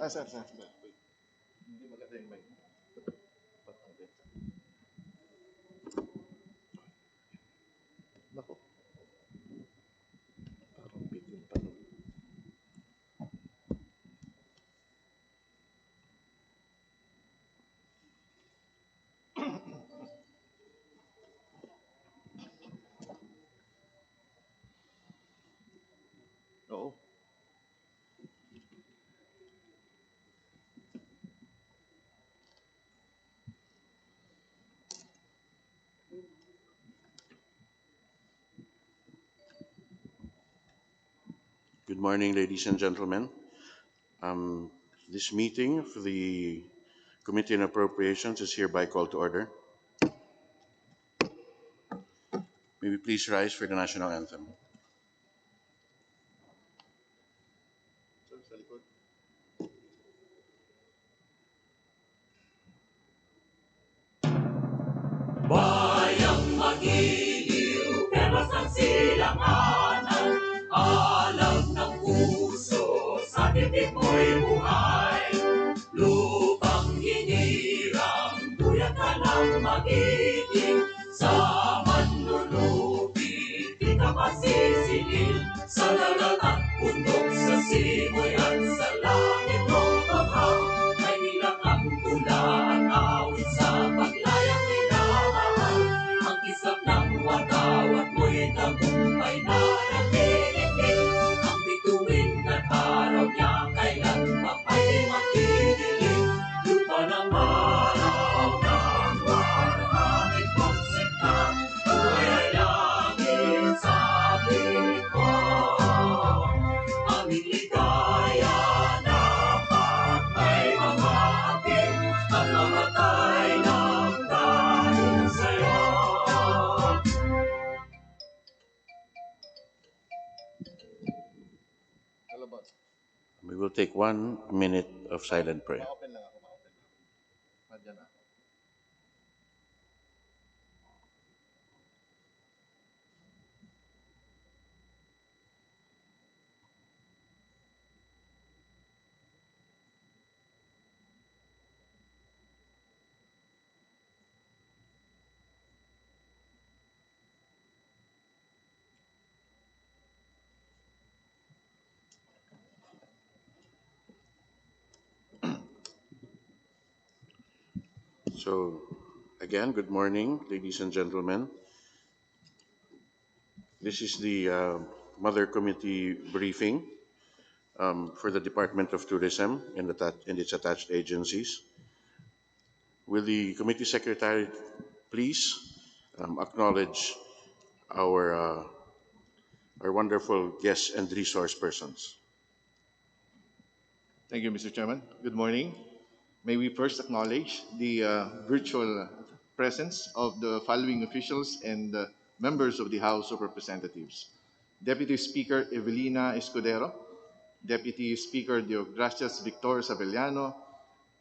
Sir. Wait. Hindi maganda yung mic. Patanggal. Nako. Parang bitin pa. Oo. Good morning, ladies and gentlemen. This meeting for the Committee on Appropriations is hereby called to order. May we please rise for the national anthem. Sir, sa likod. Bayang magiliw, perlas ng silanganan, alam ng puso, sa titik mo'y buhay. Lupang hinirang, tuyat ka ng magiting, sa manlulupit, di ka masisingil. Sa dagat at bundok, sa simoy at sa langit lumabang, may nilak ang tula at awit sa paglayang minamahal. Ang kisap ng watawat mo'y tagumpay na nagdidinig. Ang bituin at araw niya kailan mapay magdidilig. Lupa ng araw ng warahangin kong sinta, buhay ay langit sa piling ko. Aming ligaya dapat may mga ating at mamatay ng dahil sa'yo. Kalabot. We will take 1 minute of silent prayer. Ma-open lang ako. Madyan ako. So, again, good morning, ladies and gentlemen. This is the Mother Committee briefing for the Department of Tourism and its attached agencies. Will the committee secretary please acknowledge our wonderful guests and resource persons? Thank you, Mr. Chairman. Good morning. May we first acknowledge the virtual presence of the following officials and members of the House of Representatives. Deputy Speaker Evelina Escudero, Deputy Speaker Deogracias Victor Sabellano,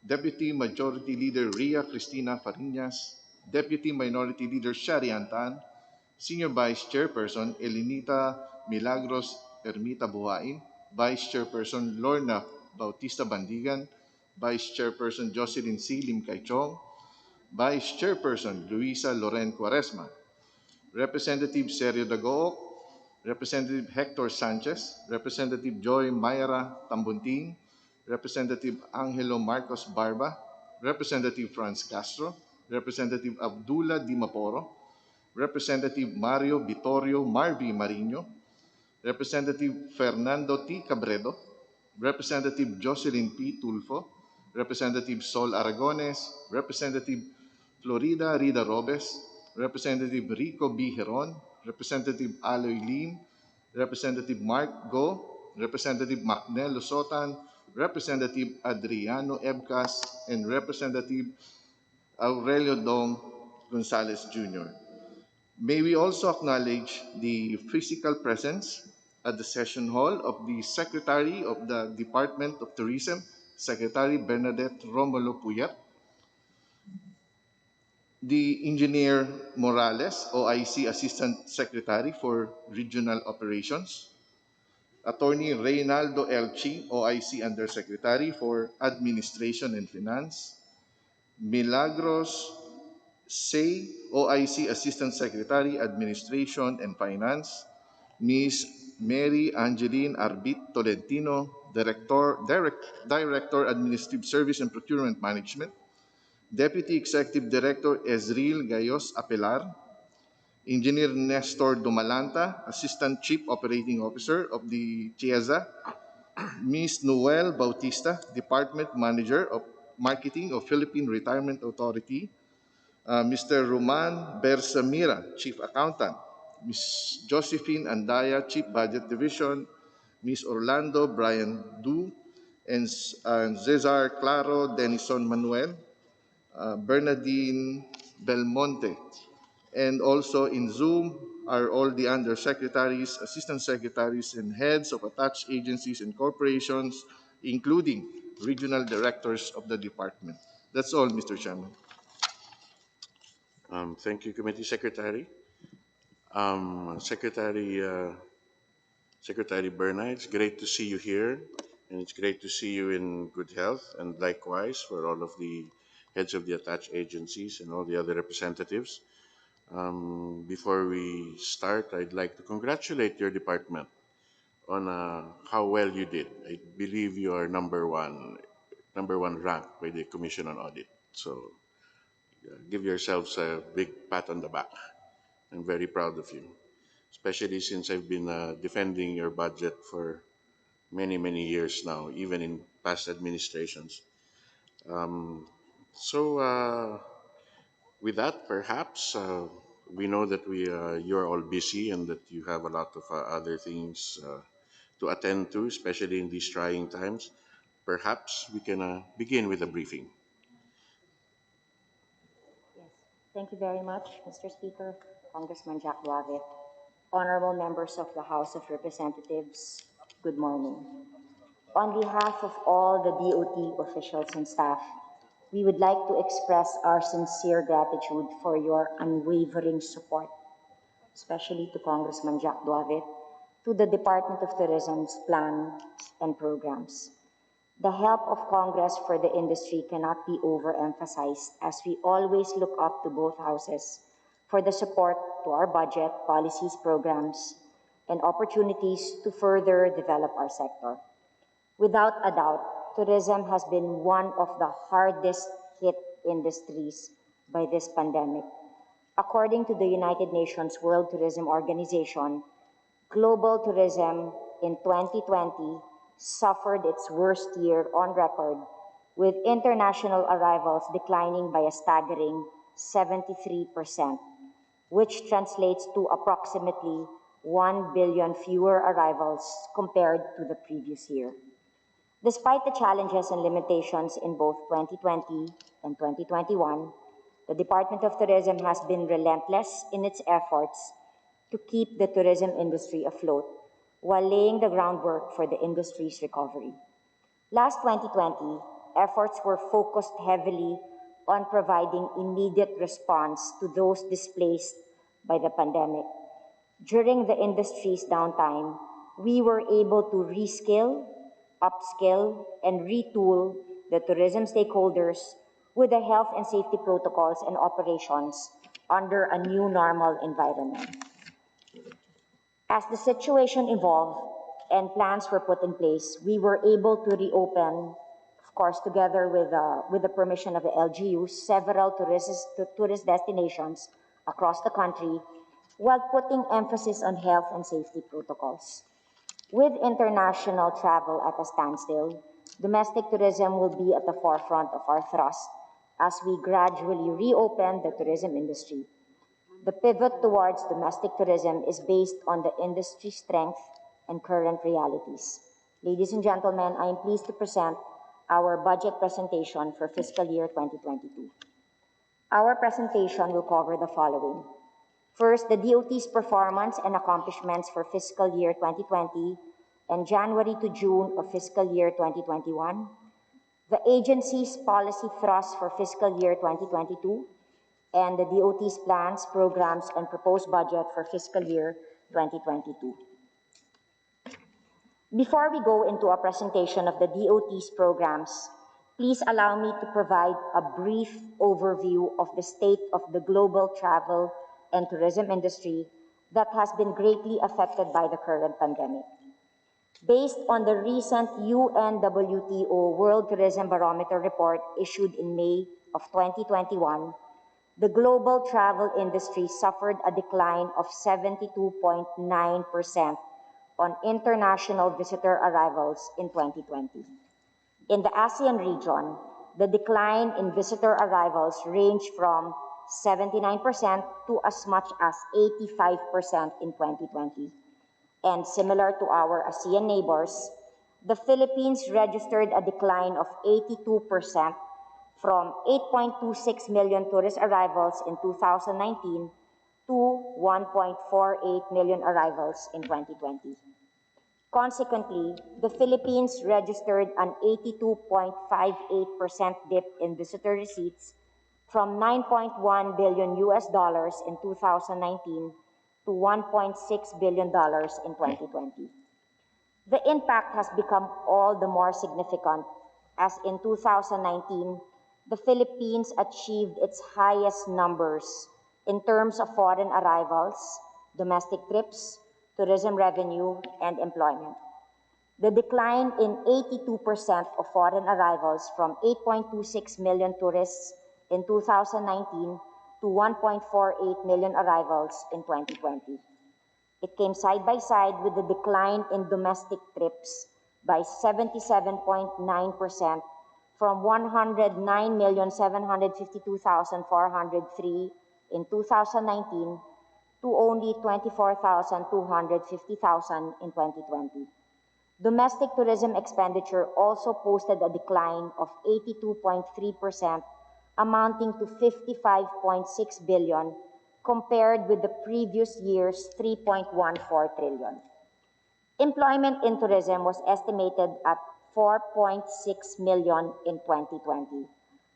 Deputy Majority Leader Ria Cristina Fariñas, Deputy Minority Leader Shari Antan, Senior Vice Chairperson Elinita Milagros Ermita Buhain, Vice Chairperson Lorna Bautista Bandigan, Vice Chairperson Jocelyn C. Lim Caichong, Vice Chairperson Luisa Loren Cuaresma, Representative Sergio Dagoc, Representative Hector Sanchez, Representative Joy Mayra Tambunting, Representative Angelo Marcos Barba, Representative Franz Castro, Representative Abdullah Dimaporo, Representative Mario Vittorio Marvi Marino, Representative Fernando T. Cabredo, Representative Jocelyn P. Tulfo, Representative Sol Aragones, Representative Florida Rida Robes, Representative Rico B. Heron, Representative Aloy Lim, Representative Mark Go, Representative Macnel Lusotan, Representative Adriano Ebcas, and Representative Aurelio Dong Gonzalez Jr. May we also acknowledge the physical presence at the session hall of the Secretary of the Department of Tourism, Secretary Bernadette Romulo Puyat, the Engineer Morales, OIC Assistant Secretary for Regional Operations, Attorney Reynaldo Elchi, OIC Undersecretary for Administration and Finance. Milagros Say, OIC Assistant Secretary, Administration and Finance. Ms. Mary Angeline Arbit Tolentino, Director, Administrative Service and Procurement Management. Deputy Executive Director Ezril Gayos Apelar. Engineer Nestor Dumalanta, Assistant Chief Operating Officer of the CIEZA. Ms. Noel Bautista, Department Manager of Marketing of Philippine Retirement Authority. Mr. Roman Bersamira, Chief Accountant. Ms. Josephine Andaya, Chief Budget Division. Ms. Orlando Brian Du, and Cesar Claro Denison Manuel. Bernardine Belmonte. And also in Zoom are all the undersecretaries, assistant secretaries, and heads of attached agencies and corporations, including regional directors of the department. That's all, Mr. Chairman. Thank you, Committee Secretary. Secretary Secretary Berna, it's great to see you here, and it's great to see you in good health, and likewise for all of the heads of the attached agencies and all the other representatives. Before we start, I'd like to congratulate your department on how well you did. I believe you are number one ranked by the Commission on Audit. So give yourselves a big pat on the back. I'm very proud of you, especially since I've been defending your budget for many, many years now, even in past administrations. Um, so, with that, perhaps we know that you're all busy and that you have a lot of other things to attend to, especially in these trying times. Perhaps we can begin with a briefing. Yes. Thank you very much, Mr. Speaker, Congressman Jack Duave. Honorable members of the House of Representatives, good morning. On behalf of all the DOT officials and staff, we would like to express our sincere gratitude for your unwavering support, especially to Congressman Jack Duave, to the Department of Tourism's plans and programs. The help of Congress for the industry cannot be overemphasized, as we always look up to both houses for the support to our budget, policies, programs, and opportunities to further develop our sector. Without a doubt, tourism has been one of the hardest hit industries by this pandemic. According to the United Nations World Tourism Organization, global tourism in 2020 suffered its worst year on record, with international arrivals declining by a staggering 73%, which translates to approximately 1 billion fewer arrivals compared to the previous year. Despite the challenges and limitations in both 2020 and 2021, the Department of Tourism has been relentless in its efforts to keep the tourism industry afloat while laying the groundwork for the industry's recovery. Last 2020, efforts were focused heavily on providing immediate response to those displaced by the pandemic. During the industry's downtime, we were able to reskill, upskill, and retool the tourism stakeholders with the health and safety protocols and operations under a new normal environment. As the situation evolved and plans were put in place, we were able to reopen, of course, together with the permission of the LGUs, several tourist destinations across the country, while putting emphasis on health and safety protocols. With international travel at a standstill, domestic tourism will be at the forefront of our thrust as we gradually reopen the tourism industry. The pivot towards domestic tourism is based on the industry's strength and current realities. Ladies and gentlemen, I am pleased to present our budget presentation for fiscal year 2022. Our presentation will cover the following. First, the DOT's performance and accomplishments for fiscal year 2020 and January to June of fiscal year 2021, the agency's policy thrust for fiscal year 2022, and the DOT's plans, programs, and proposed budget for fiscal year 2022. Before we go into a presentation of the DOT's programs, please allow me to provide a brief overview of the state of the global travel and tourism industry that has been greatly affected by the current pandemic. Based on the recent UNWTO World Tourism Barometer report issued in May of 2021, the global travel industry suffered a decline of 72.9% on international visitor arrivals in 2020. In the ASEAN region, the decline in visitor arrivals ranged from 79% to as much as 85% in 2020. And similar to our ASEAN neighbors, the Philippines registered a decline of 82% from 8.26 million tourist arrivals in 2019 to 1.48 million arrivals in 2020. Consequently, the Philippines registered an 82.58% dip in visitor receipts from 9.1 billion US dollars in 2019 to 1.6 billion dollars in 2020. The impact has become all the more significant as in 2019, the Philippines achieved its highest numbers in terms of foreign arrivals, domestic trips, tourism revenue, and employment. The decline in 82% of foreign arrivals from 8.26 million tourists in 2019 to 1.48 million arrivals in 2020. It came side by side with the decline in domestic trips by 77.9% from 109,752,403 in 2019 to only 24,250,000 in 2020. Domestic tourism expenditure also posted a decline of 82.3%, amounting to 55.6 billion compared with the previous year's 3.14 trillion. Employment in tourism was estimated at 4.6 million in 2020,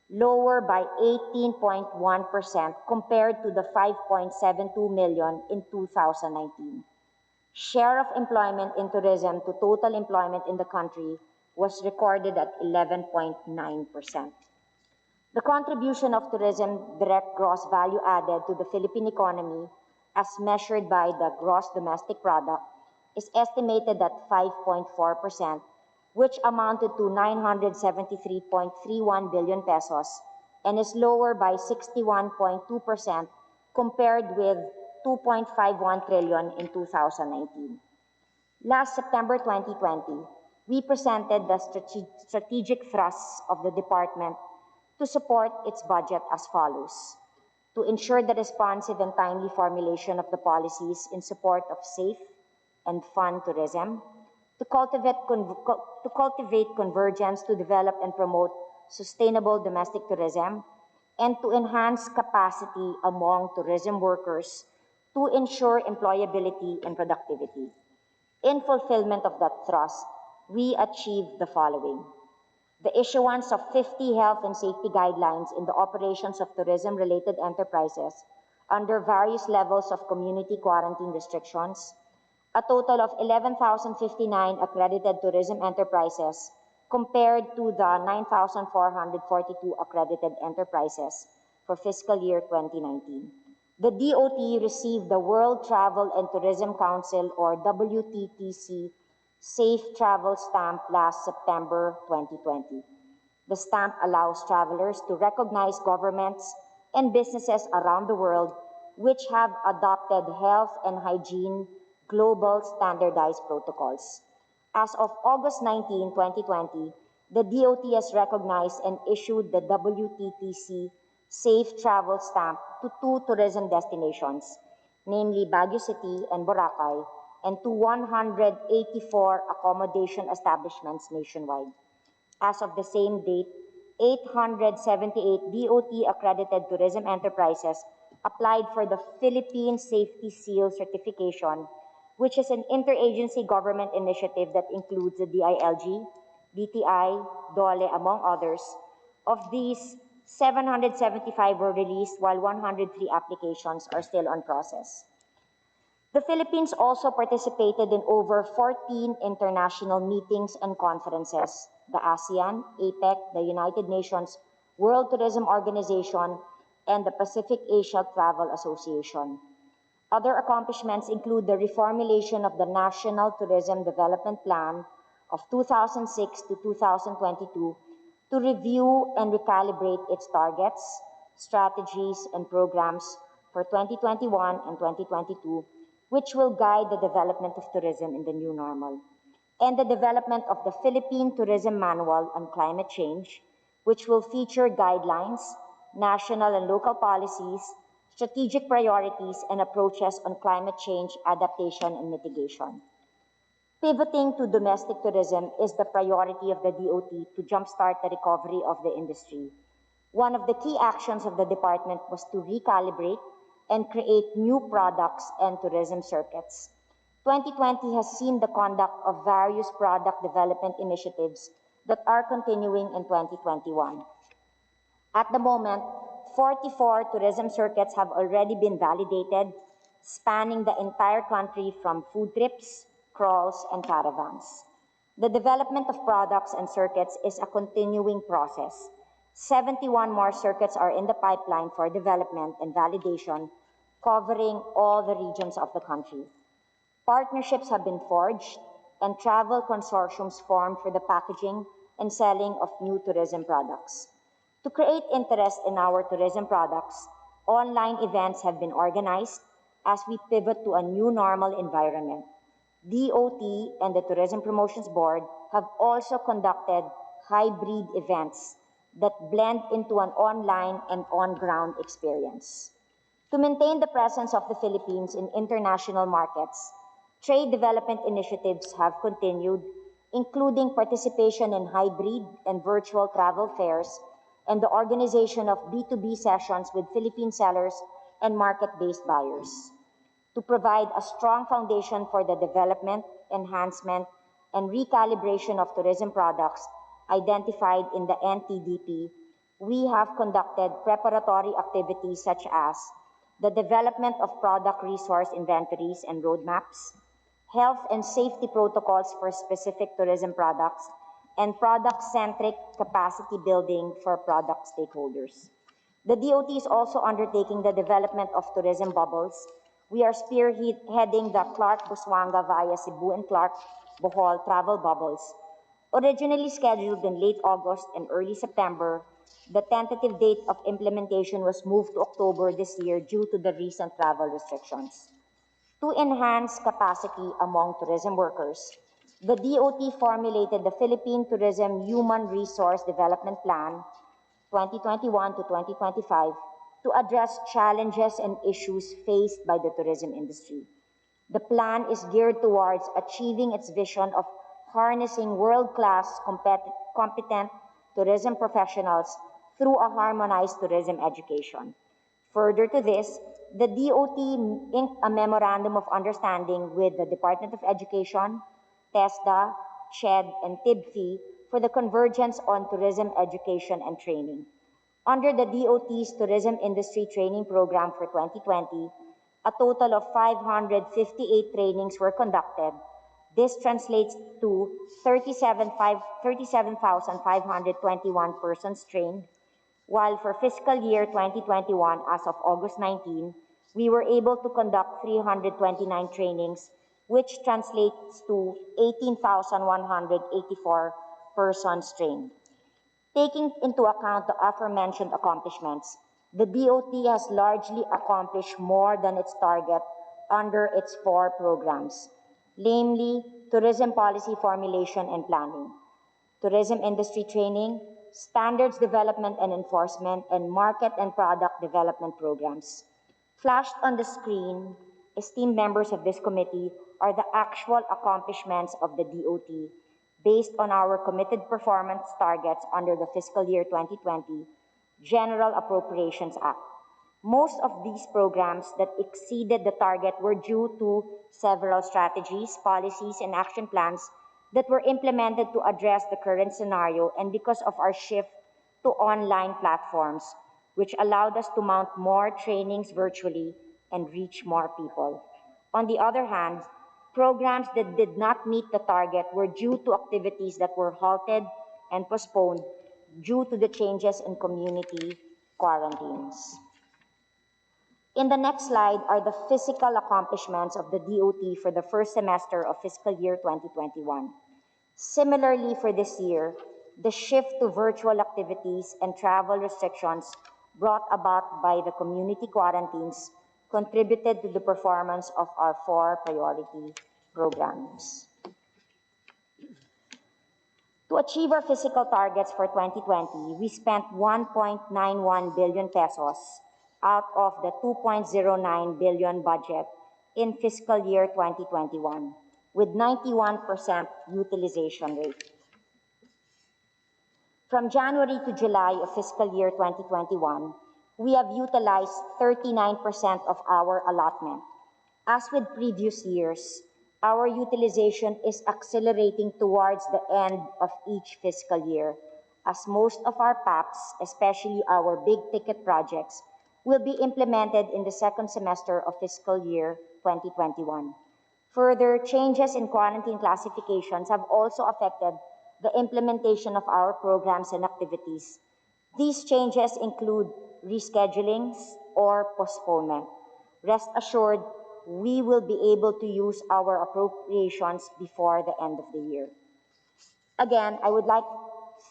lower by 18.1% compared to the 5.72 million in 2019. Share of employment in tourism to total employment in the country was recorded at 11.9%. The contribution of tourism direct gross value added to the Philippine economy, as measured by the gross domestic product, is estimated at 5.4%, which amounted to 973.31 billion pesos and is lower by 61.2% compared with 2.51 trillion in 2019. Last September 2020, we presented the strategic thrusts of the department to support its budget as follows: to ensure the responsive and timely formulation of the policies in support of safe and fun tourism, to cultivate convergence to develop and promote sustainable domestic tourism, and to enhance capacity among tourism workers to ensure employability and productivity. In fulfillment of that thrust, we achieved the following: the issuance of 50 health and safety guidelines in the operations of tourism-related enterprises under various levels of community quarantine restrictions, a total of 11,059 accredited tourism enterprises compared to the 9,442 accredited enterprises for fiscal year 2019. The DOT received the World Travel and Tourism Council, or WTTC, Safe Travel Stamp last September 2020. The stamp allows travelers to recognize governments and businesses around the world which have adopted health and hygiene global standardized protocols. As of August 19, 2020, the DOT has recognized and issued the WTTC Safe Travel Stamp to two tourism destinations, namely Baguio City and Boracay, and to 184 accommodation establishments nationwide. As of the same date, 878 DOT accredited tourism enterprises applied for the Philippine Safety Seal certification, which is an interagency government initiative that includes the DILG, DTI, DOLE, among others. Of these, 775 were released while 103 applications are still on process. The Philippines also participated in over 14 international meetings and conferences, the ASEAN, APEC, the United Nations, World Tourism Organization, and the Pacific Asia Travel Association. Other accomplishments include the reformulation of the National Tourism Development Plan of 2006 to 2022 to review and recalibrate its targets, strategies, and programs for 2021 and 2022, which will guide the development of tourism in the new normal, and the development of the Philippine Tourism Manual on Climate Change, which will feature guidelines, national and local policies, strategic priorities, and approaches on climate change adaptation and mitigation. Pivoting to domestic tourism is the priority of the DOT to jumpstart the recovery of the industry. One of the key actions of the department was to recalibrate and create new products and tourism circuits. 2020 has seen the conduct of various product development initiatives that are continuing in 2021. At the moment, 44 tourism circuits have already been validated, spanning the entire country from food trips, crawls, and caravans. The development of products and circuits is a continuing process. 71 more circuits are in the pipeline for development and validation, covering all the regions of the country. Partnerships have been forged and travel consortiums formed for the packaging and selling of new tourism products. To create interest in our tourism products, online events have been organized as we pivot to a new normal environment. DOT and the Tourism Promotions Board have also conducted hybrid events that blend into an online and on-ground experience. To maintain the presence of the Philippines in international markets, trade development initiatives have continued, including participation in hybrid and virtual travel fairs and the organization of B2B sessions with Philippine sellers and market-based buyers. To provide a strong foundation for the development, enhancement, and recalibration of tourism products identified in the NTDP, we have conducted preparatory activities such as the development of product resource inventories and roadmaps, health and safety protocols for specific tourism products, and product-centric capacity building for product stakeholders. The DOT is also undertaking the development of tourism bubbles. We are spearheading the Clark-Busuanga via Cebu and Clark-Bohol travel bubbles. Originally scheduled in late August and early September, the tentative date of implementation was moved to October this year due to the recent travel restrictions. To enhance capacity among tourism workers, the DOT formulated the Philippine Tourism Human Resource Development Plan 2021 to 2025 to address challenges and issues faced by the tourism industry. The plan is geared towards achieving its vision of harnessing world-class competent tourism professionals through a harmonized tourism education. Further to this, the DOT inked a memorandum of understanding with the Department of Education, TESDA, CHED, and TIBFI for the convergence on tourism education and training. Under the DOT's Tourism Industry Training Program for 2020, a total of 558 trainings were conducted. This translates to 37,521 persons trained, while for fiscal year 2021, as of August 19, we were able to conduct 329 trainings, which translates to 18,184 persons trained. Taking into account the aforementioned accomplishments, the DOT has largely accomplished more than its target under its four programs, namely tourism policy formulation and planning, tourism industry training, standards development and enforcement, and market and product development programs. Flashed on the screen, esteemed members of this committee, are the actual accomplishments of the DOT based on our committed performance targets under the fiscal year 2020 General Appropriations Act. Most of these programs that exceeded the target were due to several strategies, policies, and action plans that were implemented to address the current scenario and because of our shift to online platforms, which allowed us to mount more trainings virtually and reach more people. On the other hand, programs that did not meet the target were due to activities that were halted and postponed due to the changes in community quarantines. In the next slide are the physical accomplishments of the DOT for the first semester of fiscal year 2021. Similarly, for this year, the shift to virtual activities and travel restrictions brought about by the community quarantines contributed to the performance of our 4 priority programs. To achieve our physical targets for 2020, we spent 1.91 billion pesos out of the 2.09 billion budget in fiscal year 2021, with 91% utilization rate. From January to July of fiscal year 2021, we have utilized 39% of our allotment. As with previous years, our utilization is accelerating towards the end of each fiscal year, as most of our PAPs, especially our big ticket projects, will be implemented in the second semester of fiscal year 2021. Further, changes in quarantine classifications have also affected the implementation of our programs and activities. These changes include reschedulings or postponement. Rest assured, we will be able to use our appropriations before the end of the year. Again, I would like to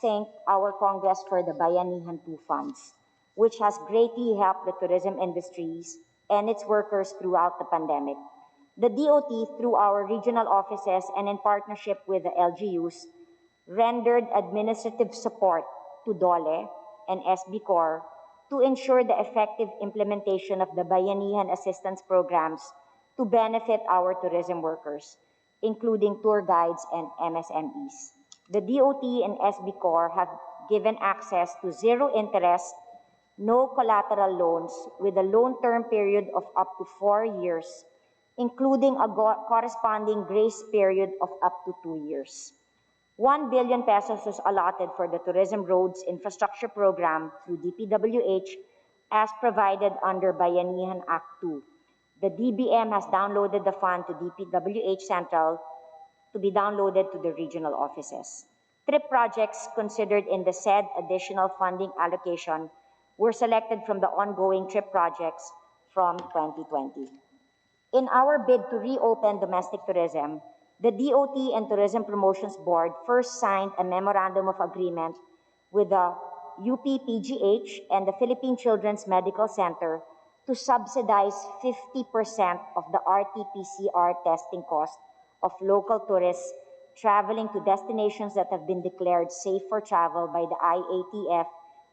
thank our Congress for the Bayanihan 2 funds, which has greatly helped the tourism industries and its workers throughout the pandemic. The DOT, through our regional offices and in partnership with the LGUs, rendered administrative support to DOLE and SB Corps to ensure the effective implementation of the Bayanihan assistance programs to benefit our tourism workers, including tour guides and MSMEs. The DOT and SB Corps have given access to zero interest, no collateral loans with a loan term period of up to 4 years, including a corresponding grace period of up to 2 years. 1 billion pesos was allotted for the Tourism Roads Infrastructure Program through DPWH as provided under Bayanihan Act 2. The DBM has downloaded the fund to DPWH Central to be downloaded to the regional offices. TRIP projects considered in the said additional funding allocation were selected from the ongoing TRIP projects from 2020. In our bid to reopen domestic tourism, the DOT and Tourism Promotions Board first signed a memorandum of agreement with the UPPGH and the Philippine Children's Medical Center to subsidize 50% of the RT-PCR testing cost of local tourists traveling to destinations that have been declared safe for travel by the IATF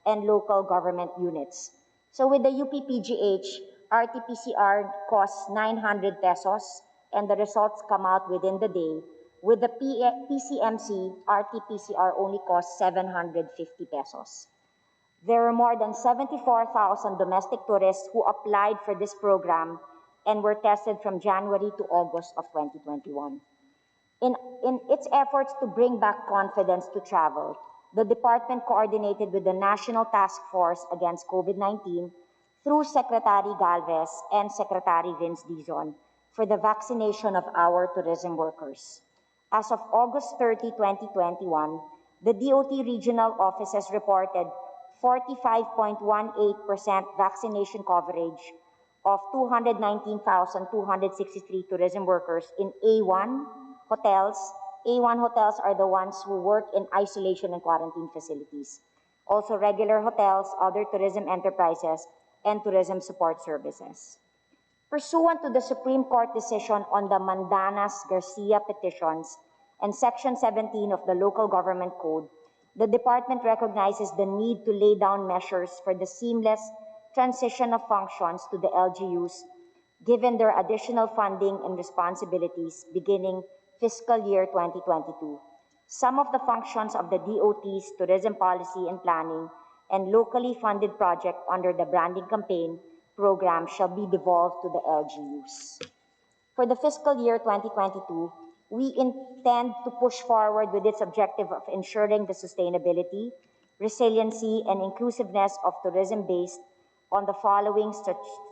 and local government units. So with the UPPGH, RT-PCR costs 900 pesos and the results come out within the day. With the PCMC, RT-PCR only costs 750 pesos. There were more than 74,000 domestic tourists who applied for this program and were tested from January to August of 2021. In its efforts to bring back confidence to travel, the department coordinated with the National Task Force Against COVID-19 through Secretary Galvez and Secretary Vince Dizon for the vaccination of our tourism workers. As of August 30, 2021, the DOT regional offices reported 45.18% vaccination coverage of 219,263 tourism workers in A1 hotels. A1 hotels are the ones who work in isolation and quarantine facilities. Also regular hotels, other tourism enterprises, and tourism support services. Pursuant to the Supreme Court decision on the Mandanas-Garcia petitions and Section 17 of the Local Government Code, the department recognizes the need to lay down measures for the seamless transition of functions to the LGUs, given their additional funding and responsibilities beginning fiscal year 2022. Some of the functions of the DOT's tourism policy and planning and locally funded project under the branding campaign program shall be devolved to the LGUs. For the fiscal year 2022, we intend to push forward with its objective of ensuring the sustainability, resiliency, and inclusiveness of tourism based on the following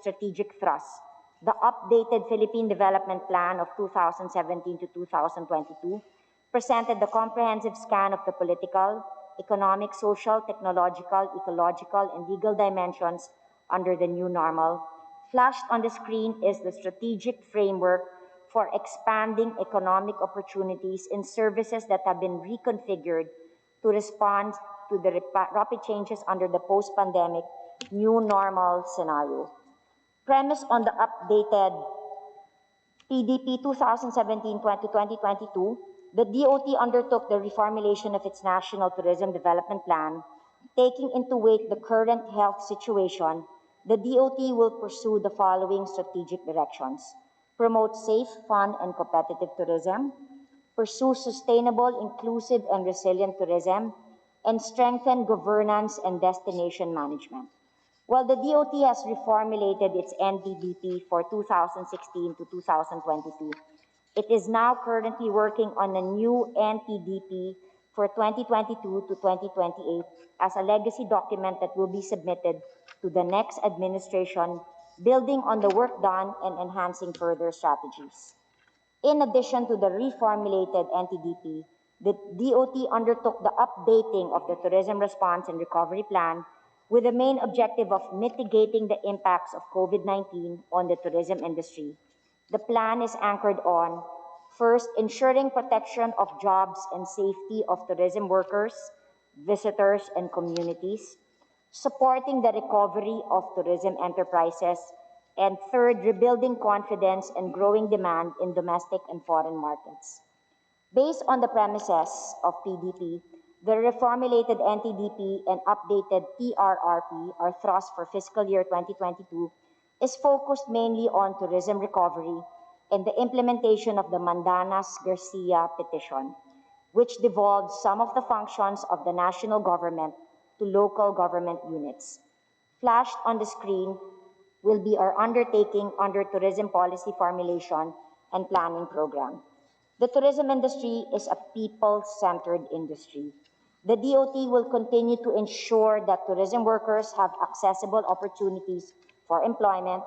strategic thrusts. The updated Philippine Development Plan of 2017 to 2022 presented the comprehensive scan of the political, economic, social, technological, ecological, and legal dimensions under the new normal. Flashed on the screen is the strategic framework for expanding economic opportunities in services that have been reconfigured to respond to the rapid changes under the post-pandemic new normal scenario. Premise on the updated PDP 2017 to 2022, the DOT undertook the reformulation of its National Tourism Development Plan. Taking into weight the current health situation, the DOT will pursue the following strategic directions: promote safe, fun, and competitive tourism, pursue sustainable, inclusive, and resilient tourism, and strengthen governance and destination management. While the DOT has reformulated its NTDP for 2016 to 2022, it is now currently working on a new NTDP for 2022 to 2028 as a legacy document that will be submitted to the next administration, building on the work done and enhancing further strategies. In addition to the reformulated NTDP, the DOT undertook the updating of the Tourism Response and Recovery Plan with the main objective of mitigating the impacts of COVID-19 on the tourism industry. The plan is anchored on, first, ensuring protection of jobs and safety of tourism workers, visitors, and communities; supporting the recovery of tourism enterprises; and third, rebuilding confidence and growing demand in domestic and foreign markets. Based on the premises of PDP, the reformulated NTDP and updated TRRP, our thrust for fiscal year 2022, is focused mainly on tourism recovery and the implementation of the Mandanas-Garcia petition, which devolved some of the functions of the national government to local government units. Flashed on the screen will be our undertaking under tourism policy formulation and planning program. The tourism industry is a people-centered industry. The DOT will continue to ensure that tourism workers have accessible opportunities for employment.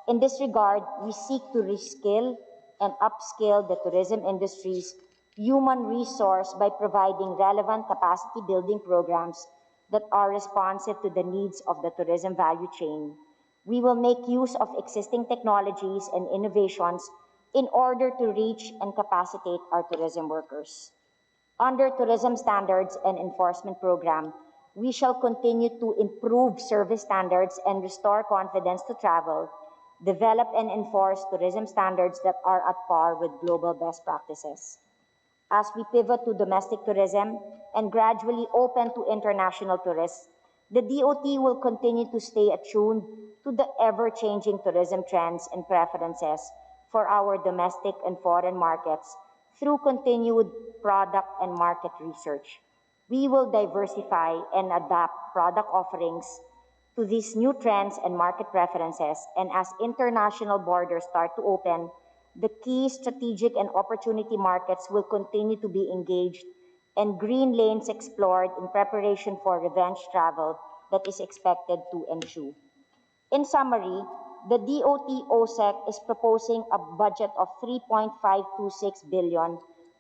In this regard, we seek to reskill and upskill the tourism industry's human resource by providing relevant capacity building programs that are responsive to the needs of the tourism value chain. We will make use of existing technologies and innovations in order to reach and capacitate our tourism workers. Under Tourism Standards and Enforcement Program, we shall continue to improve service standards and restore confidence to travel, develop and enforce tourism standards that are at par with global best practices. As we pivot to domestic tourism and gradually open to international tourists, the DOT will continue to stay attuned to the ever-changing tourism trends and preferences for our domestic and foreign markets through continued product and market research. We will diversify and adapt product offerings to these new trends and market preferences, and as international borders start to open, the key strategic and opportunity markets will continue to be engaged and green lanes explored in preparation for revenge travel that is expected to ensue. In summary, the DOT OSEC is proposing a budget of 3.526 billion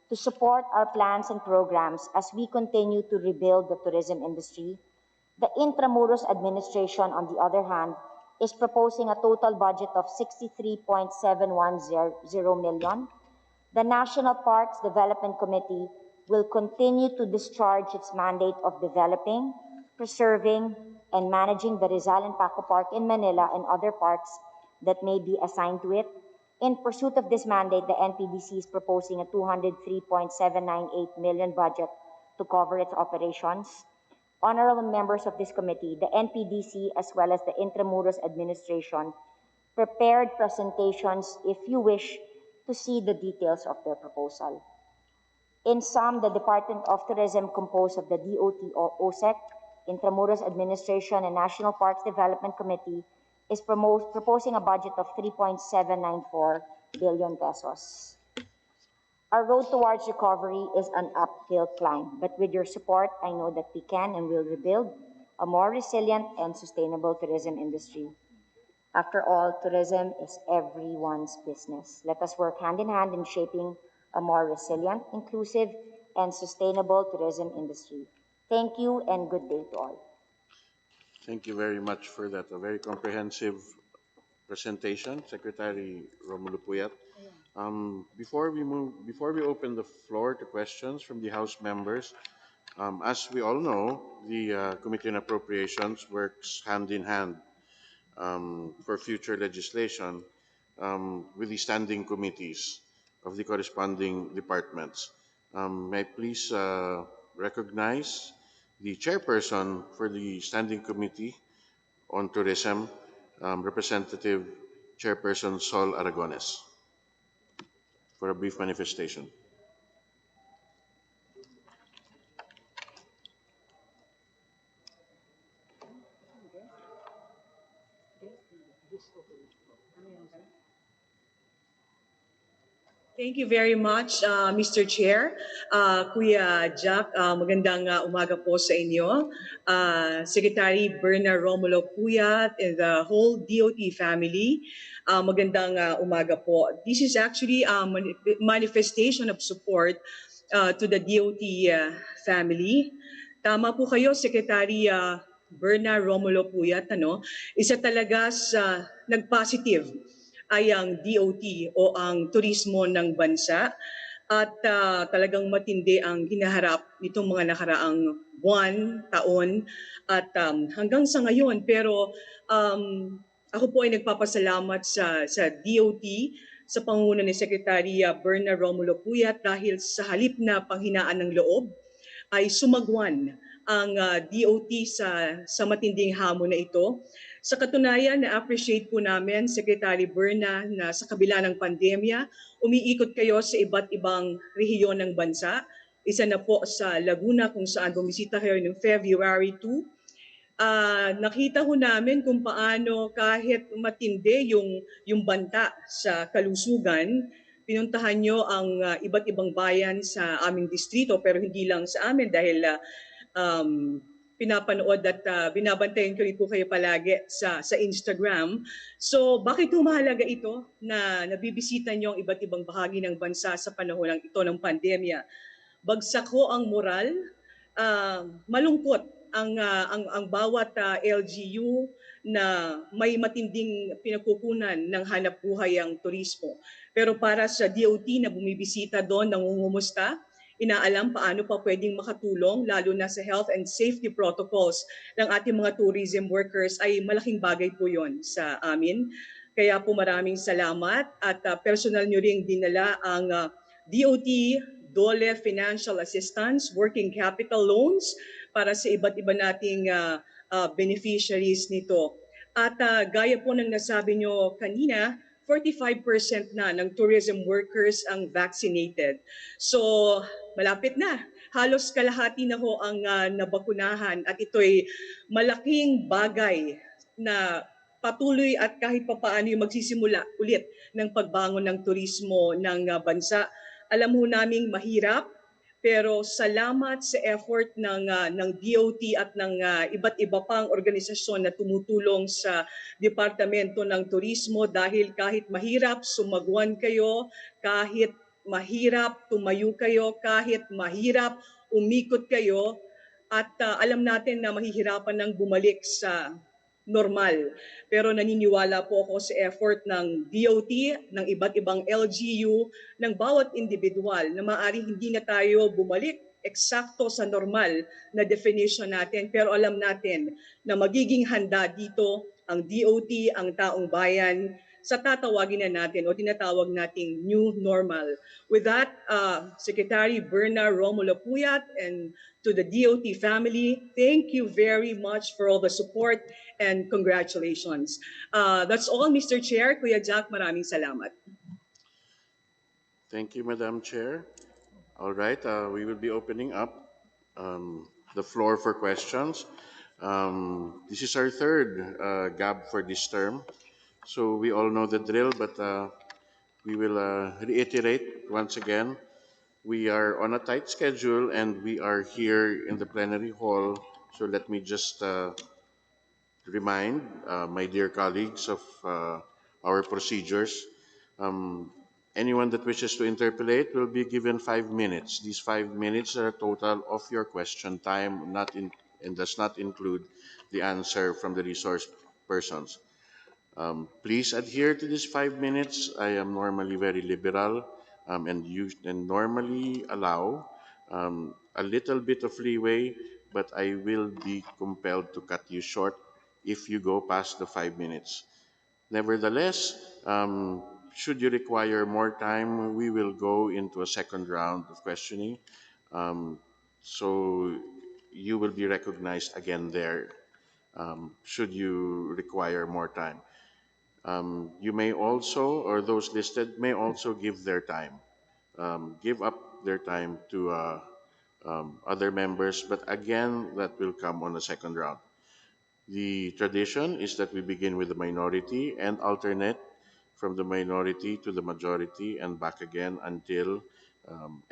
to support our plans and programs as we continue to rebuild the tourism industry. The Intramuros administration, on the other hand, is proposing a total budget of 63.710 million. The National Parks Development Committee will continue to discharge its mandate of developing, preserving, and managing the Rizal and Paco Park in Manila and other parks that may be assigned to it. In pursuit of this mandate, the NPDC is proposing a 203.798 million budget to cover its operations. Honorable members of this committee, the NPDC as well as the Intramuros administration prepared presentations if you wish to see the details of their proposal. In sum, the Department of Tourism, composed of the DOT OSEC, Intramuros Administration, and National Parks Development Committee, is proposing a budget of 3.794 billion pesos. Our road towards recovery is an uphill climb, but with your support, I know that we can and will rebuild a more resilient and sustainable tourism industry. After all, tourism is everyone's business. Let us work hand in hand in shaping a more resilient, inclusive, and sustainable tourism industry. Thank you and good day to all. Thank you very much for that. A very comprehensive presentation, Secretary Romulo Puyat. Before we open the floor to questions from the House members, as we all know, the Committee on Appropriations works hand in hand for future legislation with the standing committees of the corresponding departments. May I please recognize the chairperson for the standing committee on tourism, Representative Chairperson Sol Aragones, for a brief manifestation. Thank you very much, Mr. Chair. Kuya Jack, magandang umaga po sa inyo. Secretary Berna Romulo Puyat and the whole DOT family, magandang umaga po. This is actually a manifestation of support to the DOT family. Tama po kayo, Secretary Berna Romulo Puyat. Isa talaga sa nag-positive ay ang DOT o ang turismo ng bansa at talagang matindi ang hinaharap nitong mga nakaraang buwan, taon at hanggang sa ngayon. Pero ako po ay nagpapasalamat sa DOT sa pangunguna ni Secretary Berna Romulo Puyat dahil sa halip na panghinaan ng loob ay sumagwan ang DOT sa matinding hamon na ito. Sa katunayan, na-appreciate po namin, Secretary Berna, na sa kabila ng pandemya, umiikot kayo sa iba't ibang rehiyon ng bansa. Isa na po sa Laguna kung saan bumisita kayo noong February 2. Nakita ho namin kung paano kahit matindi yung banta sa kalusugan, pinuntahan nyo ang iba't ibang bayan sa aming distrito pero hindi lang sa amin dahil pinapanood at binabantayan ko rin po kayo palagi sa Instagram. So bakit ho mahalaga ito na nabibisita nyo ang iba't ibang bahagi ng bansa sa panahon ng ito ng pandemya? Bagsak ho ang moral, malungkot ang bawat LGU na may matinding pinagkukunan ng hanap buhay ang turismo. Pero para sa DOT na bumibisita doon, nangungumusta, inaalam paano pa pwedeng makatulong lalo na sa health and safety protocols ng ating mga tourism workers ay malaking bagay po yon sa amin. Kaya po maraming salamat at personal nyo ring dinala ang DOT DOLE Financial Assistance, Working Capital Loans para sa iba't iba nating beneficiaries nito. At gaya po ng nasabi nyo kanina, 45% na ng tourism workers ang vaccinated. So, malapit na. Halos kalahati na ho ang nabakunahan at ito'y malaking bagay na patuloy at kahit papaano yung magsisimula ulit ng pagbangon ng turismo ng bansa. Alam ho naming mahirap, pero salamat sa effort ng DOT at ng iba't iba pang organisasyon na tumutulong sa Departamento ng Turismo dahil kahit mahirap sumagwan kayo, kahit mahirap tumayo kayo, kahit mahirap umikot kayo, at alam natin na mahihirapan ng bumalik sa normal. Pero naniniwala po ako sa effort ng DOT, ng iba't ibang LGU, ng bawat individual na maaaring hindi na tayo bumalik eksakto sa normal na definition natin. Pero alam natin na magiging handa dito ang DOT, ang taong bayan, sa tatawagin na natin o tinatawag nating new normal. With that, Secretary Berna Romulo Puyat and to the DOT family, thank you very much for all the support and congratulations. That's all, Mr. Chair. Kuya Jack, maraming salamat. Thank you, Madam Chair. All right, we will be opening up the floor for questions. This is our third GAB for this term, so we all know the drill, but we will reiterate once again. We are on a tight schedule and we are here in the plenary hall, so let me just remind my dear colleagues of our procedures. Um, Anyone that wishes to interpolate will be given 5 minutes. These 5 minutes are a total of your question time, and does not include the answer from the resource persons. Please adhere to these 5 minutes. I am normally very liberal, and normally allow a little bit of leeway, but I will be compelled to cut you short if you go past the 5 minutes. Nevertheless, should you require more time, we will go into a second round of questioning. Um, so you will be recognized again there, should you require more time. You may also, or those listed may also give up their time to other members, but again, that will come on the second round. The tradition is that we begin with the minority and alternate from the minority to the majority and back again until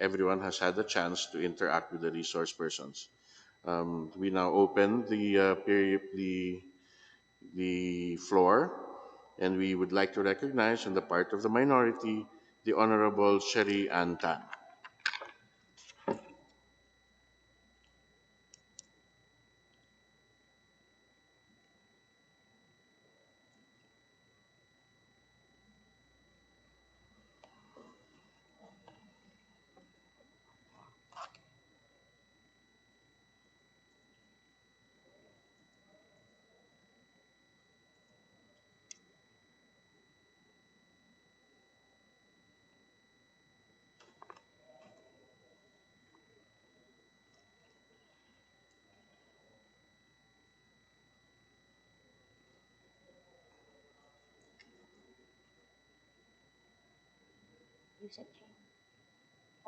everyone has had a chance to interact with the resource persons. We now open the floor, and we would like to recognize on the part of the minority the Honorable Sherry Ann Tan. You said change.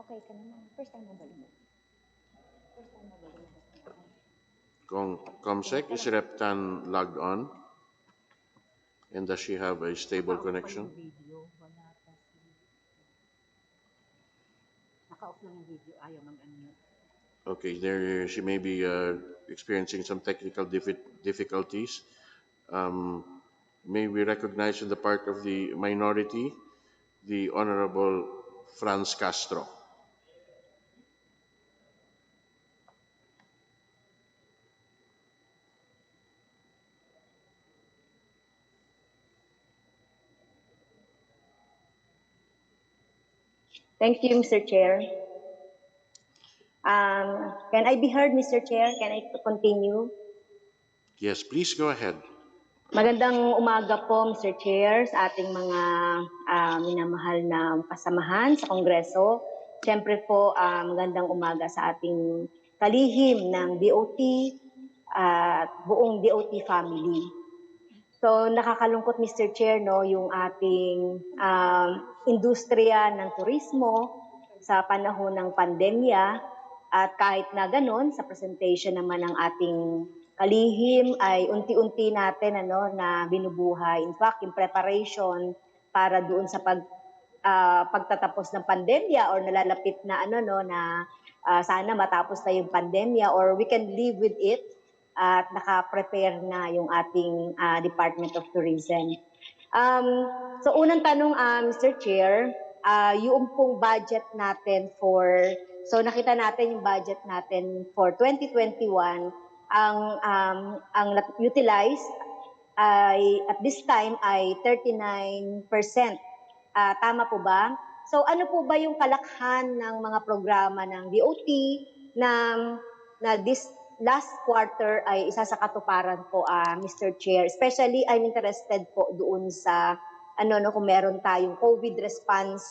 Okay ka naman. First time mo ba lumabas? First time mo ba lumabas? Comsec, is Rep Tan logged on? And does she have a stable connection? Video, wala pa si... Naka-off lang yung video, ayaw mag-unmute. Okay, there she may be experiencing some technical difficulties. Um, may we recognize on the part of the minority the Honorable Franz Castro. Thank you, Mr. Chair. Can I be heard, Mr. Chair? Can I continue? Yes, please go ahead. Magandang umaga po, Mr. Chair, sa ating mga minamahal na kasamahan sa Kongreso. Siyempre po, magandang umaga sa ating kalihim ng DOT at buong DOT family. So nakakalungkot, Mr. Chair, no, yung ating industriya ng turismo sa panahon ng pandemya. At kahit na ganun, sa presentation naman ng ating kalihim ay unti-unti natin na binubuhay. In fact, in preparation para doon sa pagtatapos ng pandemya or nalalapit na sana matapos na yung pandemya or we can live with it at naka-prepare na yung ating Department of Tourism. So unang tanong, Mr. Chair, yung pong budget natin so nakita natin yung budget natin for 2021, ang utilized ay at this time ay 39%. Tama po ba? So ano po ba yung kalakhan ng mga programa ng DOT na this last quarter ay isa sa katuparan po, Mr. Chair? Especially, I'm interested po doon sa kung meron tayong COVID response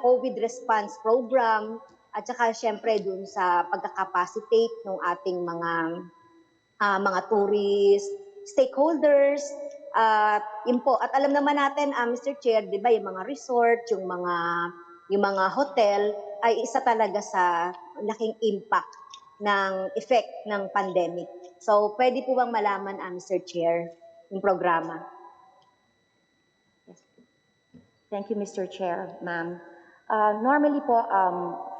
COVID response program at saka syempre doon sa pagkakapacitate ng ating mga tourist stakeholders. Yun po. At alam naman natin, Mr. Chair, di ba, yung mga resort, yung mga hotel, ay isa talaga sa laking impact ng effect ng pandemic. So, pwede po bang malaman, Mr. Chair, yung programa? Yes. Thank you, Mr. Chair, ma'am. Normally po,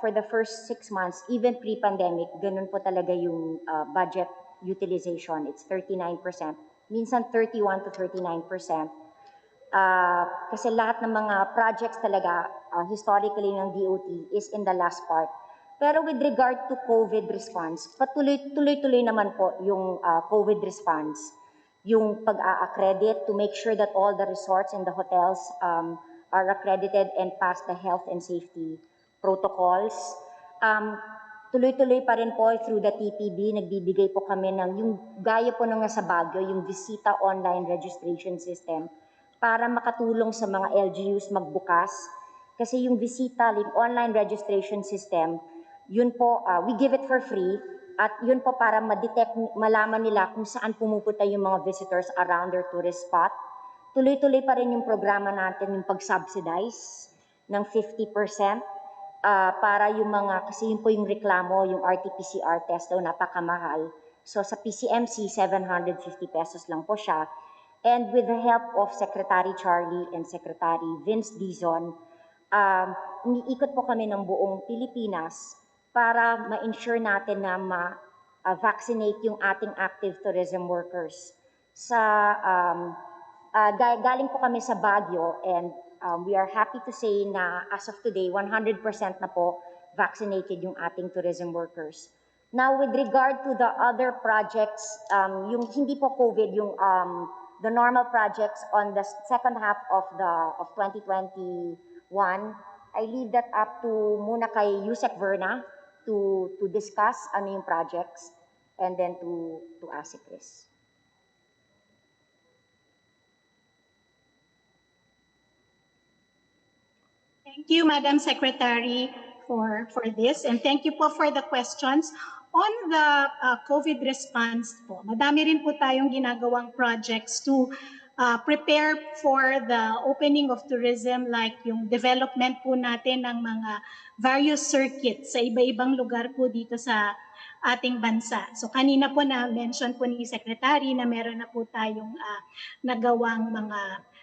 for the first 6 months, even pre-pandemic, ganun po talaga yung budget utilization. It's 39%. Minsan 31 to 39%. Kasi lahat ng mga projects talaga historically ng DOT is in the last part. Pero with regard to COVID response, tuloy-tuloy naman po yung COVID response. Yung pag-a-accredit to make sure that all the resorts and the hotels are accredited and pass the health and safety protocols. Tuloy-tuloy pa rin po through the TPB, nagbibigay po kami ng yung gaya po nung nasa Baguio, yung Visita Online Registration System para makatulong sa mga LGUs magbukas. Kasi yung Visita, yung online registration system, yun po, we give it for free at yun po para ma-detect, malaman nila kung saan pumupunta yung mga visitors around their tourist spot. Tuloy-tuloy pa rin yung programa natin, yung pag-subsidize ng 50%. Para yung mga, kasi yun po yung reklamo, yung RT-PCR test daw napakamahal. So sa PCMC, 750 pesos lang po siya. And with the help of Secretary Charlie and Secretary Vince Dizon, iniikot po kami ng buong Pilipinas para ma-ensure natin na ma-vaccinate yung ating active tourism workers. Galing po kami sa Baguio and we are happy to say na as of today, 100% na po vaccinated yung ating tourism workers. Now, with regard to the other projects, yung hindi po COVID, yung the normal projects on the second half of 2021, I leave that up to muna kay Yusek Verna to discuss ano yung projects and then to ask Chris. Thank you, Madam Secretary, for this. And thank you po for the questions. On the COVID response po, madami rin po tayong ginagawang projects to prepare for the opening of tourism, like yung development po natin ng mga various circuits sa iba-ibang lugar po dito sa ating bansa. So kanina po na-mention po ni Secretary na meron na po tayong nagawang mga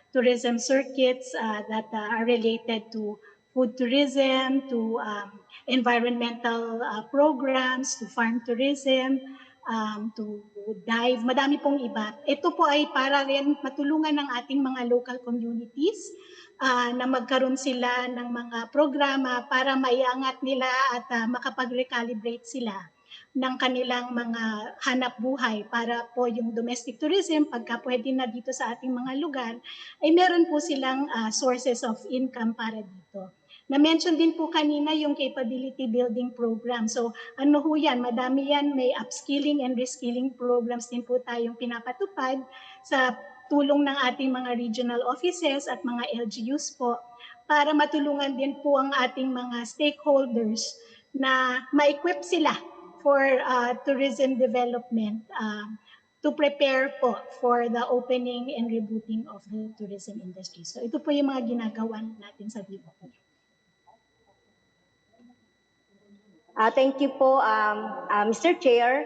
tourism circuits that are related to food tourism, to environmental programs, to farm tourism, to dive, madami pong iba. Ito po ay para rin matulungan ng ating mga local communities na magkaroon sila ng mga programa para maiangat nila at makapag-recalibrate sila ng kanilang mga hanap buhay para po yung domestic tourism, pagka pwede na dito sa ating mga lugar, ay meron po silang sources of income para dito. Na-mention din po kanina yung capability building program. So ano ho yan, madami yan, may upskilling and reskilling programs din po tayong pinapatupad sa tulong ng ating mga regional offices at mga LGUs po para matulungan din po ang ating mga stakeholders na ma-equip sila for tourism development to prepare po for the opening and rebooting of the tourism industry. So ito po yung mga ginagawa natin sa DOT. Thank you po, Mr. Chair.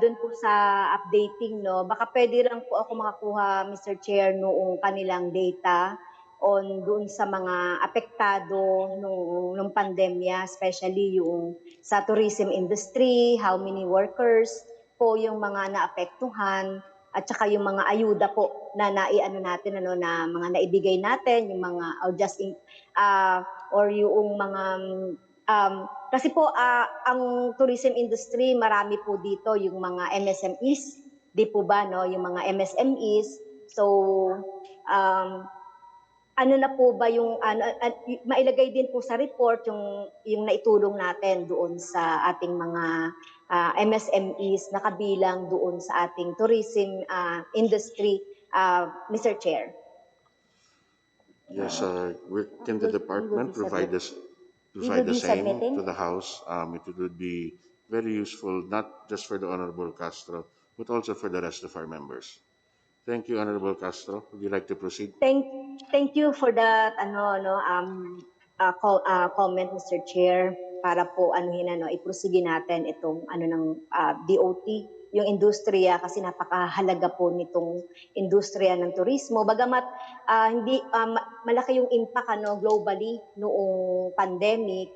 Doon po sa updating, no, baka pwede lang po ako makakuha, Mr. Chair, noong kanilang data on doon sa mga apektado nung pandemya, especially yung sa tourism industry, how many workers po yung mga naapektuhan, at saka yung mga ayuda po na naiano natin, na mga naibigay natin, yung mga or yung mga kasi po ang tourism industry, marami po dito yung mga MSMEs, di po ba, no, yung mga MSMEs. So ano na po ba yung mailagay din po sa report yung naitulong natin doon sa ating mga MSMEs na kabilang doon sa ating tourism industry, Mr. Chair. Yes, can the department provide the same to the House? It would be very useful, not just for the Honorable Castro, but also for the rest of our members. Thank you, Honorable Castro. Would you like to proceed? Thank you for that comment, Mr. Chair, para po iprosige natin itong ng DOT, yung industriya, kasi napakahalaga po nitong industriya ng turismo. Bagamat hindi malaki yung impact globally noong pandemic,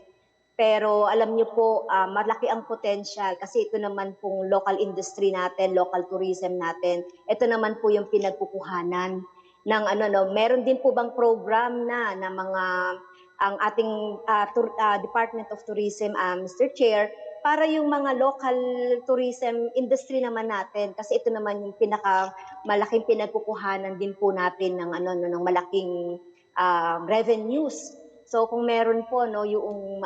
Pero alam niyo po, malaki ang potential kasi ito naman pong local industry natin, local tourism natin. Ito naman po yung pinagkukuhanan ng ano no, meron din po bang program na mga ang ating Department of Tourism, Mr. Chair, para yung mga local tourism industry naman natin kasi ito naman yung malaking pinagkukuhanan din po natin ng ano no, ng malaking revenues. So kung meron po no yung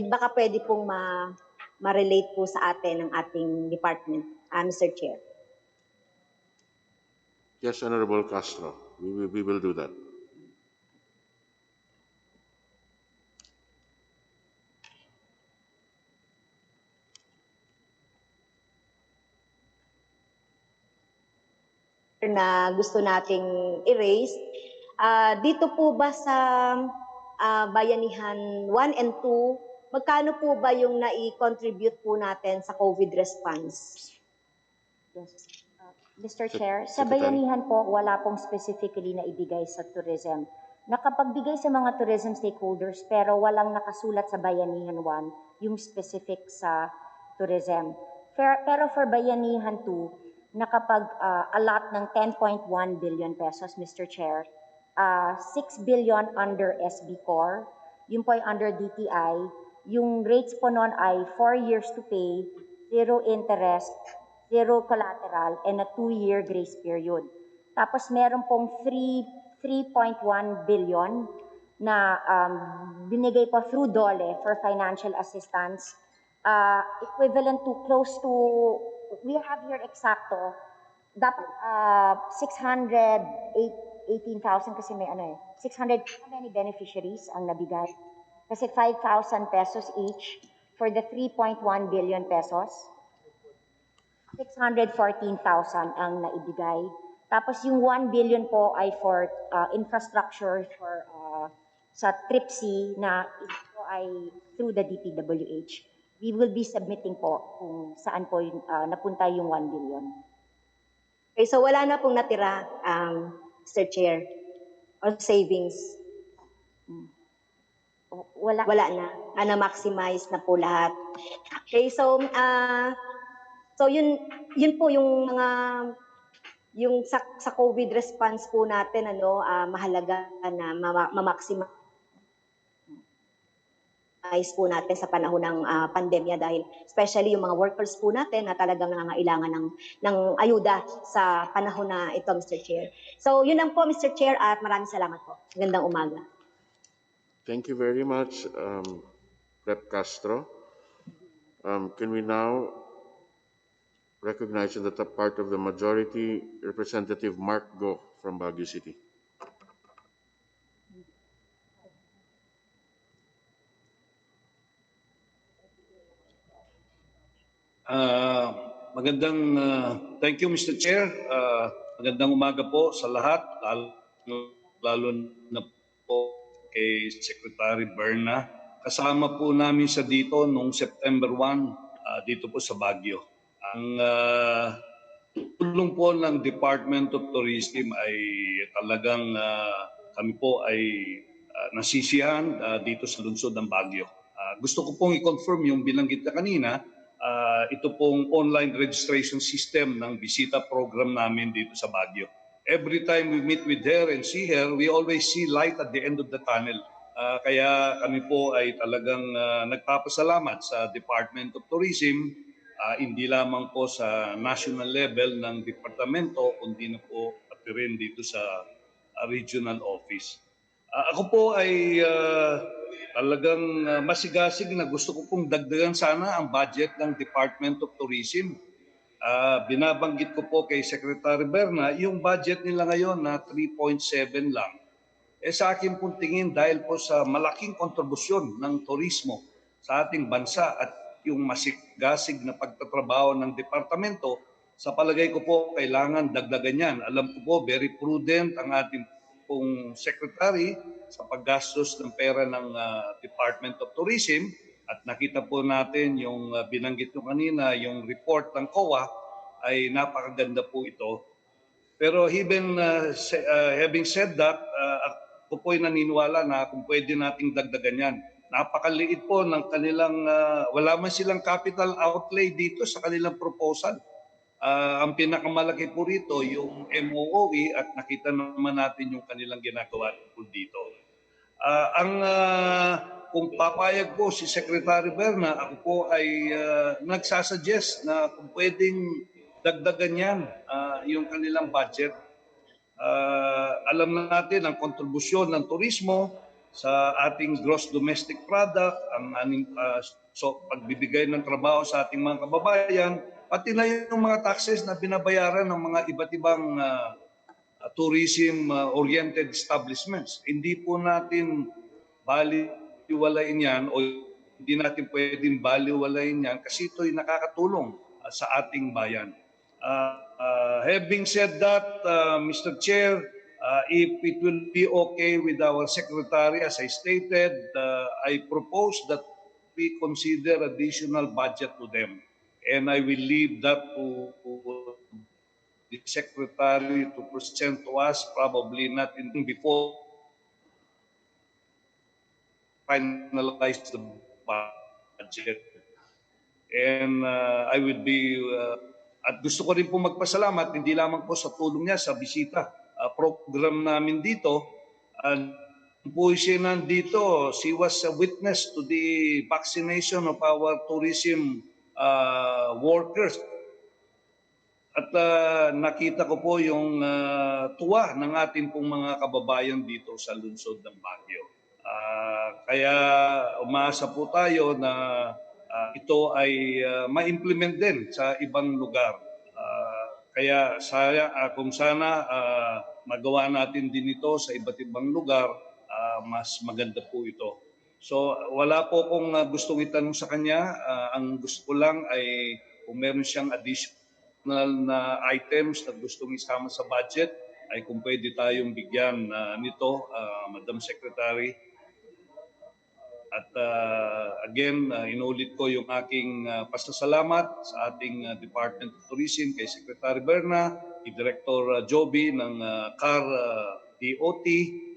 baka pwede pong ma-relate po sa atin ng ating department, Mr. Chair. Yes, Honorable Castro. We will do that. Na gusto nating erase. Dito po ba sa Bayanihan 1 and 2, magkano po ba yung nai-contribute po natin sa COVID response? Yes. Mr. Chair, sa Secretary. bayanihan po, wala pong specifically na ibigay sa tourism. Nakapagbigay sa mga tourism stakeholders pero walang nakasulat sa bayanihan 1 yung specific sa tourism. Pero for bayanihan 2, nakapag-allot ng 10.1 billion pesos, Mr. Chair. 6 billion under SB Core, yung po ay under DTI. Yung rates po noon ay 4 years to pay, 0 interest, 0 collateral, and a 2-year grace period. Tapos meron pong 3.1 billion na binigay po through DOLE for financial assistance, equivalent to close to, we have here exacto, dapat 618,000 kasi may 600, how many beneficiaries ang nabigay? Kasi 5,000 pesos each for the 3.1 billion pesos. 614,000 ang naibigay. Tapos yung 1 billion po ay for infrastructure for sa TRIPSI na ito ay through the DPWH. We will be submitting po kung saan po napunta yung 1 billion. Okay, so wala na pong natira, Mr. Chair, or savings. Wala na. Na-maximize na po lahat. Okay, so yun po yung mga yung sa COVID response po natin mahalaga na ma-maximize po natin sa panahon ng pandemya dahil especially yung mga workers po natin na talagang nangangailangan ng ayuda sa panahon na ito, Mr. Chair. So yun lang po, Mr. Chair, at maraming salamat po. Magandang umaga. Thank you very much, Rep. Castro. Can we now recognize in the top part of the majority, Representative Mark Go from Baguio City? Thank you, Mr. Chair. Magandang umaga po sa lahat, lalo na po kay Secretary Berna. Kasama po namin sa dito noong September 1, dito po sa Baguio. Ang tulong po ng Department of Tourism ay talagang kami po ay nasisiyahan dito sa lungsod ng Baguio. Gusto ko pong i-confirm yung binanggit na kanina, ito pong online registration system ng bisita program namin dito sa Baguio. Every time we meet with her and see her, we always see light at the end of the tunnel. Kaya kami po ay talagang nagpapasalamat sa Department of Tourism, hindi lamang po sa national level ng departamento, kundi na po pati rin dito sa regional office. Ako po ay talagang masigasig na gusto ko pong dagdagan sana ang budget ng Department of Tourism. Binabanggit ko po kay Secretary Berna, yung budget nila ngayon na 3.7 lang. Sa akin pong tingin dahil po sa malaking kontribusyon ng turismo sa ating bansa at yung masigasig na pagtatrabaho ng departamento, sa palagay ko po kailangan dagdagan yan. Alam ko po very prudent ang ating pong secretary sa paggastos ng pera ng Department of Tourism at nakita po natin yung binanggit nyo kanina, yung report ng COA ay napakaganda po ito. Pero having said that, ako po'y naniniwala na kung pwede nating dagdagan yan. napakaliit po ng kanilang, wala man silang capital outlay dito sa kanilang proposal. Ang pinakamalaki po rito yung MOOE at nakita naman natin yung kanilang ginagawa po dito. Kung papayag po si Secretary Berna, ako po ay nagsasuggest na kung pwedeng dagdagan yan yung kanilang budget. Alam natin ang kontribusyon ng turismo sa ating gross domestic product, ang pagbibigay ng trabaho sa ating mga kababayan, pati na yung mga taxes na binabayaran ng mga iba't ibang tourism-oriented establishments. Hindi po natin baliwalain yan o hindi natin pwedeng baliwalain yan kasi ito'y nakakatulong sa ating bayan. Having said that, Mr. Chair, if it will be okay with our Secretary, as I stated, I propose that we consider additional budget to them. And I will leave that to the Secretary to present to us, probably not before finalize the budget. And I would be, at gusto ko rin po magpasalamat, hindi lamang po sa tulong niya sa bisita program namin dito. Po siya nandito, she was a witness to the vaccination of our tourism workers. At nakita ko po yung tuwa ng ating pong mga kababayan dito sa lungsod ng Baguio. Kaya umaasa po tayo na ito ay ma-implement din sa ibang lugar. Kaya kung sana magawa natin din ito sa iba't ibang lugar, mas maganda po ito. So wala po akong gustong itanong sa kanya. Ang gusto ko lang ay kung meron siyang additional na items na gustong isama sa budget, ay kung pwede tayong bigyan nito, Madam Secretary. At again, inulit ko yung aking pasasalamat sa ating Department of Tourism, kay Secretary Berna, kay Director Joby ng CAR DOT,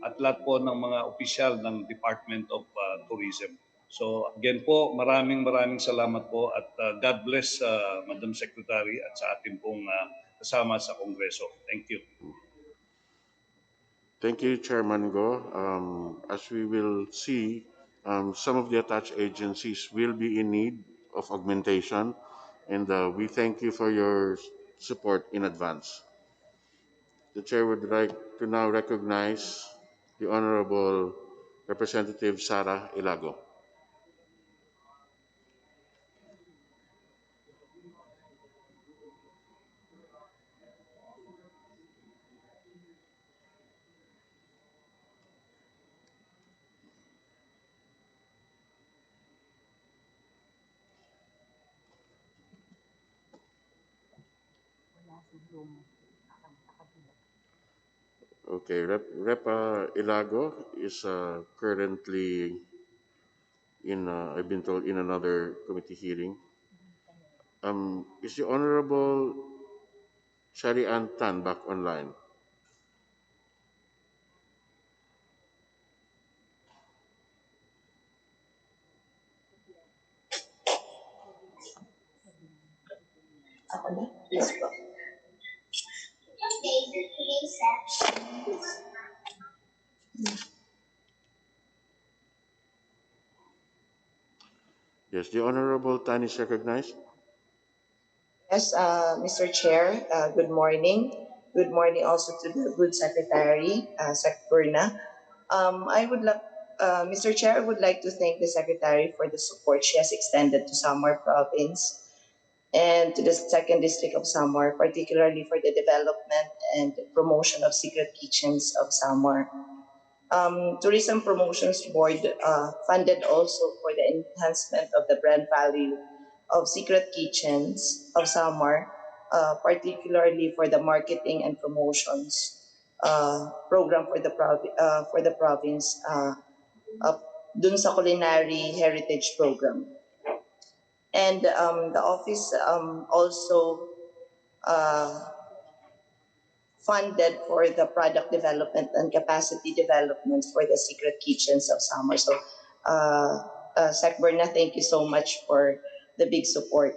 at lahat po ng mga opisyal ng Department of Tourism. So again po, maraming salamat po at God bless Madam Secretary at sa ating pong kasama sa Kongreso. Thank you. Thank you, Chairman Go. As we will see, some of the attached agencies will be in need of augmentation, and we thank you for your support in advance. The Chair would like to now recognize the Honorable Representative Sara Ilago. Okay, Rep Ilago is currently in, I've been told, in another committee hearing. Is the Honorable Shari Ann Tan back online? Yes po. Yes, the Honorable Tan is recognized. Yes, Mr. Chair, good morning. Good morning also to the good Secretary, Sec Berna. Mr. Chair, I would like to thank the Secretary for the support she has extended to Samar Province and to the second district of Samar, particularly for the development and promotion of secret kitchens of Samar. Tourism Promotions Board funded also for the enhancement of the brand value of secret kitchens of Samar, particularly for the marketing and promotions program for the province dun sa culinary heritage program. And the office also funded for the product development and capacity development for the secret kitchens of Samar. So Sec Berna, thank you so much for the big support.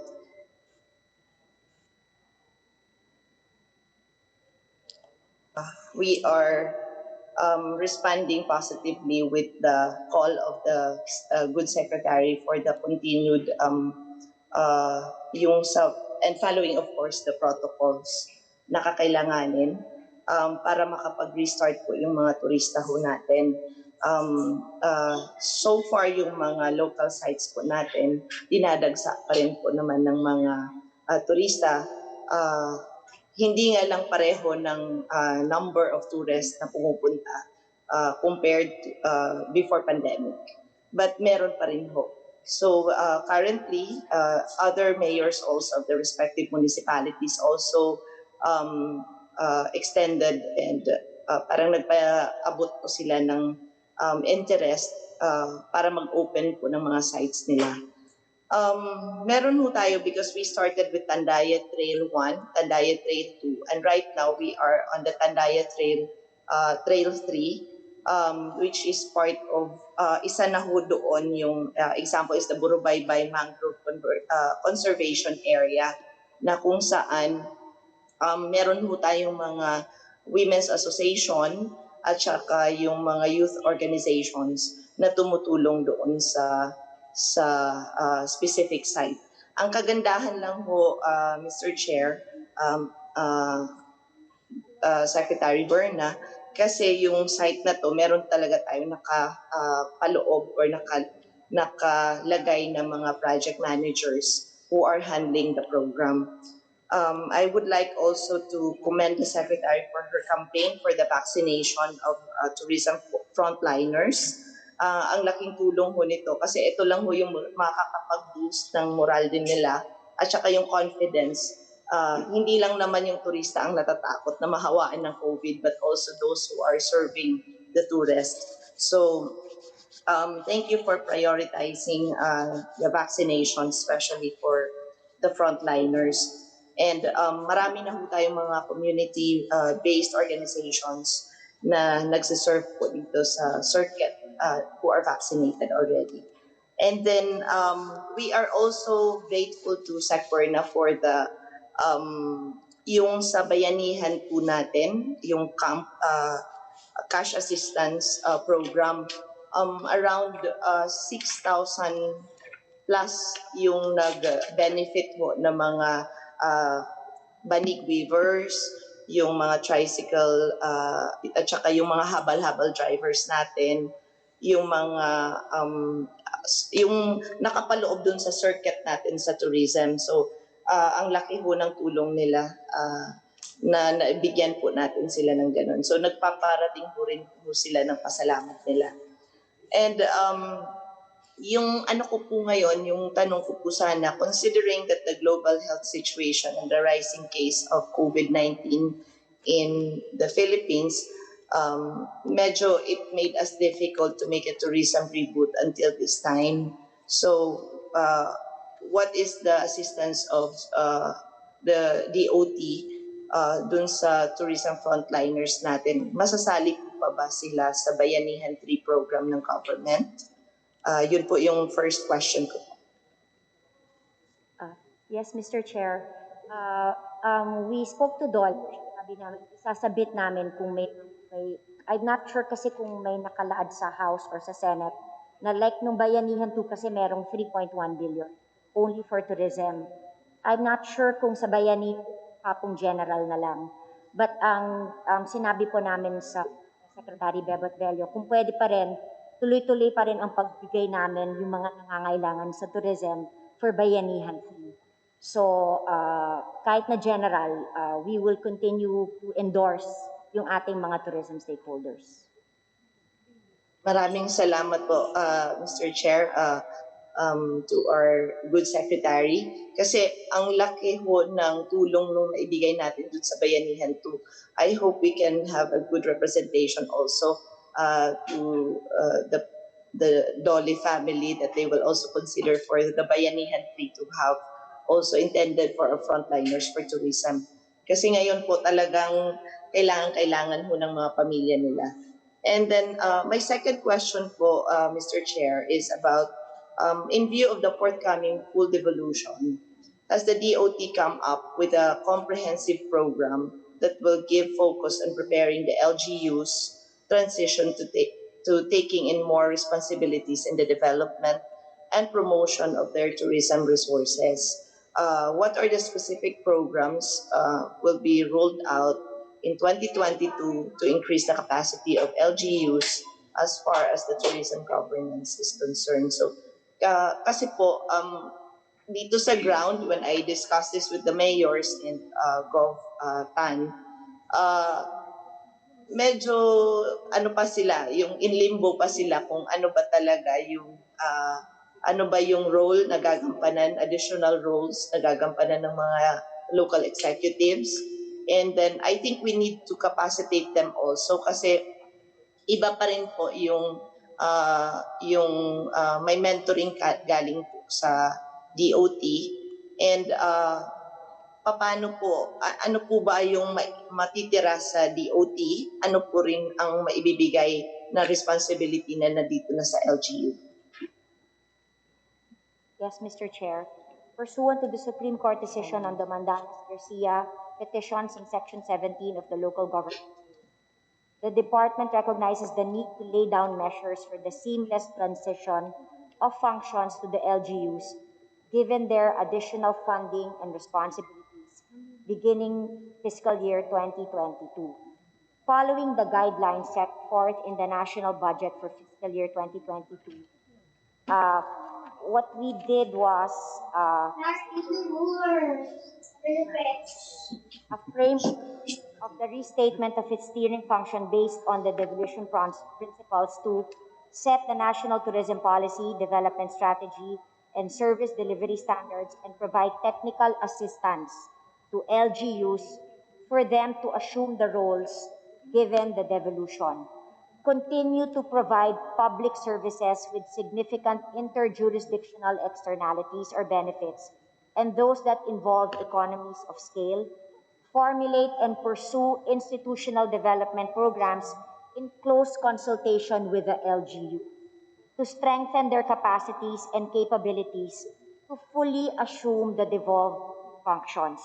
We are responding positively with the call of the good secretary for the continued yung sa and following of course the protocols na kakailanganin para makapag-restart po yung mga turista ho natin. So far yung mga local sites po natin dinadagsa pa rin po naman ng mga turista. Hindi nga lang pareho ng number of tourists na pumupunta compared to, before pandemic. But meron pa rin ho. So currently, other mayors also of the respective municipalities also extended and parang nagpaabot po sila ng interest para mag-open po ng mga sites nila. Meron ho tayo because we started with Tandaya Trail 1, Tandaya Trail 2, and right now we are on the Tandaya Trail Trail 3, which is part of, isa na ho doon yung example is the Burubaybay Mangrove Conservation Area na kung saan meron ho tayong mga women's association at saka yung mga youth organizations na tumutulong doon sa specific site. Ang kagandahan lang ho, Mr. Chair, Secretary Berna, kasi yung site na to, meron talaga tayo nakapaloob or nakalagay ng mga project managers who are handling the program. I would like also to commend the Secretary for her campaign for the vaccination of tourism frontliners. Ang laking tulong ho nito kasi ito lang ho yung makakapag-boost ng moral din nila at saka yung confidence. Hindi lang naman yung turista ang natatakot na mahawaan ng COVID but also those who are serving the tourists. So thank you for prioritizing the vaccination, especially for the frontliners. And marami na ho tayong mga community-based organizations na nagsiserve po dito sa circuit who are vaccinated already. And then we are also grateful to SecPerna for the yung sa bayanihan po natin, yung camp cash assistance program, around 6,000 plus yung nag-benefit mo ng mga banig weavers, yung mga tricycle at saka yung mga habal-habal drivers natin, yung mga yung nakapaloob dun sa circuit natin sa tourism. So ang laki ho ng tulong nila na naibigyan po natin sila ng ganun. So nagpaparating po rin po sila ng pasalamat nila. And yung ano ko po ngayon, yung tanong ko po sana, considering that the global health situation and the rising case of COVID-19 in the Philippines, medyo it made us difficult to make a tourism reboot until this time. So, what is the assistance of the DOT dun sa tourism frontliners natin? Masasali po pa ba sila sa Bayanihan 3 program ng government? Yun po yung first question ko. Yes, Mr. Chair. We spoke to Dolly. Sabi namin, isasabit namin kung may, I'm not sure kasi kung may nakalaad sa House or sa Senate na like nung Bayanihan 2 kasi merong 3.1 billion only for tourism. I'm not sure kung sa Bayanihan kapong general na lang. But ang sinabi po namin sa Secretary Bebot Bello, kung pwede pa rin, tuloy-tuloy pa rin ang pagbigay namin yung mga nangangailangan sa tourism for Bayanihan 3. So, kahit na general, we will continue to endorse yung ating mga tourism stakeholders. Maraming salamat po, Mr. Chair, to our good secretary. Kasi ang laki ho ng tulong nung naibigay natin dun sa Bayanihan 2. I hope we can have a good representation also to the Dolly family that they will also consider for the Bayanihan 3 to have also intended for our frontliners for tourism. Kasi ngayon po talagang kailangan ho ng mga pamilya nila. And then my second question po, Mr. Chair, is about in view of the forthcoming full devolution, has the DOT come up with a comprehensive program that will give focus on preparing the LGUs transition to taking in more responsibilities in the development and promotion of their tourism resources? What are the specific programs will be rolled out in 2022 to increase the capacity of LGUs as far as the tourism governance is concerned? So, kasi po, dito sa ground, when I discussed this with the mayors and Gov Tan, uh, medyo ano pa sila, yung in limbo pa sila kung ano ba talaga yung ano ba yung role na gagampanan, additional roles na gagampanan ng mga local executives. And then I think we need to capacitate them also kasi iba pa rin po yung may mentoring galing po sa DOT and paano po, ano po ba yung matitira sa DOT? Ano po rin ang maibibigay na responsibility na nandito na sa LGU? Yes, Mr. Chair. Pursuant to the Supreme Court decision on the Mandanas-Garcia petitions in Section 17 of the Local Government, the Department recognizes the need to lay down measures for the seamless transition of functions to the LGUs, given their additional funding and responsibilities beginning fiscal year 2022. Following the guidelines set forth in the national budget for fiscal year 2022, what we did was a framework of the restatement of its steering function based on the devolution principles to set the national tourism policy, development strategy, and service delivery standards and provide technical assistance to LGUs for them to assume the roles given the devolution. Continue to provide public services with significant interjurisdictional externalities or benefits, and those that involve economies of scale, formulate and pursue institutional development programs in close consultation with the LGU to strengthen their capacities and capabilities to fully assume the devolved functions.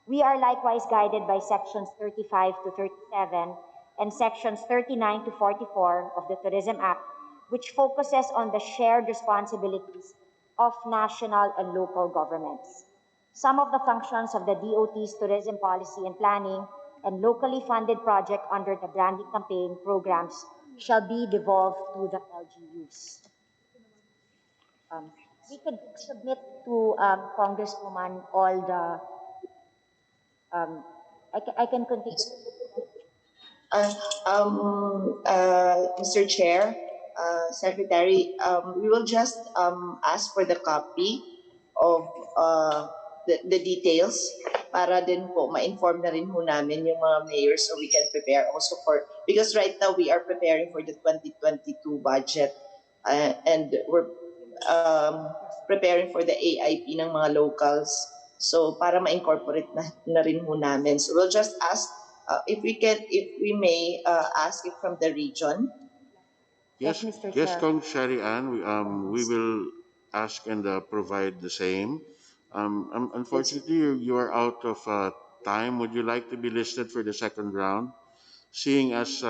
We are likewise guided by sections 35 to 37 and sections 39 to 44 of the Tourism Act, which focuses on the shared responsibilities of national and local governments. Some of the functions of the DOT's tourism policy and planning and locally funded project under the branding campaign programs shall be devolved to the LGUs. We could submit to Congresswoman all the, I can continue. Mr. Chair, Secretary, we will just ask for the copy of the details para din po ma-inform na rin po namin yung mga mayors so we can prepare also for, because right now we are preparing for the 2022 budget and we're preparing for the AIP ng mga locals. So para ma-incorporate na rin po namin. So we'll just ask if we may ask it from the region. Yes, Mr. yes, Chair. Kong Shari Ann, we will ask and provide the same. Unfortunately, you are out of time. Would you like to be listed for the second round? Seeing as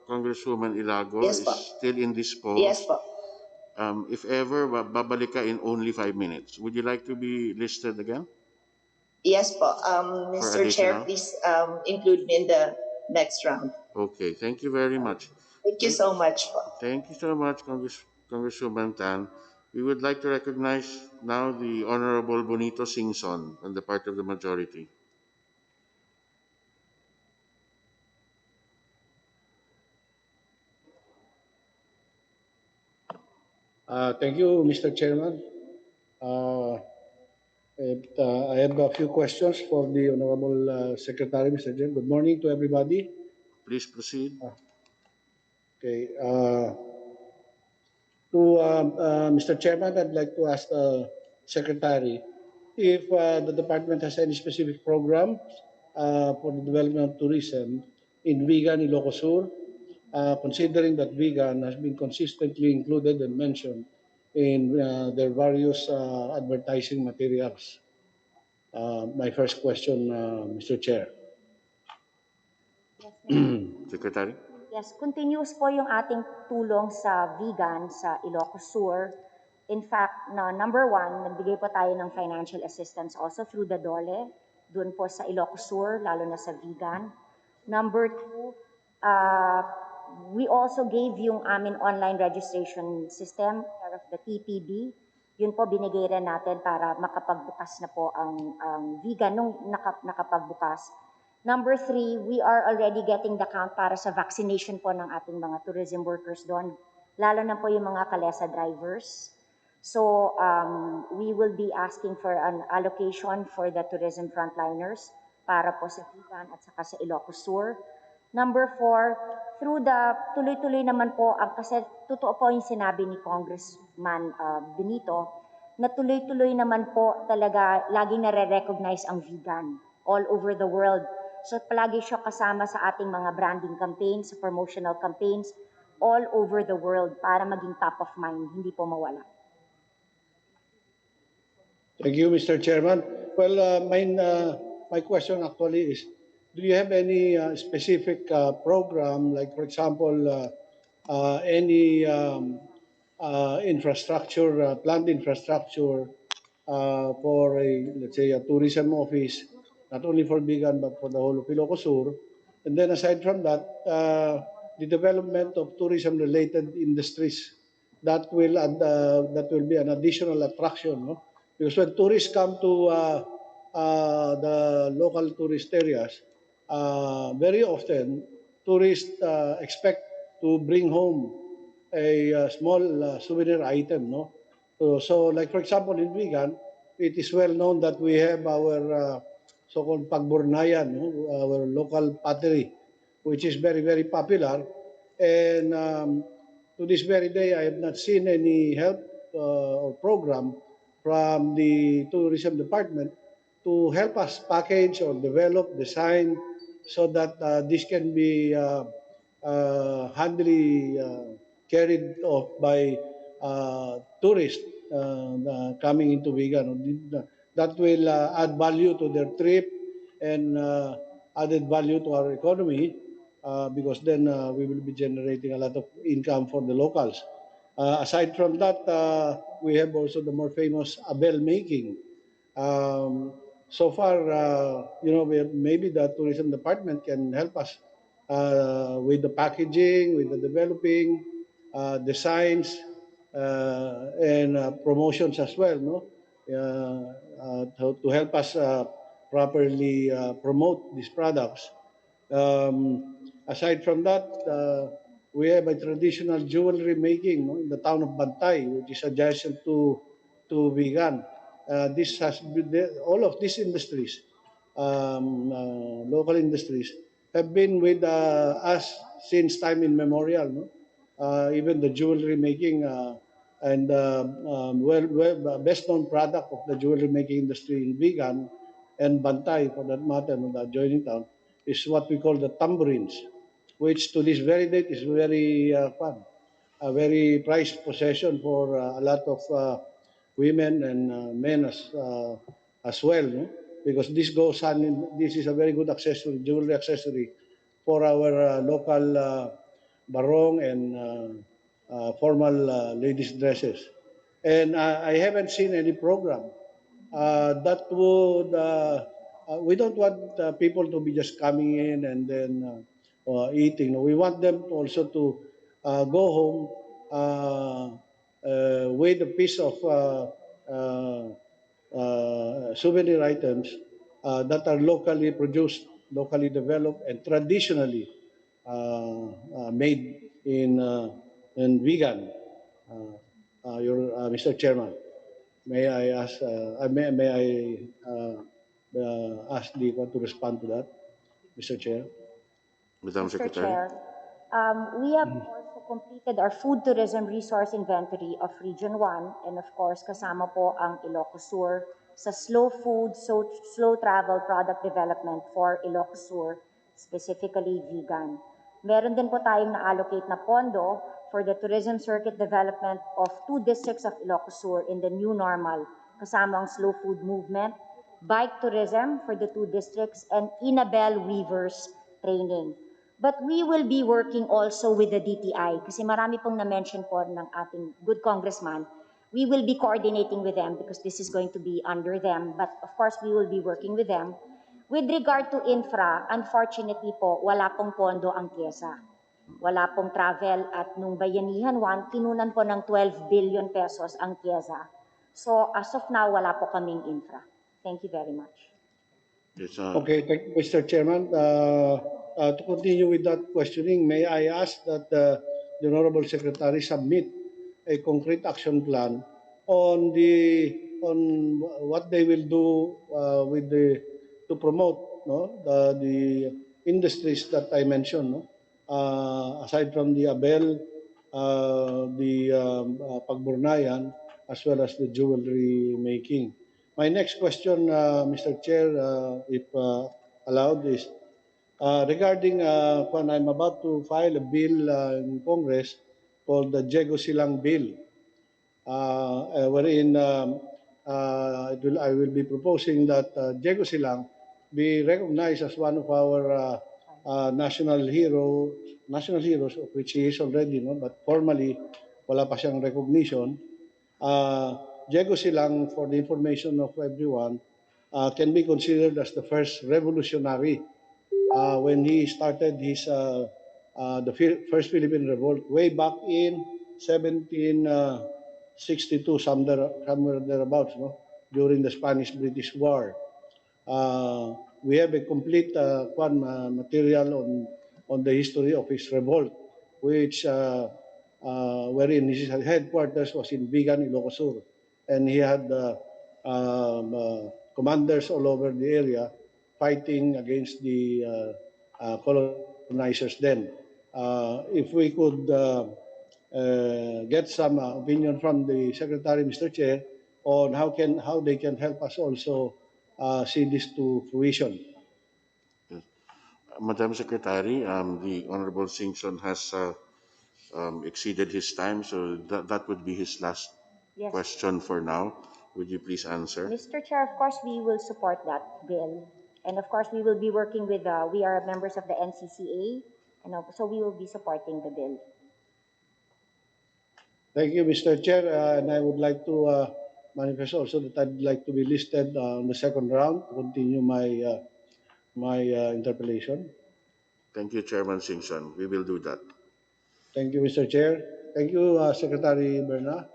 Congresswoman Ilago Yes, is po. still indisposed, Yes po. if ever, babalik ka in only 5 minutes. Would you like to be listed again? Yes po. For Mr. Chair, additional? please include me in the next round. Okay, thank you very much. Thank you so much po. Thank you so much, Congresswoman Tan. We would like to recognize now the Honorable Bonito Singson on the part of the majority. Thank you, Mr. Chairman. I have a few questions for the Honorable Secretary, Mr. Chair. Good morning to everybody. Please proceed. Okay. To Mr. Chairman, I'd like to ask the Secretary if the department has any specific program for the development of tourism in Vigan, Ilocos Sur, considering that vegan has been consistently included and mentioned in their various advertising materials? My first question, Mr. Chair. Yes, Mr. Secretary? Yes, continuous po yung ating tulong sa vegan sa Ilocos Sur. In fact, number one, nagbigay po tayo ng financial assistance also through the DOLE, doon po sa Ilocos Sur, lalo na sa vegan. Number two, uh, we also gave yung amin online registration system, care of the TPB. Yun po binigay rin natin para makapagbukas na po ang vegan nung nakapagbukas. Number three, we are already getting the count para sa vaccination po ng ating mga tourism workers doon, lalo na po yung mga kalesa drivers. So we will be asking for an allocation for the tourism frontliners para po sa Vigan at saka sa Ilocos Sur. Number four, through the tuloy-tuloy naman po, kasi totoo po yung sinabi ni Congressman Benito, na tuloy-tuloy naman po talaga laging nare-recognize ang vegan all over the world. So palagi siya kasama sa ating mga branding campaigns, promotional campaigns all over the world para maging top of mind, hindi po mawala. Thank you, Mr. Chairman. Well, my question actually is, do you have any specific program, like for example, any infrastructure, planned infrastructure for let's say, a tourism office, not only for Bigan but for the whole of Ilocos Sur? And then aside from that, the development of tourism-related industries that will be an additional attraction, no? Because when tourists come to the local tourist areas, very often tourists expect to bring home a small souvenir item, no? So, like for example, in Vigan, it is well known that we have our so-called pagburnayan, no? Our local pottery, which is very, very popular. And to this very day, I have not seen any help or program from the tourism department to help us package or develop, design, so that this can be handily carried off by tourists coming into Vigan. That will add value to their trip and added value to our economy because then we will be generating a lot of income for the locals. Aside from that, we have also the more famous abel making. So far, maybe the tourism department can help us with the packaging, with the developing, designs, and promotions as well, no? To help us properly promote these products. Aside from that, we have a traditional jewelry making, no, in the town of Bantay, which is adjacent to Vigan. This has been all of these industries, local industries, have been with us since time immemorial. No? Even the jewelry making and best known product of the jewelry making industry in Vigan and Bantay, for that matter, no, the adjoining town, is what we call the tambourines, which to this very date is very fun, a very prized possession for a lot of women and men as well, no? Because this goes hand in, this is a very good accessory, jewelry accessory for our local barong and formal ladies' dresses. And I haven't seen any program that would. We don't want people to be just coming in and then eating. We want them also to go home with a piece of souvenir items that are locally produced, locally developed, and traditionally made in vegan. Mr. Chairman, may I ask? May I ask the one to respond to that, Mr. Chair? Madam Mr. Secretary? Chair, we have also completed our food tourism resource inventory of Region 1 and of course kasama po ang Ilocos Sur sa slow food, slow travel product development for Ilocos Sur, specifically vegan. Meron din po tayong na-allocate na pondo for the tourism circuit development of 2 districts of Ilocos Sur in the new normal, kasama ang slow food movement, bike tourism for the 2 districts, and Inabel Weavers training. But we will be working also with the DTI kasi marami pong na-mention po ng ating good congressman. We will be coordinating with them because this is going to be under them. But of course, we will be working with them. With regard to infra, unfortunately po, wala pong pondo ang KIESA. Wala pong travel at nung Bayanihan 1, kinunan po ng 12 billion pesos ang KIESA. So as of now, wala po kaming infra. Thank you very much. Yes, Okay, thank you, Mr. Chairman. To continue with that questioning, may I ask that the Honorable Secretary submit a concrete action plan on what they will do with to promote the industries that I mentioned, no? Aside from the Abel, the Pagburnayan, as well as the jewelry making. My next question, Mr. Chair, if allowed, is regarding when I'm about to file a bill in Congress called the Jego Silang Bill, wherein I will be proposing that Jego Silang be recognized as one of our national heroes, of which he is already, no? But formally, wala pa siyang recognition. Diego Silang, for the information of everyone, can be considered as the first revolutionary when he started first Philippine Revolt way back in 1762, somewhere thereabouts, no? During the Spanish-British War. We have a complete material on the history of his revolt, which wherein his headquarters was in Vigan, Ilocos Sur, and he had commanders all over the area fighting against the colonizers then. If we could get some opinion from the Secretary, Mr. Chair, on how they can help us also see this to fruition. Madam Secretary, the Honorable Singson has exceeded his time, so that would be his last Yes. question for now. Would you please answer? Mr. Chair, of course, we will support that bill. And of course, we will be working with, we are members of the NCCA, and so we will be supporting the bill. Thank you, Mr. Chair, and I would like to manifest also that I'd like to be listed on the second round to continue my interpellation. Thank you, Chairman Singson. We will do that. Thank you, Mr. Chair. Thank you, Secretary Berna.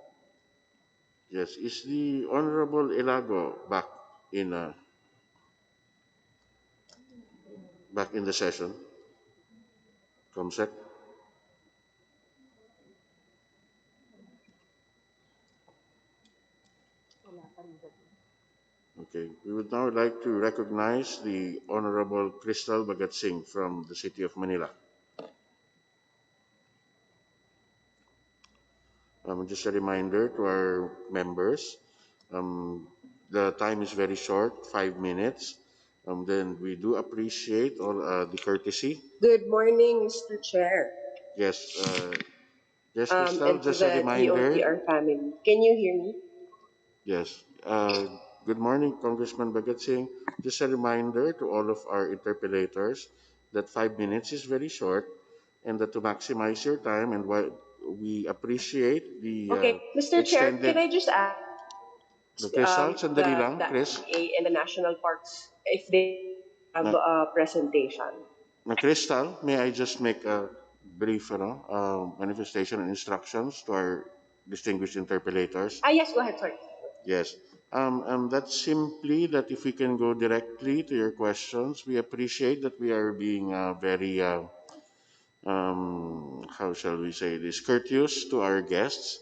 Yes, is the Honorable Ilago in uh, back in the session? Comsec? Okay, we would now like to recognize the Honorable Crystal Bagatsing from the City of Manila. Just a reminder to our members, um, the time is very short, 5 minutes. Then we do appreciate all the courtesy. Good morning, Mr. Chair, Yes, yes, Crystal, and to just a the reminder. DOTR family. Can you hear me? Yes. Good morning, Congressman Bagat Singh. Just a reminder to all of our interpellators that 5 minutes is very short and that to maximize your time and what we appreciate the Okay, Mr. Chair, extended. can I just ask Crystal, sandali lang, the Chris. NPA and the national parks if they have Na, a presentation? Crystal, may I just make a brief manifestation and instructions to our distinguished interpellators? Yes, go ahead, sorry. Yes. That's simply that if we can go directly to your questions, we appreciate that we are being very, how shall we say this, courteous to our guests.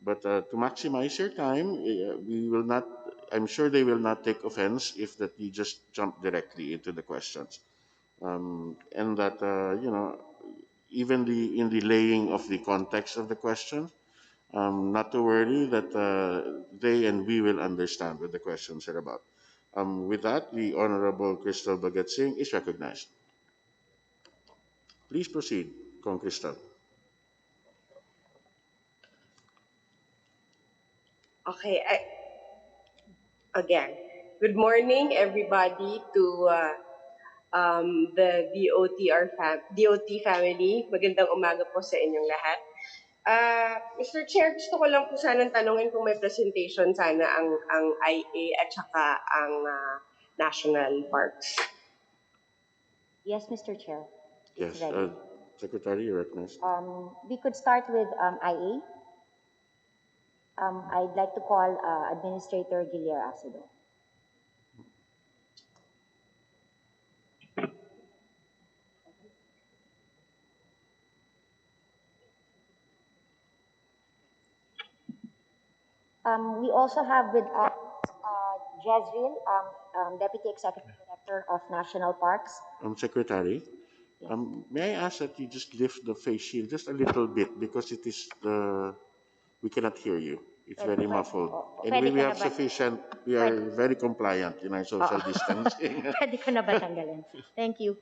But to maximize your time, we will not, I'm sure they will not take offense if that we just jump directly into the questions. And that, even in the laying of the context of the question, not to worry that they and we will understand what the questions are about. With that, the Honorable Crystal Bagat Singh is recognized. Please proceed, Kong Crystal. Okay, again, good morning everybody to the DOT family. Magandang umaga po sa inyong lahat. Mr. Chair, gusto ko lang po sanang tanungin kung may presentation sana ang IA at saka ang National Parks. Yes, Mr. Chair. It's Yes, ready. Secretary, you're recognized. We could start with IA. I'd like to call Administrator Guillermo Acedo. We also have with us Jezreel, Deputy Executive Director of National Parks. Secretary, Yes. may I ask that you just lift the face shield just a little bit because it is we cannot hear you. It's very muffled. Anyway, we have sufficient, we are very compliant in our social distancing. Pwede ko na ba tanggalin? Thank you.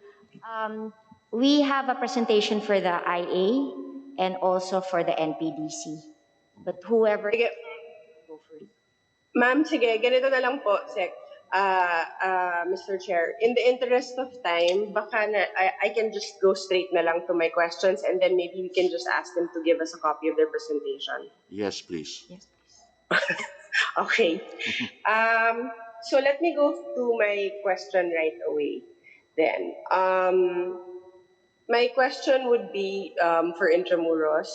We have a presentation for the IA and also for the NPDC. But whoever... Sige. Go first. Ma'am, sige, ganito na lang po, Sec. Mr. Chair, in the interest of time, baka I can just go straight na lang to my questions and then maybe we can just ask them to give us a copy of their presentation. Yes, please. Yes. Okay. So let me go to my question right away then. My question would be for Intramuros.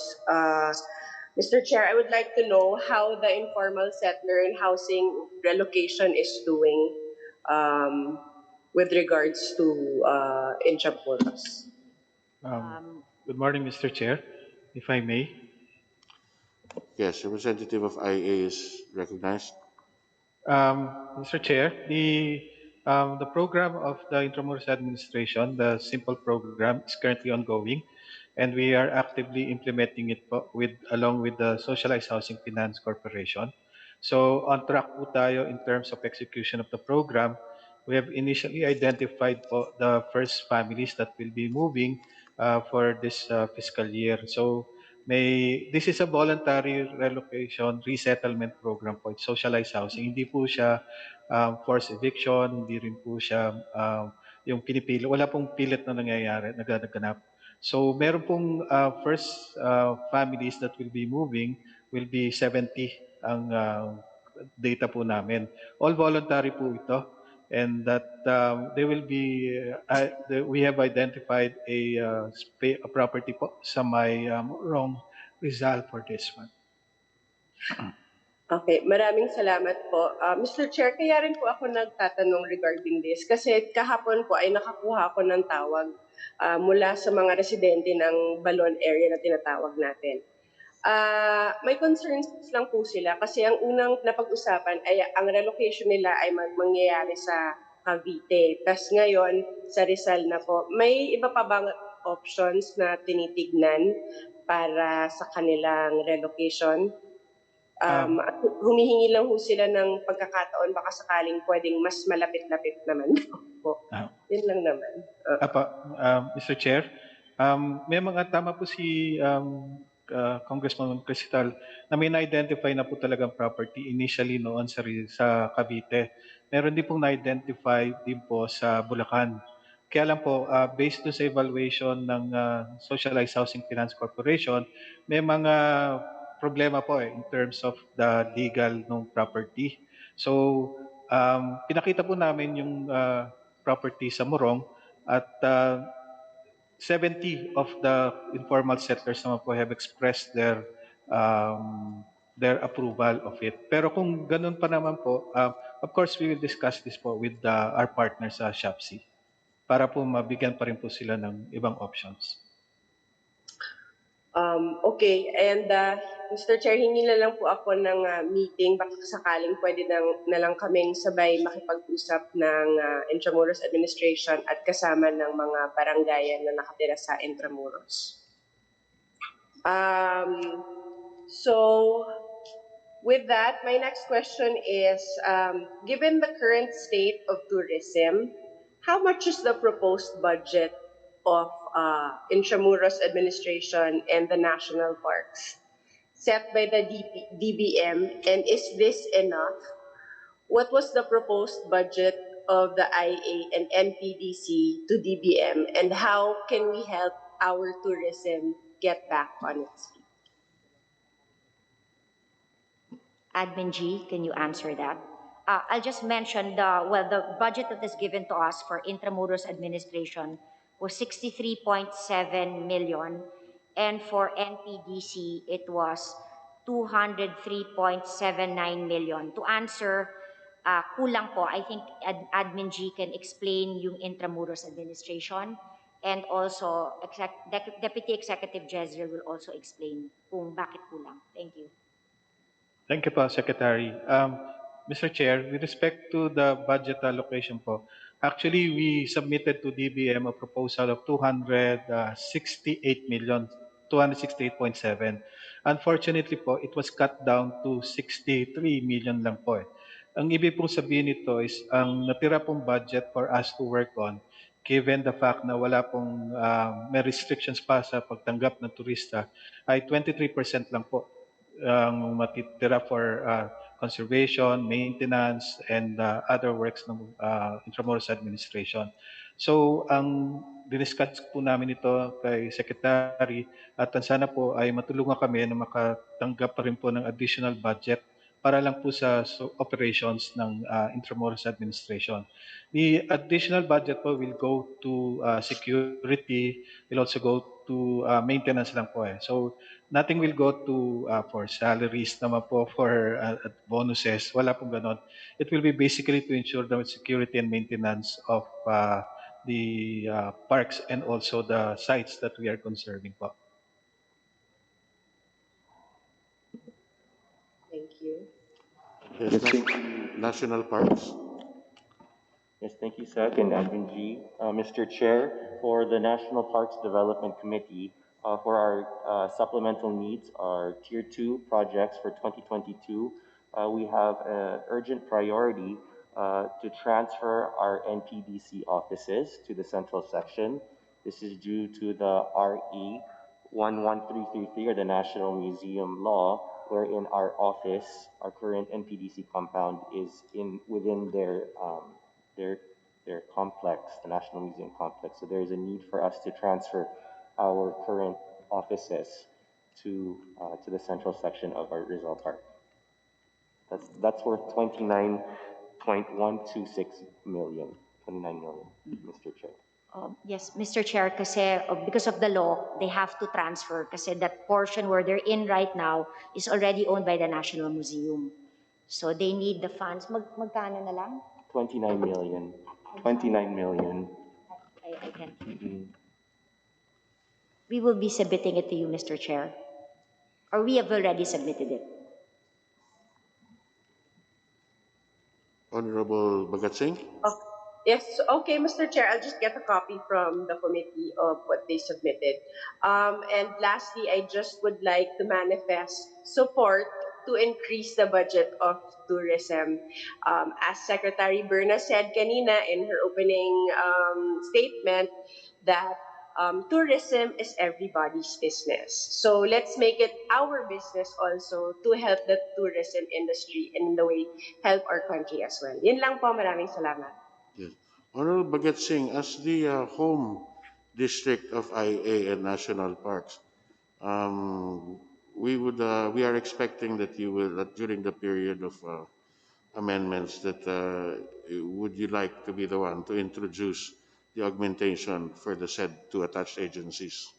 Mr. Chair, I would like to know how the informal settler and housing relocation is doing with regards to Intramuros. Good morning, Mr. Chair, if I may. Yes, representative of IA is recognized. Mr. Chair, the program of the Intramuros administration, the simple program, is currently ongoing, and we are actively implementing it along with the Socialized Housing Finance Corporation. So on track po tayo in terms of execution of the program. We have initially identified po the first families that will be moving for this fiscal year. So this is a voluntary relocation resettlement program po. It's socialized housing. Hindi po siya forced eviction, hindi rin po siya yung pinipili. Wala pong pilit na nangyayari, nagaganap. So meron pong first families that will be moving will be 70 ang data po namin. All voluntary po ito. And that they will be, we have identified a property po sa may wrong Rizal for this one. Okay, maraming salamat po. Mr. Chair, kaya rin po ako nagtatanong regarding this kasi kahapon po ay nakakuha ako ng tawag mula sa mga residente ng Balon area na tinatawag natin. May concerns lang po sila kasi ang unang napag-usapan ay ang relocation nila ay mangyayari sa Cavite. Tapos ngayon, sa Rizal na po. May iba pa bang options na tinitignan para sa kanilang relocation? Humihingi lang ho sila ng pagkakataon baka sakaling pwedeng mas malapit-lapit naman po. Yun lang naman. Mr. Chair, may mga tama po si Congressman Crystal na may na-identify na po talagang property initially noon sa Cavite. Meron din pong na-identify din po sa Bulacan. Kaya lang po, based do sa evaluation ng Socialized Housing Finance Corporation, may mga problema po in terms of the legal ng property. So, pinakita po namin yung property sa Morong at 70 of the informal settlers naman po have expressed their approval of it. Pero kung ganun pa naman po, of course we will discuss this po with our partners sa SHAPC para po mabigyan pa rin po sila ng ibang options. Okay, and Mr. Chair, hingi na lang po ako ng meeting baka sakaling pwede na lang kaming sabay makipag-usap ng Intramuros Administration at kasama ng mga barangayan na nakatira sa Intramuros. So, with that, my next question is, given the current state of tourism, how much is the proposed budget of Intramuros administration and the national parks set by the DBM, and is this enough? What was the proposed budget of the IA and NPDC to DBM, and how can we help our tourism get back on its feet? Admin G, can you answer that? I'll just mention the budget that is given to us for Intramuros administration was 63.7 million, and for NPDC it was 203.79 million. To answer, kulang po. I think Admin G can explain yung Intramuros administration, and also Deputy Executive Jezreel will also explain kung bakit kulang. Thank you. Thank you po, Secretary. Mr. Chair, with respect to the budget allocation po, actually we submitted to DBM a proposal of 268 million, 268.7. Unfortunately po, it was cut down to 63 million lang po eh. Ang ibig pong sabihin nito is ang natira pong budget for us to work on, given the fact na wala pong may restrictions pa sa pagtanggap ng turista, ay 23% lang po ang matitira for conservation, maintenance, and other works ng Intramuros Administration. So, ang diniscuss po namin ito kay Secretary at sana po ay matulungan kami na makatanggap pa rin po ng additional budget para lang po sa operations ng Intramuros Administration. The additional budget po will go to security, will also go to maintenance lang po eh. So, nothing will go to for salaries naman po, for bonuses. Wala pong ganon. It will be basically to ensure the security and maintenance of the parks and also the sites that we are conserving po. Thank you. Yes, national parks. Yes, thank you, Sec and Admin G. Mr. Chair, for the National Parks Development Committee, for our supplemental needs, our Tier 2 projects for 2022, we have an urgent priority to transfer our NPDC offices to the central section. This is due to the RE 11333, or the National Museum Law, wherein our office, our current NPDC compound, is within their their complex, the National Museum complex. So there is a need for us to transfer our current offices to the central section of our Rizal Park. That's worth 29.126 million, 29 million, Mr. Chair. Yes, Mr. Chair, kasi because of the law, they have to transfer kasi that portion where they're in right now is already owned by the National Museum. So they need the funds. Magkano na lang? 29 million. 29 million. I can't. We will be submitting it to you, Mr. Chair. Or we have already submitted it. Honorable Bhagat Singh. Oh, yes, okay, Mr. Chair, I'll just get a copy from the committee of what they submitted. And lastly, I just would like to manifest support to increase the budget of tourism. As Secretary Berna said kanina in her opening statement, that tourism is everybody's business. So let's make it our business also to help the tourism industry and in the way help our country as well. Yun lang po, maraming salamat. Yes. Honorable Bhagat Singh, as the home district of IA and national parks, we are expecting that you will, that during the period of amendments, that would you like to be the one to introduce the augmentation for the said two attached agencies?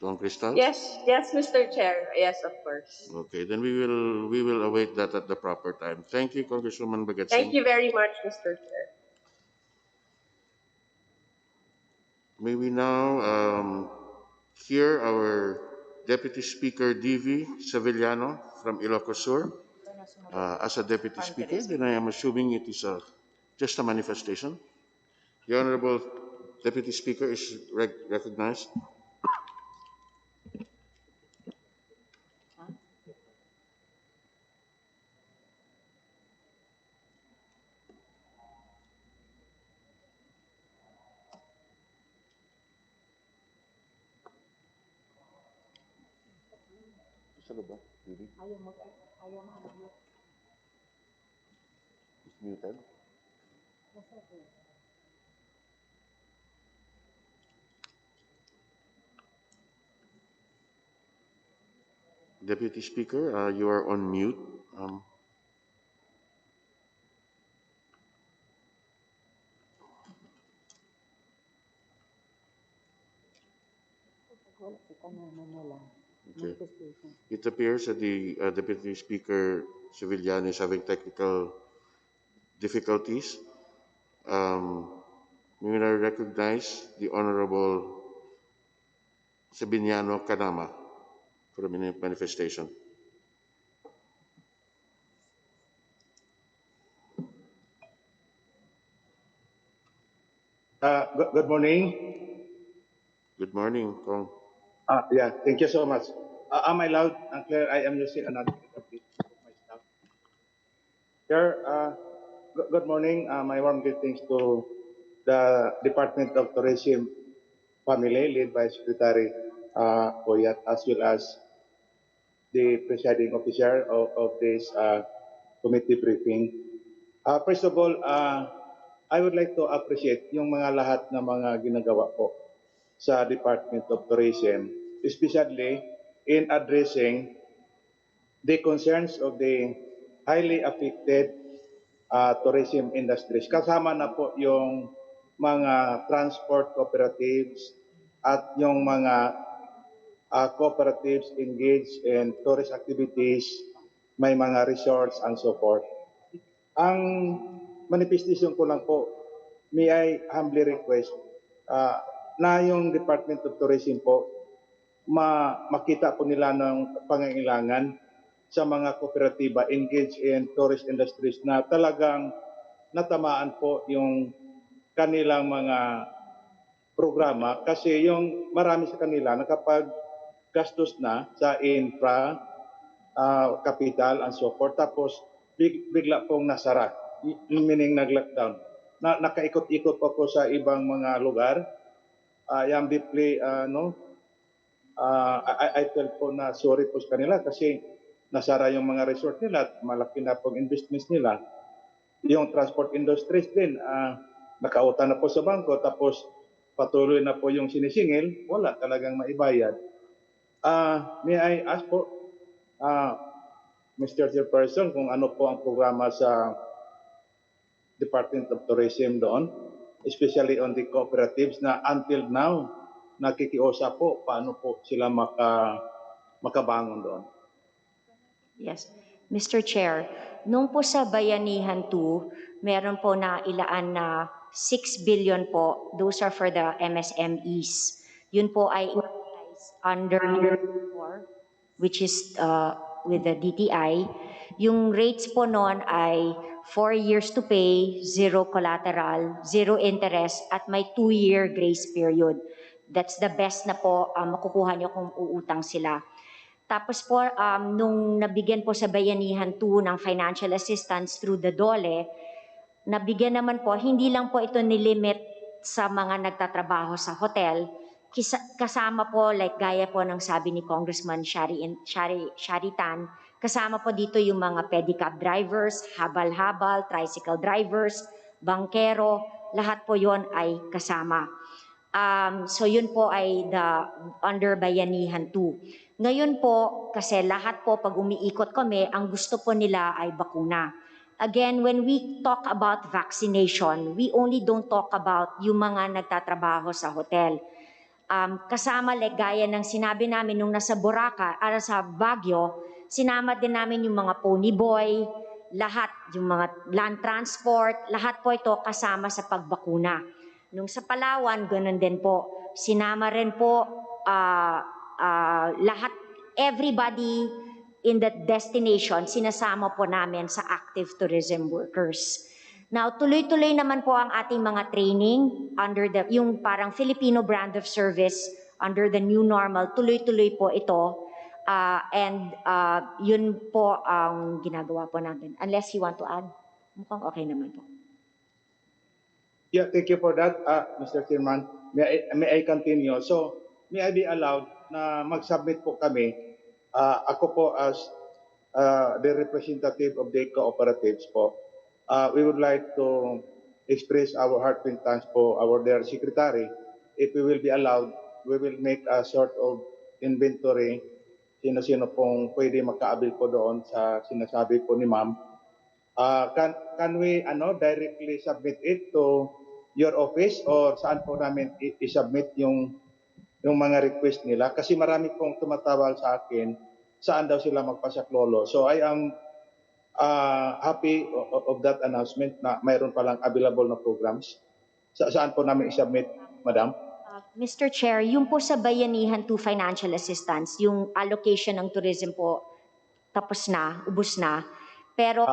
Don Cristal? Yes, yes, Mr. Chair. Yes, of course. Okay, then we will await that at the proper time. Thank you, Congresswoman Bhagat Singh. Thank you very much, Mr. Chair. May we now hear our Deputy Speaker DV Sevillano from Ilocos Sur as a Deputy Speaker. Then I am assuming it is just a manifestation. The Honorable Deputy Speaker is recognized. Sino ba? Rudy? Ayaw mo. Is muted? Deputy Speaker, you are on mute. Wala si kanana na lang. Okay. Manifestation. It appears that the Deputy Speaker Civilian is having technical difficulties. May I recognize the Honorable Sabiniano Kanama for a manifestation. Good morning. Good morning, Kong. Yeah, thank you so much. Am I loud and clear? I am using another interface of my staff. Sir, good morning. My warm greetings to the Department of Tourism family led by Secretary Oyat, as well as the presiding officer of this committee briefing. First of all, I would like to appreciate yung mga lahat na mga ginagawa po sa Department of Tourism, especially in addressing the concerns of the highly affected tourism industries. Kasama na po yung mga transport cooperatives at yung mga cooperatives engaged in tourist activities, may mga resorts and so forth. Ang manifestation ko lang po, may I humbly request na yung Department of Tourism po, makita po nila ng pangangailangan sa mga kooperatiba engaged in tourist industries na talagang natamaan po yung kanilang mga programa kasi yung marami sa kanila nakapag gastos na sa infra, capital and so forth, tapos bigla pong nasara, meaning nag-lockdown. Nakaikot-ikot pa po sa ibang mga lugar. I am deeply, I felt po na sorry po sa kanila kasi nasara yung mga resort nila at malaki na pong investments nila. Yung transport industries din, nakautan na po sa bangko tapos patuloy na po yung sinisingil, wala talagang maibayad. May I ask po, Mr. Chairperson, kung ano po ang programa sa Department of Tourism doon, especially on the cooperatives na until now, nakikiusap po, paano po sila makabangon doon? Yes. Mr. Chair, nung po sa Bayanihan 2, meron po na ilaan na 6 billion po. Those are for the MSMEs. Yun po ay under 4, which is with the DTI. Yung rates po noon ay 4 years to pay, 0 collateral, 0 interest, at may 2-year grace period. That's the best na po makukuha nyo kung uutang sila. Tapos po, nung nabigyan po sa Bayanihan 2 ng financial assistance through the DOLE, nabigyan naman po, hindi lang po ito nilimit sa mga nagtatrabaho sa hotel, kasama po, like gaya po ng sabi ni Congressman Sharitan, kasama po dito yung mga pedicab drivers, habal-habal, tricycle drivers, bangkero, lahat po yon ay kasama. So yun po ay the under Bayanihan 2. Ngayon po, kasi lahat po pag umiikot kami, ang gusto po nila ay bakuna. Again, when we talk about vaccination, we only don't talk about yung mga nagtatrabaho sa hotel. Kasama like gaya ng sinabi namin nung nasa Boracay, sa Baguio, sinama din namin yung mga pony boy, lahat, yung mga land transport, lahat po ito kasama sa pagbakuna. Nung sa Palawan, ganun din po. Sinama rin po lahat, everybody in that destination, sinasama po namin sa active tourism workers. Now, tuloy-tuloy naman po ang ating mga training under yung parang Filipino brand of service under the new normal. Tuloy-tuloy po ito. And yun po ang ginagawa po natin. Unless you want to add, mukhang okay naman po. Yeah, thank you for that, Mr. Chairman. May I continue? So, may I be allowed na mag-submit po kami Ako po as the representative of the cooperatives po, we would like to express our heartfelt thanks po our dear secretary. If we will be allowed, we will make a sort of inventory sino-sino pong pwede makaabil po doon sa sinasabi po ni ma'am. Can we directly submit it to your office or saan po namin i-submit yung mga request nila? Kasi marami pong tumatawag sa akin saan daw sila magpasaklolo. So I am happy of that announcement na mayroon palang available na programs. Saan po namin i-submit, madam? Mr. Chair, yung po sa Bayanihan to Financial Assistance, yung allocation ng tourism po, tapos na, ubos na. Pero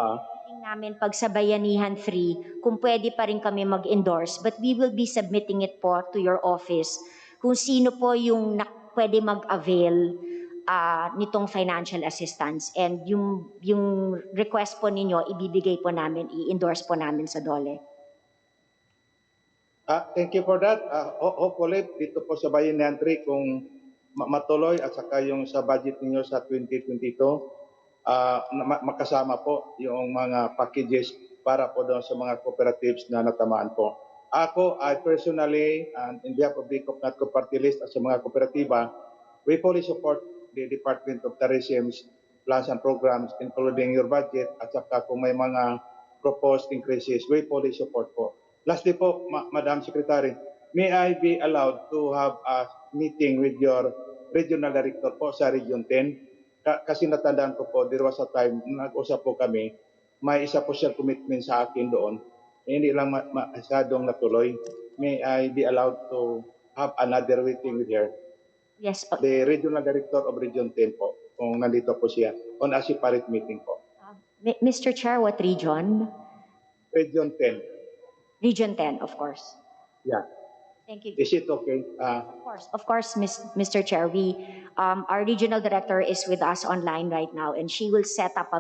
tingin namin pag sa Bayanihan 3, kung pwede pa rin kami mag-endorse, but we will be submitting it po to your office. Kung sino po yung pwede mag-avail nitong financial assistance. And yung request po ninyo, ibibigay po namin, i-endorse po namin sa DOLE. Thank you for that. Hopefully, dito po sa Bayan ni Andre, kung matuloy at saka yung sa budget ninyo sa 2022, makasama po yung mga packages para po doon sa mga cooperatives na natamaan po. Ako, I personally, and in behalf of the Coopnatco Party List at sa mga kooperatiba, we fully support the Department of Tourism's plans and programs, including your budget, at saka kung may mga proposed increases, we fully support po. Lastly po, Madam Secretary, may I be allowed to have a meeting with your regional director po sa Region 10? Kasi natandaan ko po, there was a time, nag-usap po kami, may isa po siya commitment sa akin doon, hindi lang masyadong natuloy. May I be allowed to have another meeting with her? Yes. The regional director of Region 10 po, kung nandito po siya, on a separate meeting po. Mr. Chair, what region? Region 10. Region 10, of course. Yeah. Thank you. Is it okay? Of course, Mr. Chair. Our regional director is with us online right now, and she will set up a.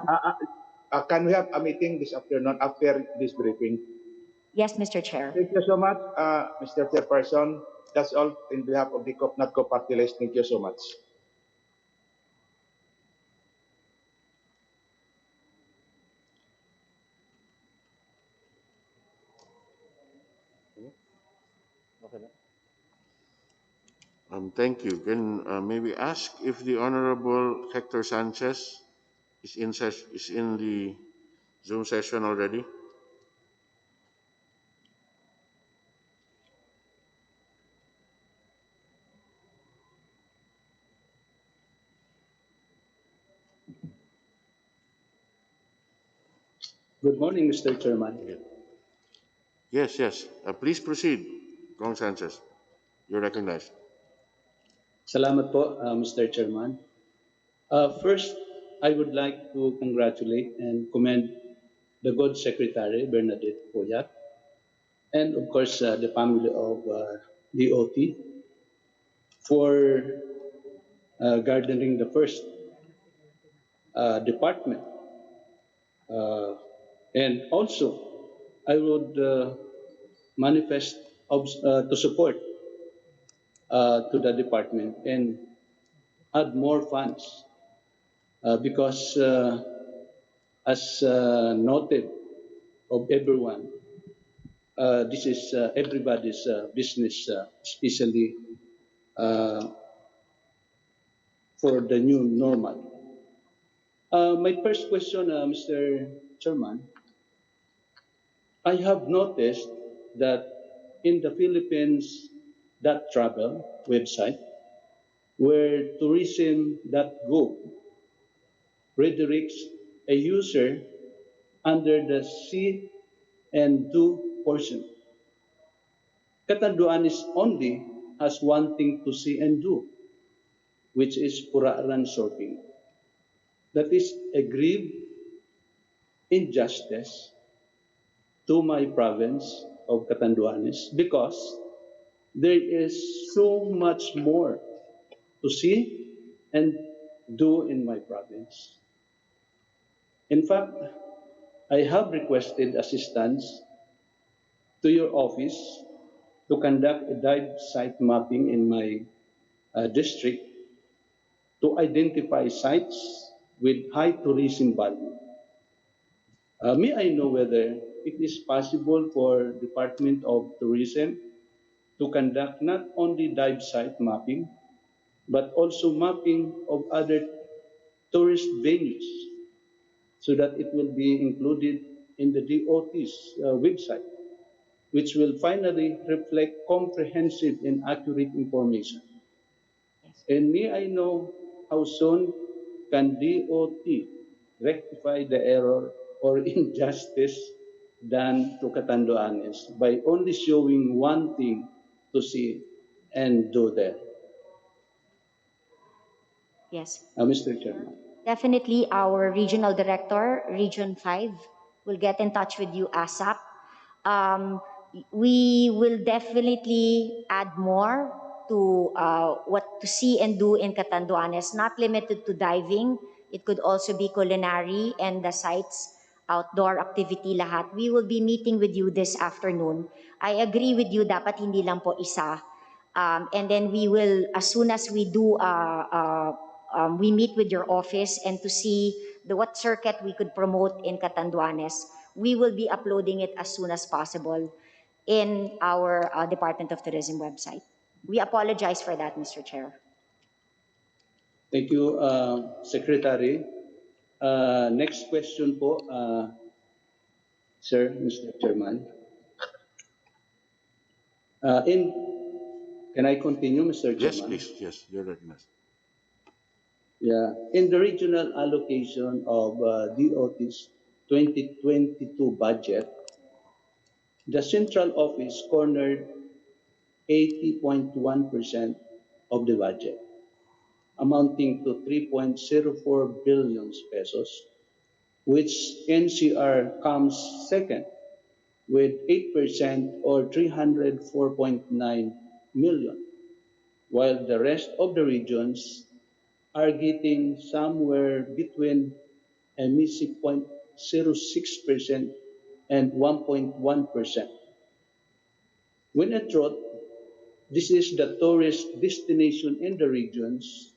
Can we have a meeting this afternoon after this briefing? Yes, Mr. Chair. Thank you so much, Mr. Chairperson. That's all in behalf of the Coopnatco Party List. Thank you so much. Thank you. Can maybe ask if the Honorable Hector Sanchez is in the Zoom session already? Good morning, Mr. Chairman. Yes. Please proceed, Kong Sanchez. You're recognized. Salamat po, Mr. Chairman. First, I would like to congratulate and commend the good Secretary, Bernadette Poyat, and of course, the family of DOT for garnering the first department. And also, I would manifest to support to the department and add more funds because as noted of everyone, this is everybody's business, especially for the new normal. My first question, Mr. Chairman, I have noticed that in the Philippines.travel website, where tourism.go redirects a user under the see and do portion. Catanduanes only has one thing to see and do, which is Puraaran sorting. That is a grave injustice to my province of Catanduanes because there is so much more to see and do in my province. In fact, I have requested assistance to your office to conduct a dive site mapping in my district to identify sites with high tourism value. May I know whether it is possible for Department of Tourism to conduct not only dive site mapping, but also mapping of other tourist venues so that it will be included in the DOT's website, which will finally reflect comprehensive and accurate information. And may I know how soon can DOT rectify the error or injustice done to Catanduanes by only showing one thing to see and do there? Yes. Mr. Chairman. Definitely, our regional director, Region 5, will get in touch with you ASAP. Um, we will definitely add more to what to see and do in Catanduanes, not limited to diving. It could also be culinary and the sites, outdoor activity lahat. We will be meeting with you this afternoon. I agree with you, dapat hindi lang po isa. And then we will, as soon as we do we meet with your office and to see what circuit we could promote in Catanduanes. We will be uploading it as soon as possible in our Department of Tourism website. We apologize for that, Mr. Chair. Thank you, Secretary. Next question po, Sir, Mr. Chairman. Can I continue, Mr. Yes, Chairman? please. Yes, you're recognized. Yeah, in the regional allocation of DOT's 2022 budget, the central office cornered 80.1% of the budget, amounting to 3.04 billion pesos, which NCR comes second with 8% or 304.9 million, while the rest of the regions are getting somewhere between a missing 0.06% and 1.1%. When in truth, this is the tourist destination in the regions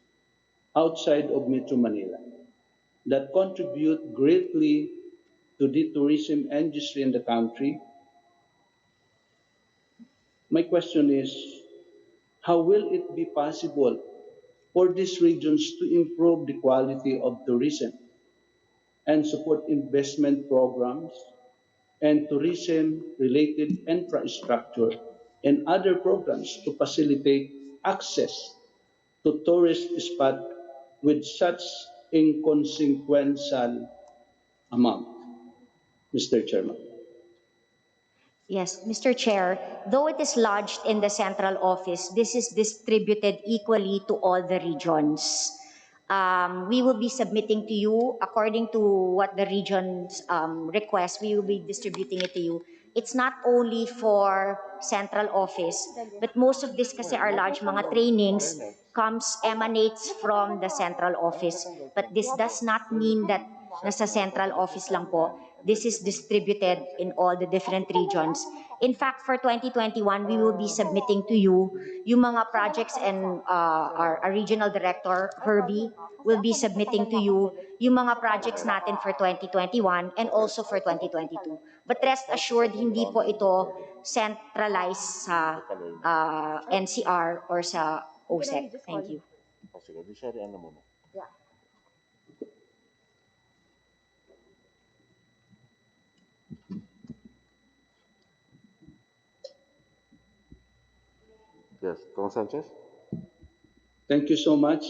outside of Metro Manila that contribute greatly to the tourism industry in the country. My question is, how will it be possible for these regions to improve the quality of tourism and support investment programs and tourism-related infrastructure and other programs to facilitate access to tourist spots with such inconsequential amount, Mr. Chairman? Yes, Mr. Chair, though it is lodged in the central office, this is distributed equally to all the regions. We will be submitting to you according to what the regions request. We will be distributing it to you. It's not only for central office, but most of this kasi are large mga trainings emanates from the central office. But this does not mean that nasa central office lang po. This is distributed in all the different regions. In fact, for 2021, we will be submitting to you yung mga projects and our regional director, Herbie, will be submitting to you yung mga projects natin for 2021 and also for 2022. But rest assured, hindi po ito centralized sa NCR or sa OSEC. Thank you. Yes, Kong Sanchez? Thank you so much,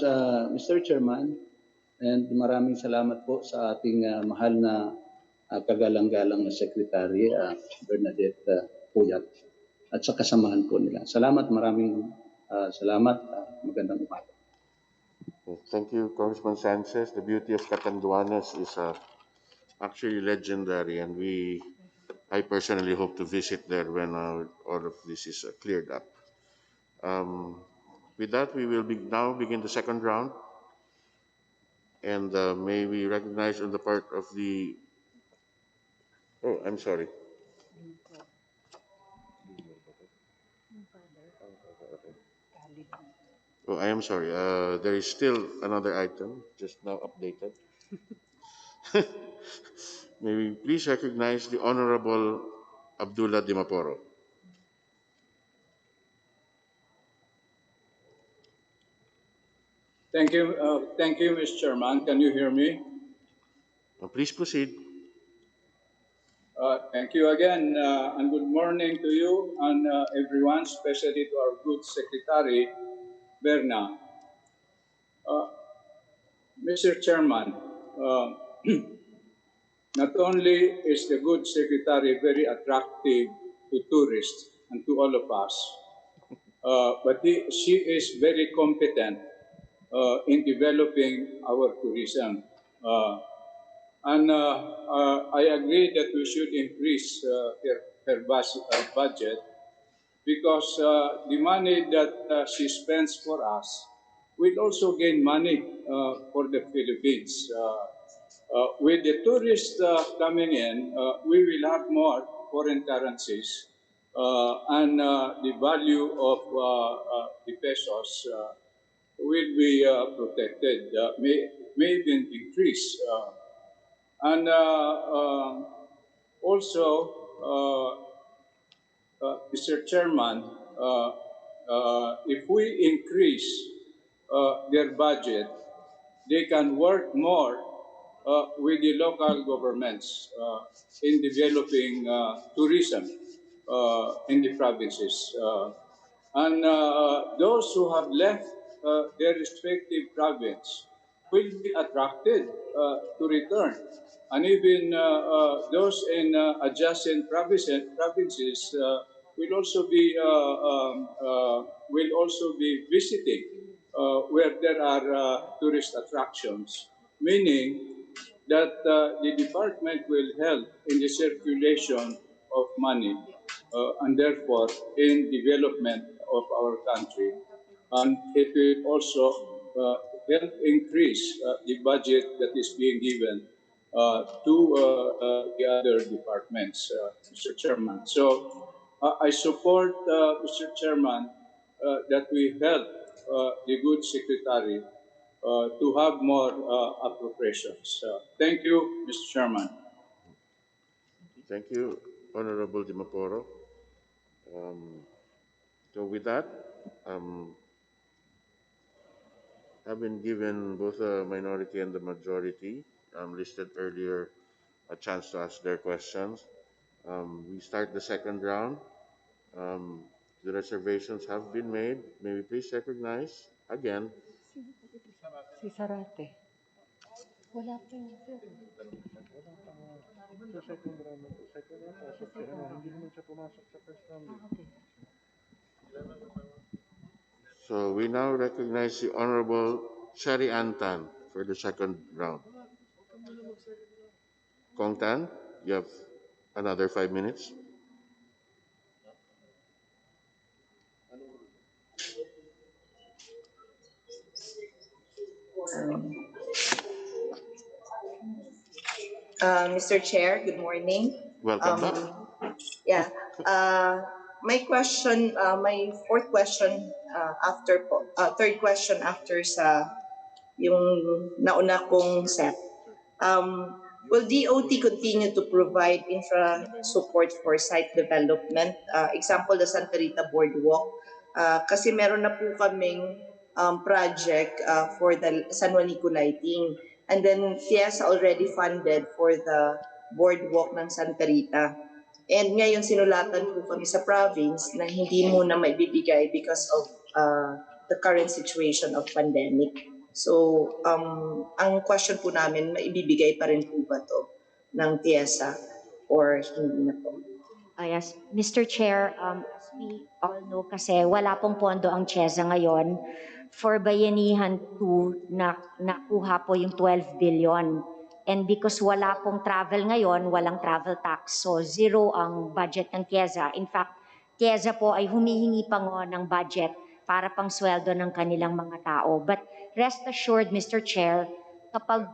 Mr. Chairman, and maraming salamat po sa ating mahal na kagalang-galang na Secretary, Bernadette Puyat, at sa kasamahan po nila. Salamat, maraming salamat. Magandang umaga. Thank you, Congressman Sanchez. The beauty of Catanduanes is actually legendary, and I personally hope to visit there when all of this is cleared up. With that, we will now begin the second round, and may we recognize on the part of the. Oh, I'm sorry. Oh, I am sorry. There is still another item just now updated. May we please recognize the Honorable Abdullah Dimaporo. Thank you, Mr. Chairman. Can you hear me? Please proceed. Thank you again, and good morning to you and everyone, especially to our good secretary, Berna. Uh, Mr. Chairman, uh, not only is the good secretary very attractive to tourists and to all of us, but she is very competent in developing our tourism. Uh, and I agree that we should increase her budget because the money that she spends for us will also gain money for the Philippines. With the tourists coming in, we will have more foreign currencies, and the value of the pesos will be protected, may even increase. And also, Mr. Chairman, if we increase their budget, they can work more with the local governments in developing tourism in the provinces. And those who have left their respective province will be attracted to return. And even those in adjacent provinces will also be visiting where there are tourist attractions, meaning that the department will help in the circulation of money and therefore in development of our country. And it will also help increase the budget that is being given to the other departments, Mr. Chairman. So I support, Mr. Chairman, that we help the good secretary to have more appropriations. Thank you, Mr. Chairman. Thank you, Honorable Dimaporo. Um, so with that, um, have been given both the minority and the majority listed earlier a chance to ask their questions. We start the second round. Um, the reservations have been made. May we please recognize again. Si Sarate. Wala pa yung sir. Sa second round na to. Second round pasok siya. Hindi naman siya pumasok sa first round. Okay. So we now recognize the Honorable Sherry Antan for the second round. Kong Tan, you have another 5 minutes. Mr. Chair, good morning. Welcome back. Yeah. My fourth question third question after sa yung nauna kong set. Will DOT continue to provide infra support for site development? Example, the Santa Rita Boardwalk. Kasi meron na po kaming project for the San Juanico lighting. And then FIES already funded for the boardwalk ng Santa Rita. And ngayon sinulatan po kami sa province na hindi muna maibibigay because of the current situation of pandemic. So, ang question po namin, maibibigay pa rin po ba to ng TIESA or hindi na po? Yes, Mr. Chair, as we all know kasi wala pong pondo ang TIESA ngayon for Bayanihan 2 na nakuha po yung 12 billion. And because wala pong travel ngayon, walang travel tax. So zero ang budget ng TIESA. In fact, TIESA po ay humihingi pa ng budget para pang sweldo ng kanilang mga tao. But rest assured, Mr. Chair, kapag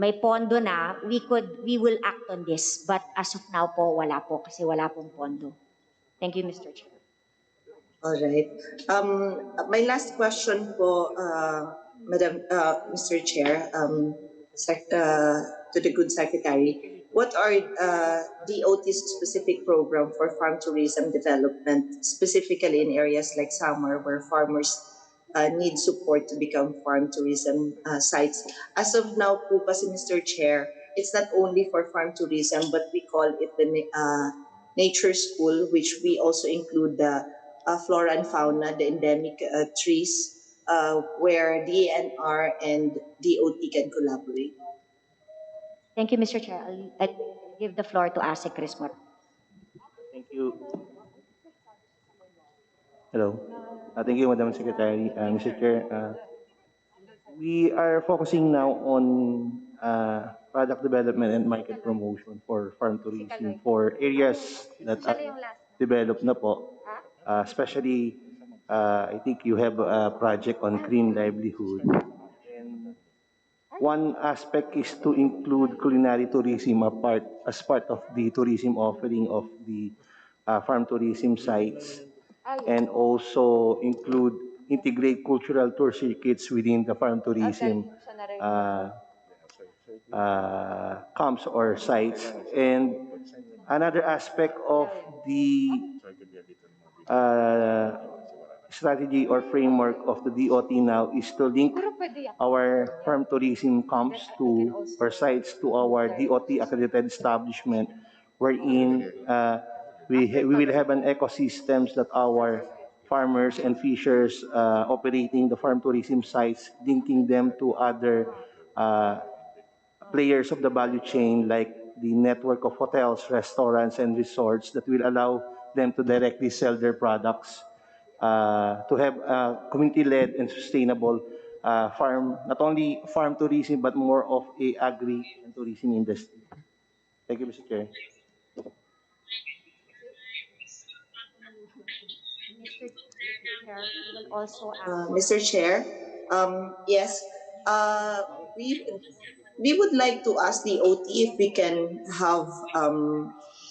may pondo na, we will act on this. But as of now po, wala po kasi wala pong pondo. Thank you, Mr. Chair. All right. My last question po, Madam, Mr. Chair, to the good secretary. What are DOT's specific program for farm tourism development, specifically in areas like Samar, where farmers need support to become farm tourism sites? As of now po kasi, Mr. Chair, it's not only for farm tourism, but we call it the nature school, which we also include the flora and fauna, the endemic trees, where DNR and DOT can collaborate. Thank you, Mr. Chair. I'll give the floor to ASEC Chris Mar. Thank you. Hello. Thank you, Madam Secretary. Mr. Chair, we are focusing now on product development and market promotion for farm tourism for areas that are developed na po. Especially, I think you have a project on green livelihood. And one aspect is to include culinary tourism as part of the tourism offering of the farm tourism sites, and also integrate cultural tour circuits within the farm tourism camps or sites. And another aspect of the uh, strategy or framework of the DOT now is to link our farm tourism camps to or sites to our DOT accredited establishment, wherein we will have an ecosystems that our farmers and fishers operating the farm tourism sites, linking them to other players of the value chain like the network of hotels, restaurants, and resorts that will allow them to directly sell their products, to have community-led and sustainable farm, not only farm tourism, but more of a agri and tourism industry. Thank you, Mr. Chair. Mr. Chair, we will also ask for Mr. Chair, yes, uh, we we would like to ask the OT if we can have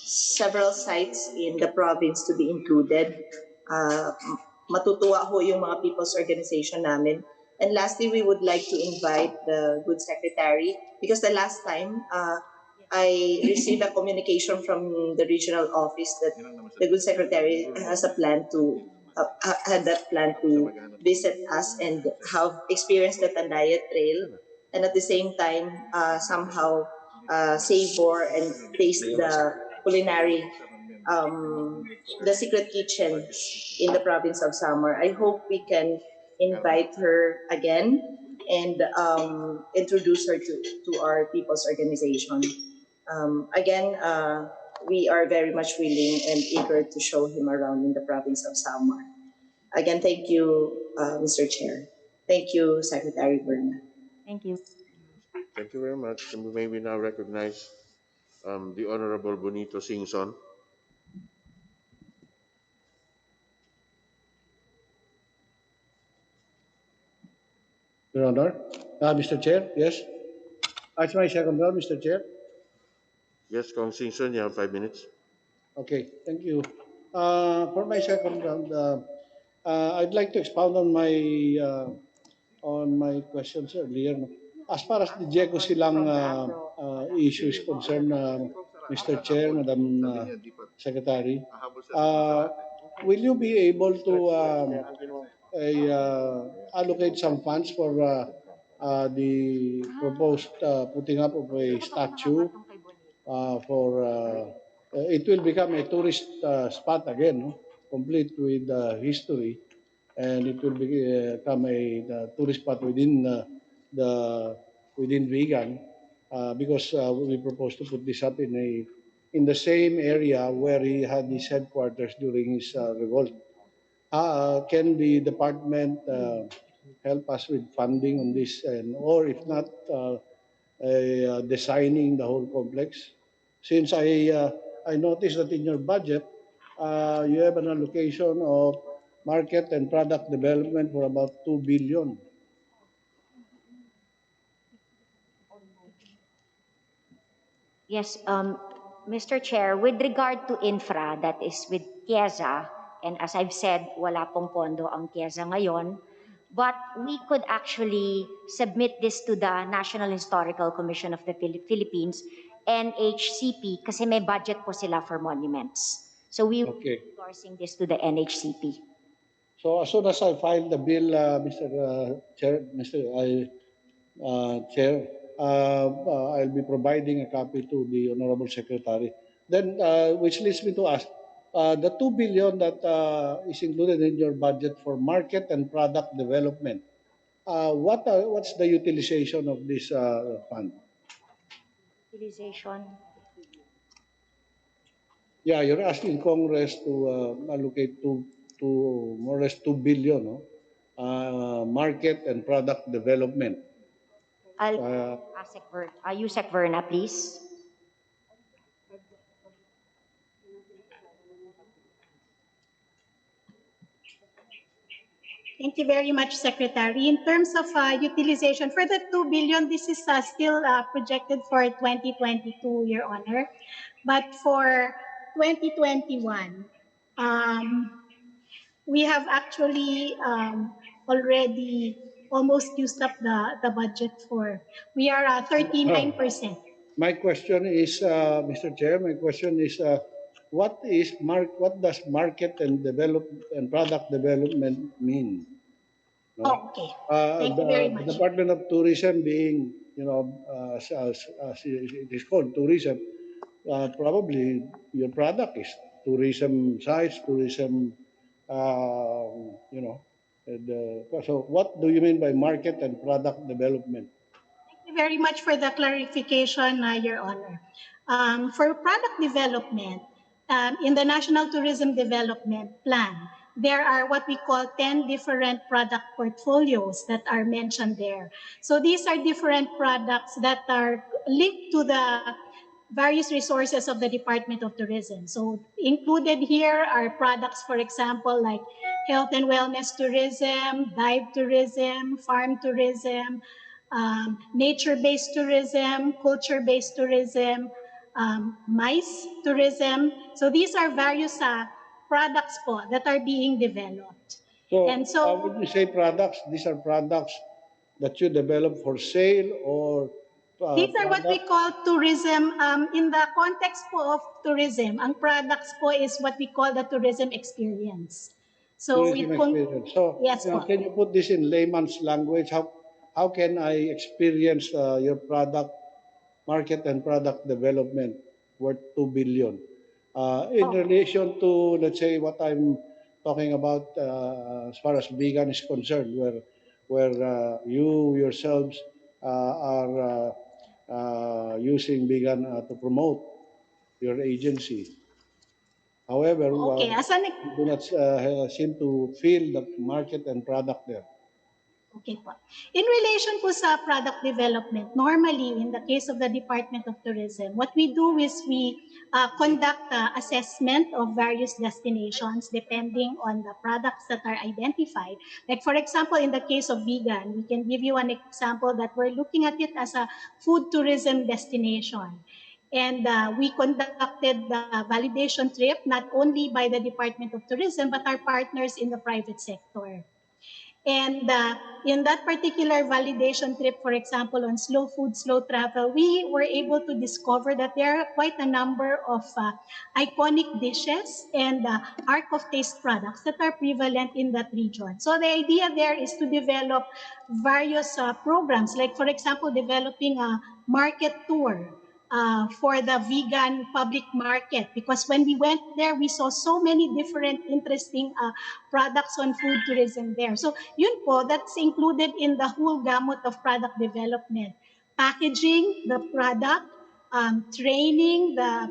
several sites in the province to be included. Uh, Matutuwa ho yung mga people's organization namin. And lastly, we would like to invite the good secretary because the last time I received a communication from the regional office that the good secretary has a plan to had that plan to visit us and have experienced the Tandaya Trail, and at the same time somehow savor and taste the culinary, the secret kitchens in the province of Samar. I hope we can invite her again and introduce her to our people's organization. Again, we are very much willing and eager to show him around in the province of Samar. Again, thank you, Mr. Chair. Thank you, Secretary Berna. Thank you. Thank you very much. And may we now recognize the Honorable Bonito Singson. Your Honor. Mr. Chair, yes. That's my second round, Mr. Chair. Yes, Kong Singson, you have 5 minutes. Okay, thank you. For my second round, I'd like to expound on my questions earlier. No? As far as the Diego Silang issue is concerned, Mr. Chair, Madam Secretary, will you be able to allocate some funds for the proposed putting up of a statue for it will become a tourist spot again, no? Complete with history, and it will become a the tourist spot the within vegan, because we propose to put this up in the same area where he had his headquarters during his revolt. Can the department help us with funding on this, and or if not, designing the whole complex? Since I noticed that in your budget, you have an allocation of market and product development for about 2 billion. Yes, Mr. Chair, with regard to infra, that is with Chiesa, And as I've said, wala pong pondo ang KEZA ngayon. But we could actually submit this to the National Historical Commission of the Philippines, NHCP, kasi may budget po sila for monuments. So we will be Okay. endorsing this to the NHCP. So as soon as I file the bill, Mr. Chair, Chair, I'll be providing a copy to the Honorable Secretary. Then, which leads me to ask, the 2 billion that is included in your budget for market and product development, what's the utilization of this fund? Utilization. Yeah, you're asking Congress to allocate to more or less 2 billion, no? Market and product development. I'll ask Yusek Verna, please. Thank you very much, Secretary. In terms of utilization, for the 2 billion, this is still projected for 2022, Your Honor. But for 2021, we have actually already almost used up the budget for, we are 39%. My question is, Mr. Chair, my question is, what does market and product development mean? No? Oh, okay. Thank you very much. The Department of Tourism being, as it is called, tourism, probably your product is tourism sites, tourism, so what do you mean by market and product development? Thank you very much for the clarification, Your Honor. For product development, in the National Tourism Development Plan, there are what we call 10 different product portfolios that are mentioned there. So these are different products that are linked to the various resources of the Department of Tourism. So included here are products, for example, like health and wellness tourism, dive tourism, farm tourism, nature-based tourism, culture-based tourism, MICE tourism. So these are various products po that are being developed. So, when you say products, these are products that you develop for sale or these are what we call tourism. In the context po of tourism, ang products po is what we call the tourism experience. So tourism experience. So, yes, po. Can you put this in layman's language? How can I experience your product, market and product development worth 2 billion? In relation to, let's say, what I'm talking about as far as vegan is concerned, where you yourselves are using vegan to promote your agency. However, okay, you do not seem to feel the market and product there. Okay po. In relation po sa product development, normally in the case of the Department of Tourism, what we do is we conduct assessment of various destinations depending on the products that are identified. Like for example, in the case of vegan, we can give you an example that we're looking at it as a food tourism destination. And we conducted the validation trip not only by the Department of Tourism, but our partners in the private sector. And in that particular validation trip, for example, on slow food, slow travel, we were able to discover that there are quite a number of iconic dishes and arc of taste products that are prevalent in that region. So the idea there is to develop various programs, like for example, developing a market tour for the vegan public market, because when we went there, we saw so many different interesting products on food tourism there. So yun po, that's included in the whole gamut of product development. Packaging the product, training the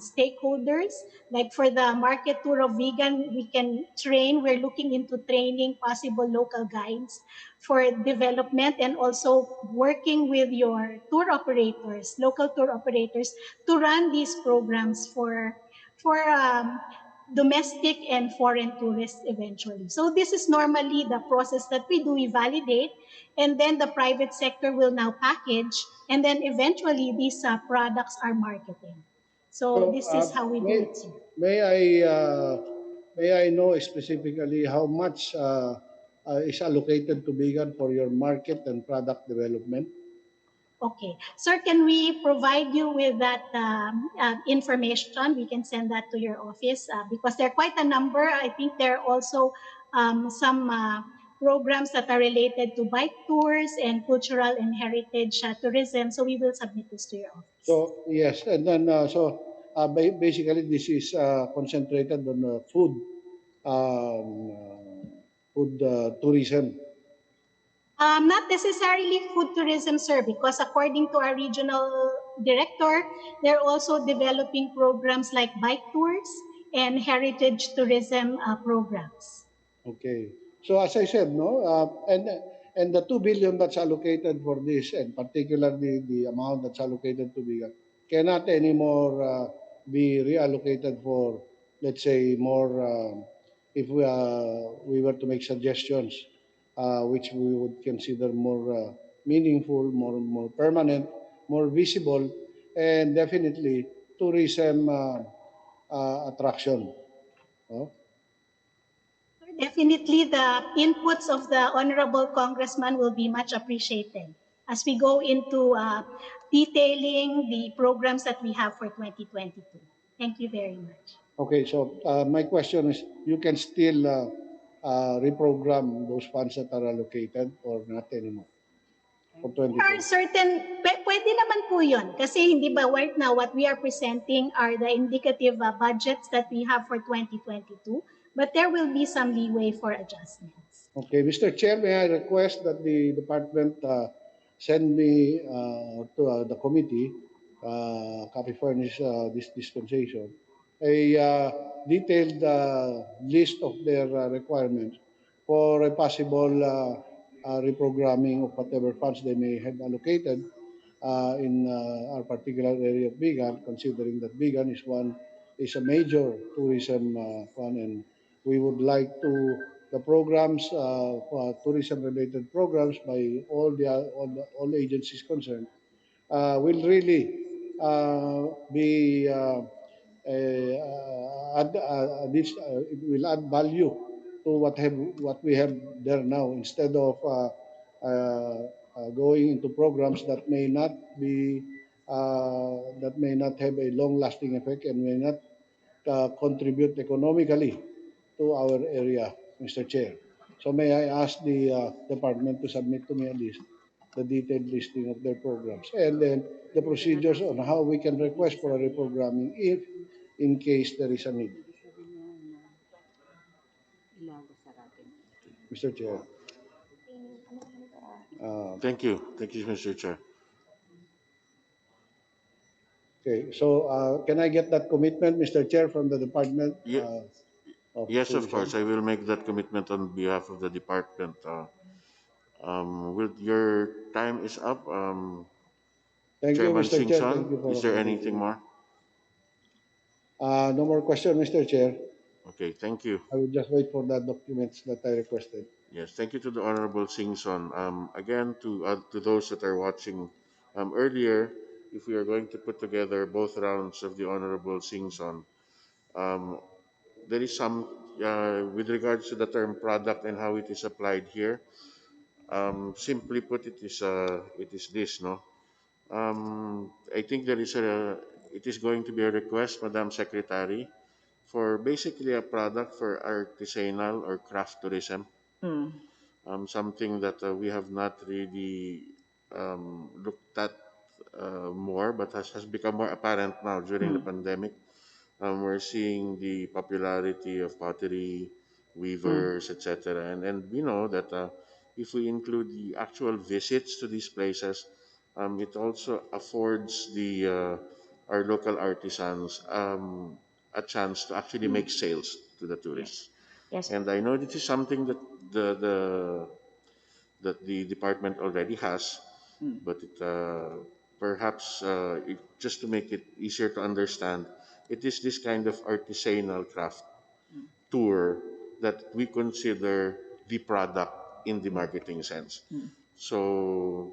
stakeholders. Like for the market tour of vegan, we can train, we're looking into training possible local guides for development and also working with your tour operators, local tour operators, to run these programs for domestic and foreign tourists eventually. So this is normally the process that we do. We validate, and then the private sector will now package, and then eventually these products are marketed. So this is how we do it, sir. May I may I know specifically how much is allocated to Bigan for your market and product development? Okay. Sir, can we provide you with that information? We can send that to your office because there are quite a number. I think there are also some programs that are related to bike tours and cultural and heritage tourism. So we will submit this to your office. So yes, and then basically this is concentrated on food tourism. Not necessarily food tourism, sir, because according to our regional director, they're also developing programs like bike tours and heritage tourism programs. Okay. So as I said, no, and the 2 billion that's allocated for this, and particularly the amount that's allocated to Bigan, cannot anymore be reallocated for, let's say, more. If we were to make suggestions, which we would consider more meaningful, more permanent, more visible, and definitely tourism attraction. No? Definitely, the inputs of the Honorable Congressman will be much appreciated as we go into detailing the programs that we have for 2022. Thank you very much. Okay, so my question is, you can still reprogram those funds that are allocated or not anymore for There are 2020? certain, pwede naman po yun. Kasi hindi ba right now what we are presenting are the indicative budgets that we have for 2022, but there will be some leeway for adjustments. Okay, Mr. Chair, may I request that the department send me to the committee, copy furnish this dispensation, a detailed list of their requirements for a possible reprogramming of whatever funds they may have allocated in our particular area of Bigan, considering that Bigan is a major tourism one, and we would like to the programs, tourism-related programs by all agencies concerned, will really be it will add value to what we have there now instead of going into programs that may not be that may not have a long-lasting effect and may not contribute economically to our area, Mr. Chair. So may I ask the department to submit to me a list, the detailed listing of their programs, and then the procedures on how we can request for a reprogramming if in case there is a need. Mr. Chair. Thank you, Mr. Chair. Okay, so can I get that commitment, Mr. Chair, from the Department Ye- of yes, of Tourism? course, I will make that commitment on behalf of the department. With your time is up, Thank you, Chairman Mr. Chair. Thank Singson, you for is there accommodating anything me. more? No more question, Mr. Chair. Okay, thank you. I will just wait for the documents that I requested. Yes, thank you to the Honorable Singson. Again, to those that are watching earlier, if we are going to put together both rounds of the Honorable Singson, um, there is some, with regards to the term product and how it is applied here, simply put, it is this, no? I think it is going to be a request, Madam Secretary, for basically a product for artisanal or craft tourism. Something that we have not really looked at more, but has become more apparent now during the pandemic. We're seeing the popularity of pottery, weavers, etc. And we know that if we include the actual visits to these places, it also affords the our local artisans a chance to actually make sales to the tourists. Yes. And I know this is something that the that the department already has, but perhaps just to make it easier to understand, it is this kind of artisanal craft tour that we consider the product in the marketing sense. So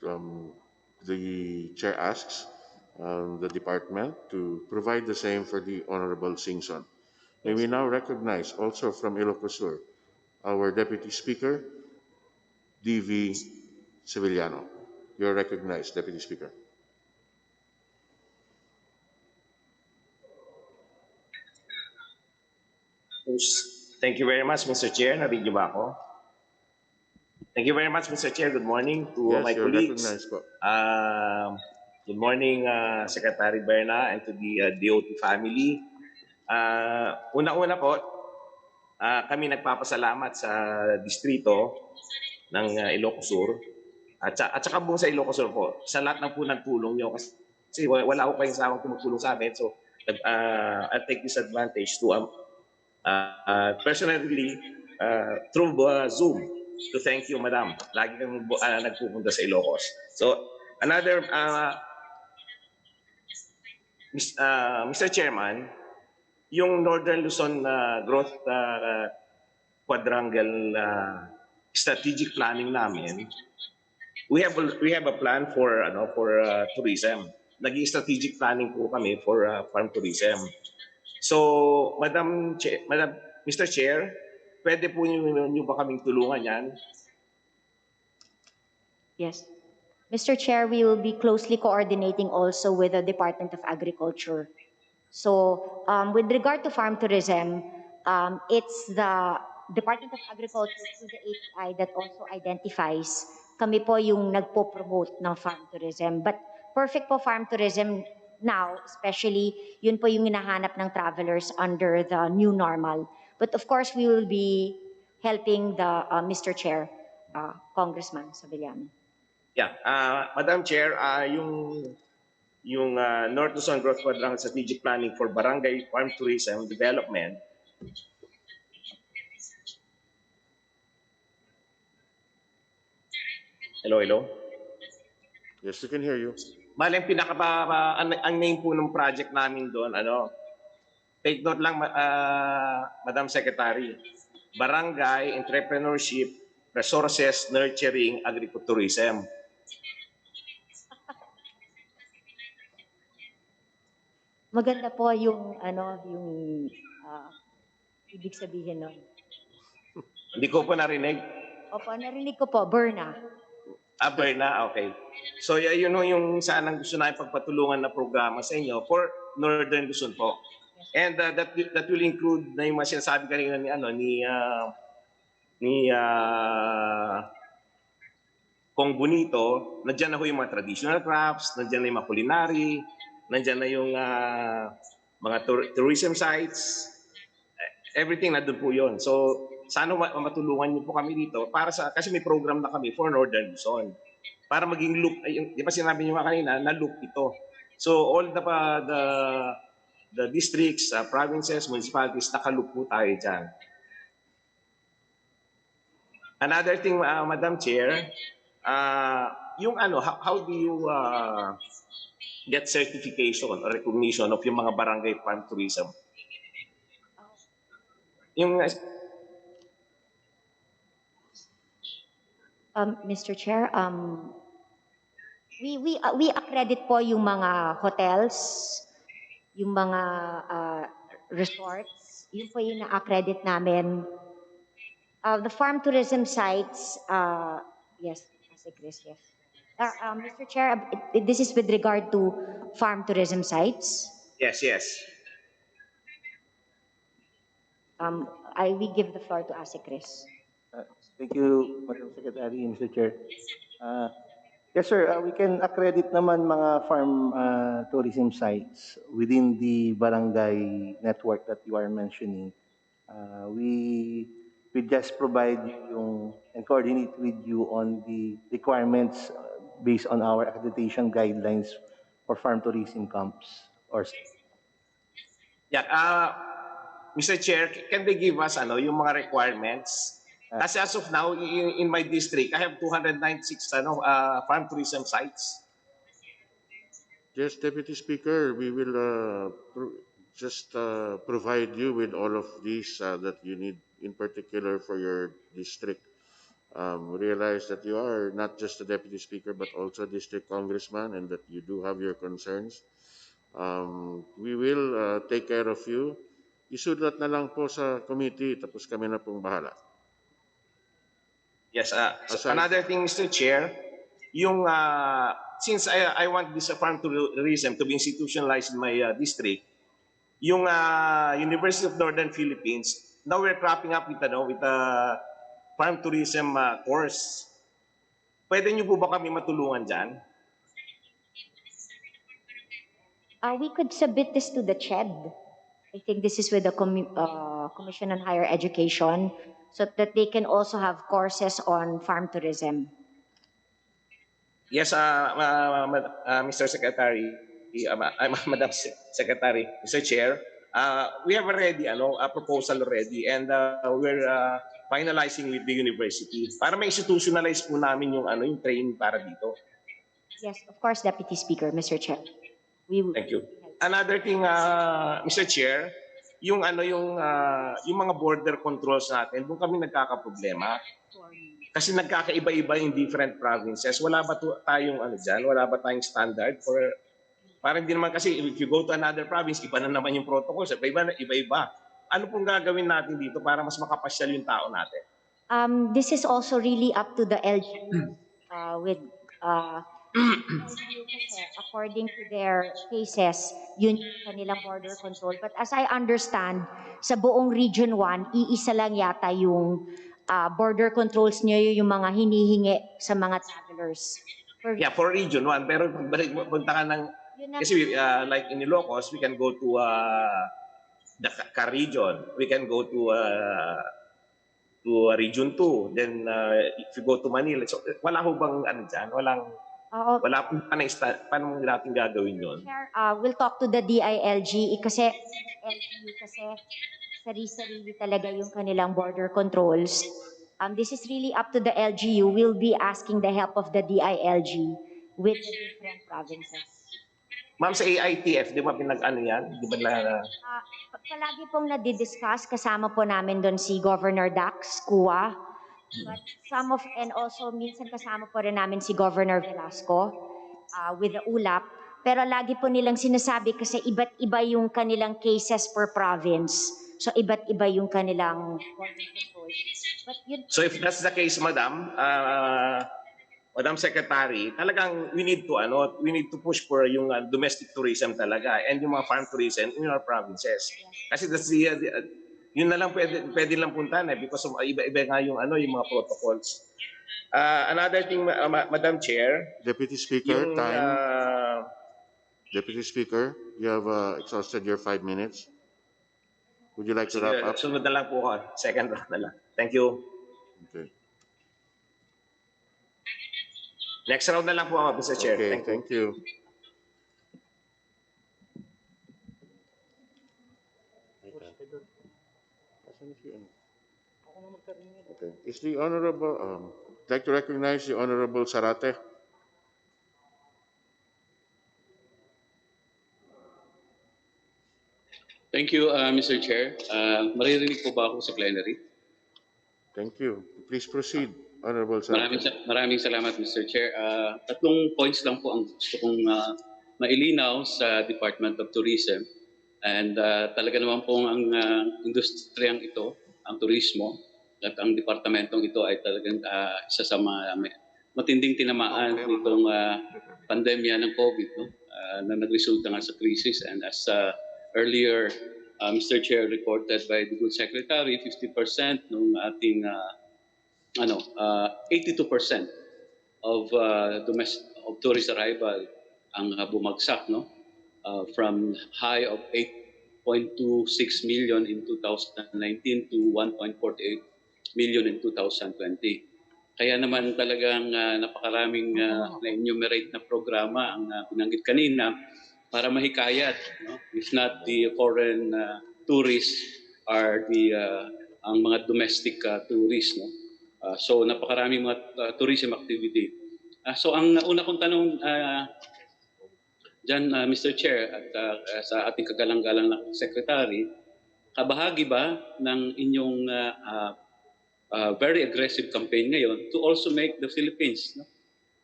um, the chair asks the department to provide the same for the Honorable Singson. May we now recognize also from Ilocos Sur our Deputy Speaker, D.V. Sevillano. You're recognized, Deputy Speaker. Thank you very much, Mr. Chair. Nabigyo ba ako? Thank you very much, Mr. Chair. Good morning to all Yes, my you're colleagues. recognized po. Good morning, Secretary Berna, and to the DOT family. Una-una po, kami nagpapasalamat sa distrito ng Ilocos Sur at saka buong sa Ilocos Sur po sa lahat ng po nagtulong nyo kasi wala ko kayong sawang tumutulong sa amin. So, I'll take this advantage to personally through Zoom to thank you, Madam. Lagi kang nagpupunta sa Ilocos. So, another, Mr. Chairman, yung Northern Luzon Growth Quadrangle strategic planning namin, we have a plan for tourism. Naging strategic planning po kami for farm tourism. So, Mr. Chair, pwede po niyo ba kaming tulungan yan? Yes. Mr. Chair, we will be closely coordinating also with the Department of Agriculture. So with regard to farm tourism, it's the Department of Agriculture through the ATI that also identifies kami po yung nagpo-promote ng farm tourism. But perfect po farm tourism now, especially yun po yung hinahanap ng travelers under the new normal. But of course, we will be helping the Mr. Chair, Congressman Sabillano. Yeah, Madam Chair, yung North Luzon Growth Quadrangle Strategic Planning for Barangay Farm Tourism Development. Hello, hello? Yes, we can hear you. Bale, ang name po ng project namin doon, take note lang, Madam Secretary, Barangay Entrepreneurship Resources Nurturing Agritourism. Maganda po yung ibig sabihin nun. Hindi ko po narinig. Opo, narinig ko po, Berna. Berna, okay. So yun yung sanang gusto namin pagpatulungan na programa sa inyo for Northern Luzon po. And that will include na yung mga sinasabi kanina ni Kong Bonito, nandiyan na ho yung mga traditional crafts, nandiyan na yung mga culinary, nandiyan na yung mga tourism sites, everything na doon po yun. So, sana matulungan niyo po kami dito kasi may program na kami for Northern Luzon. Para maging loop, di ba sinabi niyo kanina, na loop ito. So, all the districts, provinces, municipalities, nakaloop po tayo dyan. Another thing, Madam Chair, yung how do you get certification or recognition of yung mga barangay farm tourism? Yung Mr. Chair, we accredit po yung mga hotels, yung mga resorts, yun po yung na-accredit namin. The farm tourism sites, yes, Chris, yes. Mr. Chair, this is with regard to farm tourism sites. Yes, yes. We give the floor to Chris. Thank you, Madam Secretary, Mr. Chair. Yes, sir. We can accredit naman mga farm tourism sites within the barangay network that you are mentioning. We just provide you and coordinate with you on the requirements based on our accreditation guidelines for farm tourism camps. Yeah, Mr. Chair, can they give us yung mga requirements? Kasi as of now, in my district, I have 296 farm tourism sites. Yes, Deputy Speaker, we will just provide you with all of these that you need, in particular for your district. Realize that you are not just a Deputy Speaker, but also a District Congressman, and that you do have your concerns. We will take care of you isulat na lang po sa committee, tapos kami na pong bahala. Yes, so Aside, another thing, Mr. Chair, yung since I want this farm tourism to be institutionalized in my district, yung University of Northern Philippines, now we're cropping up with farm tourism course. Pwede niyo po ba kami matulungan dyan? We could submit this to the CHED. I think this is with the Commission on Higher Education, so that they can also have courses on farm tourism. Yes, Mr. Secretary, Madam Secretary, Mr. Chair, we have already a proposal already, and we're finalizing with the university para ma-institutionalize po namin yung training para dito. Yes, of course, Deputy Speaker, Mr. Chair. Thank you. Another thing, Mr. Chair, yung mga border controls natin, doon kami nagkakaproblema. Kasi nagkakaiba-iba yung different provinces. Wala ba tayong dyan? Wala ba tayong standard for parang hindi naman kasi if you go to another province, iba na naman yung protocols. Iba-iba. Ano pong gagawin natin dito para mas makapasyal yung tao natin? This is also really up to the LGU with LGU kasi according to their cases, yun yung kanilang border control. But as I understand, sa buong Region 1, iisa lang yata yung border controls niyo yung mga hinihingi sa mga travelers. Yeah, for Region 1. Pero punta ka ng... Kasi like in Ilocos, we can go to the Car region. We can go to Region 2. Then if you go to Manila, so, wala ho bang dyan? Wala pong paano natin gagawin yun? We'll talk to the DILG kasi LGU kasi sarili-sarili talaga yung kanilang border controls. This is really up to the LGU. We'll be asking the help of the DILG with the different provinces. Ma'am, sa AITF, di ba yan? Di ba palagi pong nadidiscuss, kasama po namin doon si Governor Dax, Kua, but and also minsan kasama po rin namin si Governor Velasco with the ULAP. Pero lagi po nilang sinasabi kasi iba't iba yung kanilang cases per province. So iba't iba yung kanilang border control. So if that's the case, Madam Secretary, talagang we need to push for yung domestic tourism talaga and yung mga farm tourism in our provinces. Kasi that's yun na lang pwede lang puntahan because iba-iba nga yung mga protocols. Another thing, Madam Chair, Deputy Speaker, time. Deputy Speaker, you have exhausted your 5 minutes. Would you like to wrap up? Sunod na lang po ako. Second round na lang. Thank you. Okay. Next round na lang po ako, Mr. Chair. Okay, thank you. Okay. Is the Honorable, I'd like to recognize the Honorable Sarate. Thank you, Mr. Chair. Maririnig po ba ako sa plenary? Thank you. Please proceed, Honorable Sarate. Maraming salamat, Mr. Chair. Tatlong points lang po ang gusto kong mailinaw sa Department of Tourism. And talaga naman po ang industriyang ito, ang turismo, at ang departamentong ito ay talagang isa sa matinding tinamaan nitong pandemya ng COVID, no? Na nagresulta nga sa crisis. And as earlier, Mr. Chair reported by the good secretary, 50% ng ating 82% of tourist arrival ang bumagsak, no? From high of 8.26 million in 2019 to 1.48 million in 2020. Kaya naman talagang napakaraming na-enumerate na programa ang binanggit kanina para mahikayat, no? If not the foreign tourists are ang mga domestic tourists, no? So napakaraming mga tourism activity. So ang una kong tanong dyan, Mr. Chair, at sa ating kagalang-galang na Secretary, kabahagi ba ng inyong very aggressive campaign ngayon to also make the Philippines, no,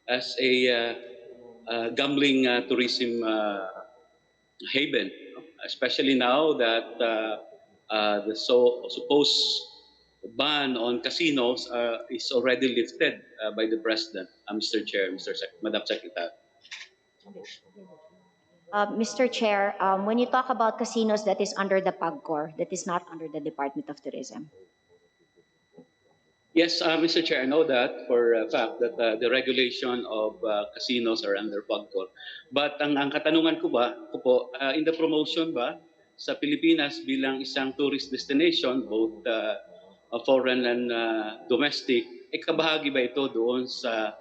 as a gambling tourism haven, no? Especially now that the supposed ban on casinos is already lifted by the President, Mr. Chair, Madam Secretary. Mr. Chair, when you talk about casinos, that is under the PAGCOR, that is not under the Department of Tourism. Yes, Mr. Chair, I know that for a fact that the regulation of casinos are under PAGCOR. But ang katanungan ko po, in the promotion ba sa Pilipinas bilang isang tourist destination, both foreign and domestic, kabahagi ba ito doon sa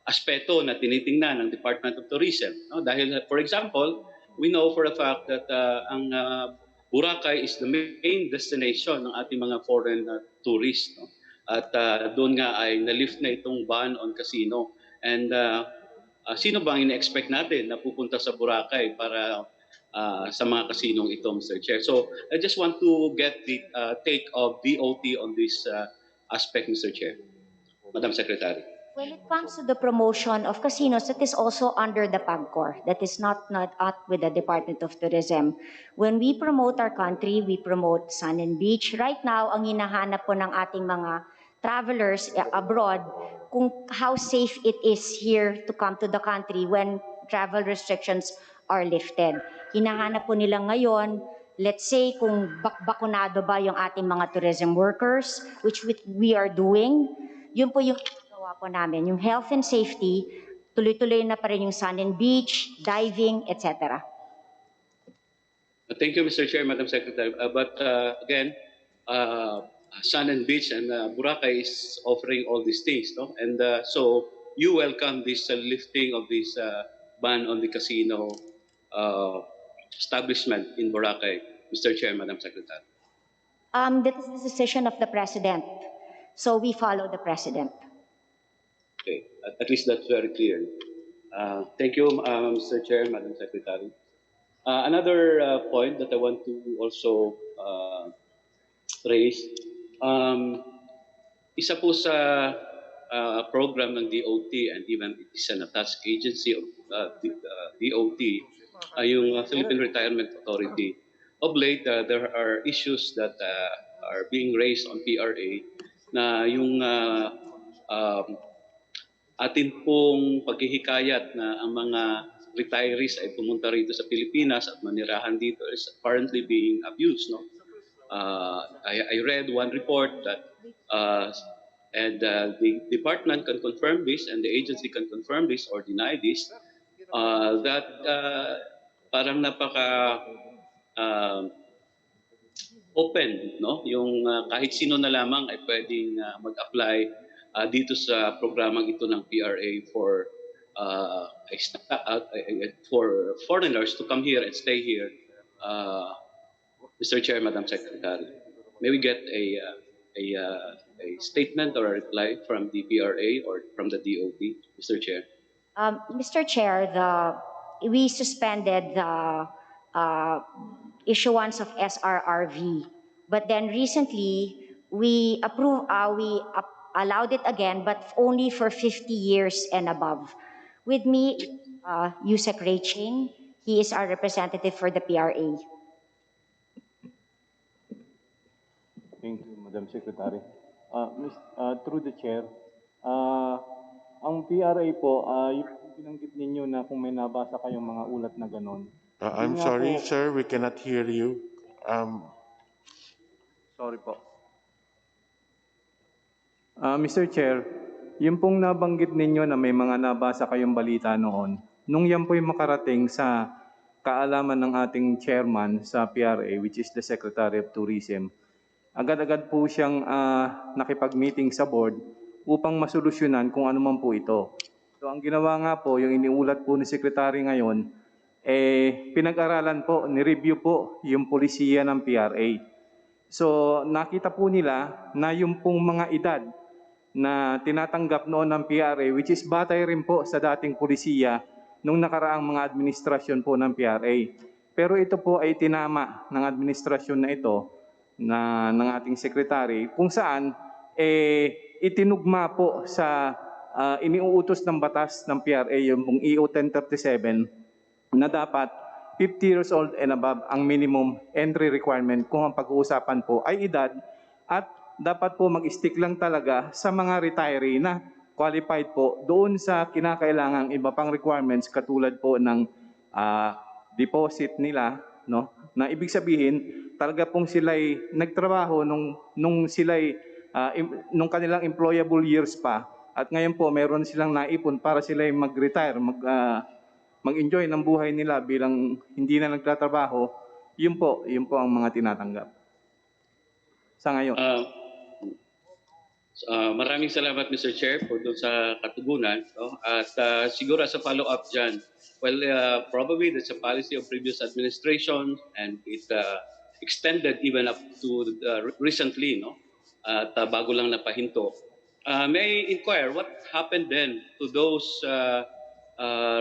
aspeto na tinitingnan ng Department of Tourism? No? Dahil, for example, we know for a fact that ang Boracay is the main destination ng ating mga foreign tourists. No? At doon nga ay na-lift na itong ban on casino. And sino bang ina-expect natin na pupunta sa Boracay para sa mga kasinong ito, Mr. Chair? So I just want to get the take of DOT on this aspect, Mr. Chair. Madam Secretary. When it comes to the promotion of casinos, that is also under the PAGCOR. That is not with the Department of Tourism. When we promote our country, we promote sun and beach. Right now, ang hinahanap po ng ating mga travelers abroad, kung how safe it is here to come to the country when travel restrictions are lifted. Hinahanap po nila ngayon, let's say kung bakunado ba yung ating mga tourism workers, which we are doing, yun po yung po namin, yung health and safety, tuloy-tuloy na pa rin yung sun and beach, diving, etc. Thank you, Mr. Chair, Madam Secretary. But again, Sun and Beach and Boracay is offering all these things, no? And so you welcome this lifting of this ban on the casino establishment in Boracay, Mr. Chair, Madam Secretary. That is the decision of the President. So we follow the President. Okay, at least that's very clear. Thank you, Mr. Chair, Madam Secretary. Another point that I want to also raise, isa po sa program ng DOT and even it is an attached agency of DOT, yung Philippine Retirement Authority. Of late, there are issues that are being raised on PRA na yung atin pong paghihikayat na ang mga retirees ay pumunta rito sa Pilipinas at manirahan dito is apparently being abused. No? I read one report that and the department can confirm this and the agency can confirm this or deny this, that parang napaka open, no? Yung kahit sino na lamang ay pwedeng mag-apply dito sa programang ito ng PRA for foreigners to come here and stay here. Mr. Chair, Madam Secretary, may we get a statement or a reply from the PRA or from the DOT, Mr. Chair? Mr. Chair, we suspended the issuance of SRRV, but then recently we allowed it again, but only for 50 years and above. With me, Yusek Raching. He is our representative for the PRA. Thank you, Madam Secretary. Through the Chair, ang PRA po, yung binanggit ninyo na kung may nabasa kayong mga ulat na ganon. I'm sorry, sir, we cannot hear you. Sorry po. Mr. Chair, yung pong nabanggit ninyo na may mga nabasa kayong balita noon, nung yan po'y makarating sa kaalaman ng ating chairman sa PRA, which is the Secretary of Tourism, agad-agad po siyang nakipag-meeting sa board upang masolusyonan kung ano man po ito. So ang ginawa nga po, yung iniulat po ni Secretary ngayon, pinag-aralan po, ni-review po yung polisiya ng PRA. So nakita po nila na yung pong mga edad na tinatanggap noon ng PRA, which is batay rin po sa dating polisiya nung nakaraang mga administrasyon po ng PRA. Pero ito po ay tinama ng administrasyon na ito ng ating secretary kung saan itinugma po sa iniuutos ng batas ng PRA yung EO 1037 na dapat 50 years old and above ang minimum entry requirement kung ang pag-uusapan po ay edad, at dapat po mag-stick lang talaga sa mga retiree na qualified po doon sa kinakailangang iba pang requirements katulad po ng deposit nila, no? Na ibig sabihin, talaga pong sila'y nagtrabaho nung sila'y nung kanilang employable years pa, at ngayon po meron silang naipon para sila'y mag-retire, mag-enjoy ng buhay nila bilang hindi na nagtatrabaho. Yun po ang mga tinatanggap sa ngayon. Maraming salamat, Mr. Chair, for doon sa katugunan. No? At siguro as a follow-up dyan, well, probably that's a policy of previous administration and it extended even up to recently, no? At bago lang napahinto. May I inquire, what happened then to those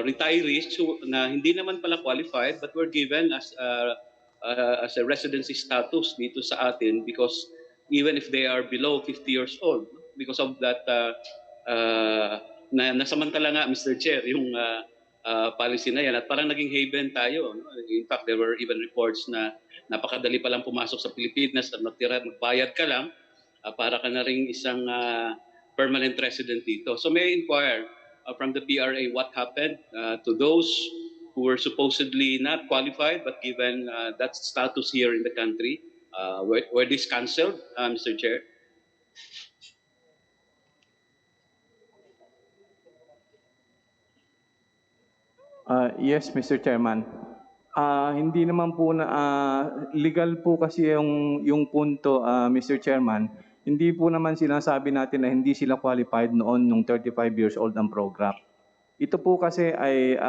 retirees who na hindi naman pala qualified but were given as a residency status dito sa atin because even if they are below 50 years old, because of that nasamantala nga, Mr. Chair, yung policy na yan at parang naging haven tayo. No? In fact, there were even reports na napakadali palang pumasok sa Pilipinas at magbayad ka lang para ka na rin isang permanent resident dito. So may I inquire from the PRA what happened to those who were supposedly not qualified but given that status here in the country? Were this cancelled, Mr. Chair? Yes, Mr. Chairman. Hindi naman po na legal po kasi yung punto, Mr. Chairman. Hindi po naman sinasabi natin na hindi sila qualified noon nung 35 years old ang program. Ito po kasi ay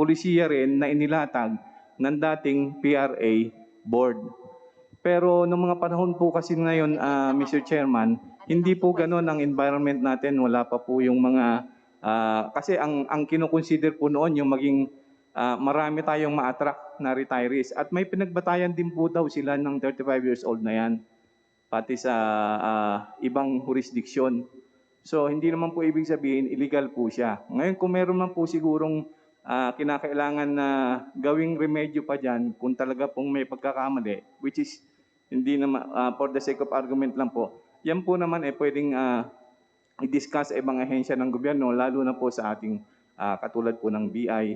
pulisiya rin na inilatag ng dating PRA board. Pero nung mga panahon po kasi ngayon, Mr. Chairman, hindi po ganoon ang environment natin. Wala pa po yung mga, kasi ang kinoconsider po noon yung maging marami tayong ma-attract na retirees. At may pinagbatayan din po daw sila ng 35 years old na yan, pati sa ibang jurisdiction. So hindi naman po ibig sabihin illegal po siya. Ngayon kung meron man po sigurong kinakailangan na gawing remedyo pa dyan kung talaga pong may pagkakamali, which is hindi naman for the sake of argument lang po, yan po naman pwedeng i-discuss sa ibang ahensya ng gobyerno, lalo na po sa ating katulad po ng BI.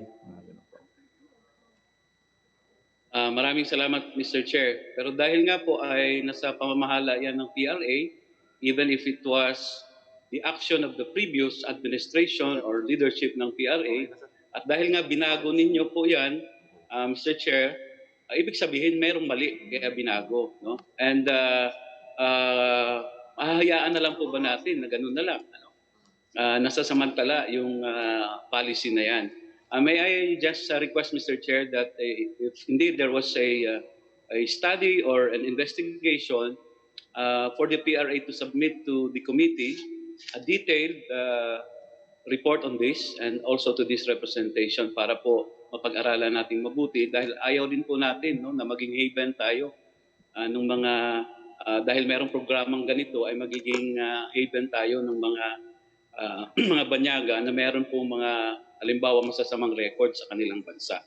Maraming salamat, Mr. Chair. Pero dahil nga po ay nasa pamamahala yan ng PRA, even if it was the action of the previous administration or leadership ng PRA, at dahil nga binago ninyo po yan, Mr. Chair, ibig sabihin merong mali kaya binago. No? And hahayaan na lang po ba natin na ganun na lang? Ano? Nasasamantala yung policy na yan. May I just request, Mr. Chair, that if indeed there was a study or an investigation for the PRA to submit to the committee a detailed report on this and also to this representation para po mapag-aralan natin mabuti dahil ayaw din po natin no, na maging haven tayo nung mga dahil merong programang ganito ay magiging haven tayo ng mga mga banyaga na meron po mga halimbawa masasamang record sa kanilang bansa.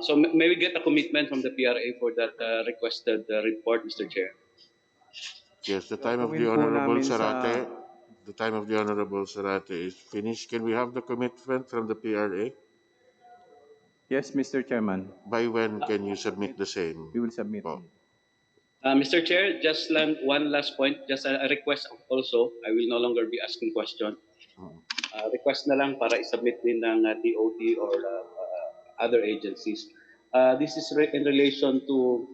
So may we get a commitment from the PRA for that requested report, Mr. Chair? Yes, the time of the Honorable Sarate. The time of the Honorable Sarate is finished. Can we have the commitment from the PRA? Yes, Mr. Chairman. By when can you submit the same? We will submit. Mr. Chair, just one last point, just a request also. I will no longer be asking question. Request na lang para isubmit din ng DOT or other agencies. This is in relation to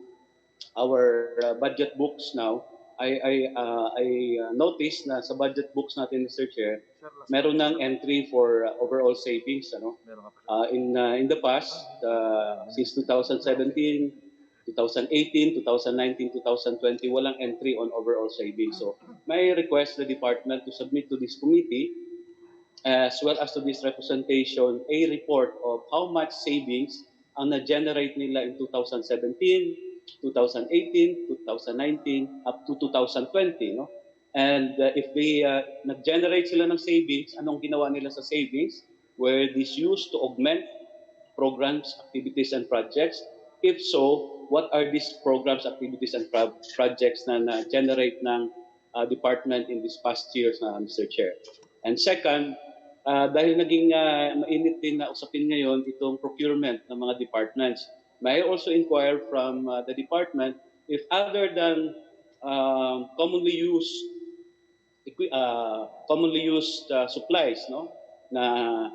our budget books now. I noticed na sa budget books natin, Mr. Chair, meron ng entry for overall savings. Ano? In the past, since 2017, 2018, 2019, 2020, walang entry on overall savings. So may request the department to submit to this committee as well as to this representation a report of how much savings ang na-generate nila in 2017, 2018, 2019, up to 2020. No? And if they nag-generate sila ng savings, anong ginawa nila sa savings? Were this used to augment programs, activities, and projects? If so, what are these programs, activities, and projects na generate ng department in this past years, Mr. Chair? And second, dahil naging mainit din na usapin ngayon itong procurement ng mga departments, may I also inquire from the department if other than commonly used supplies, no, na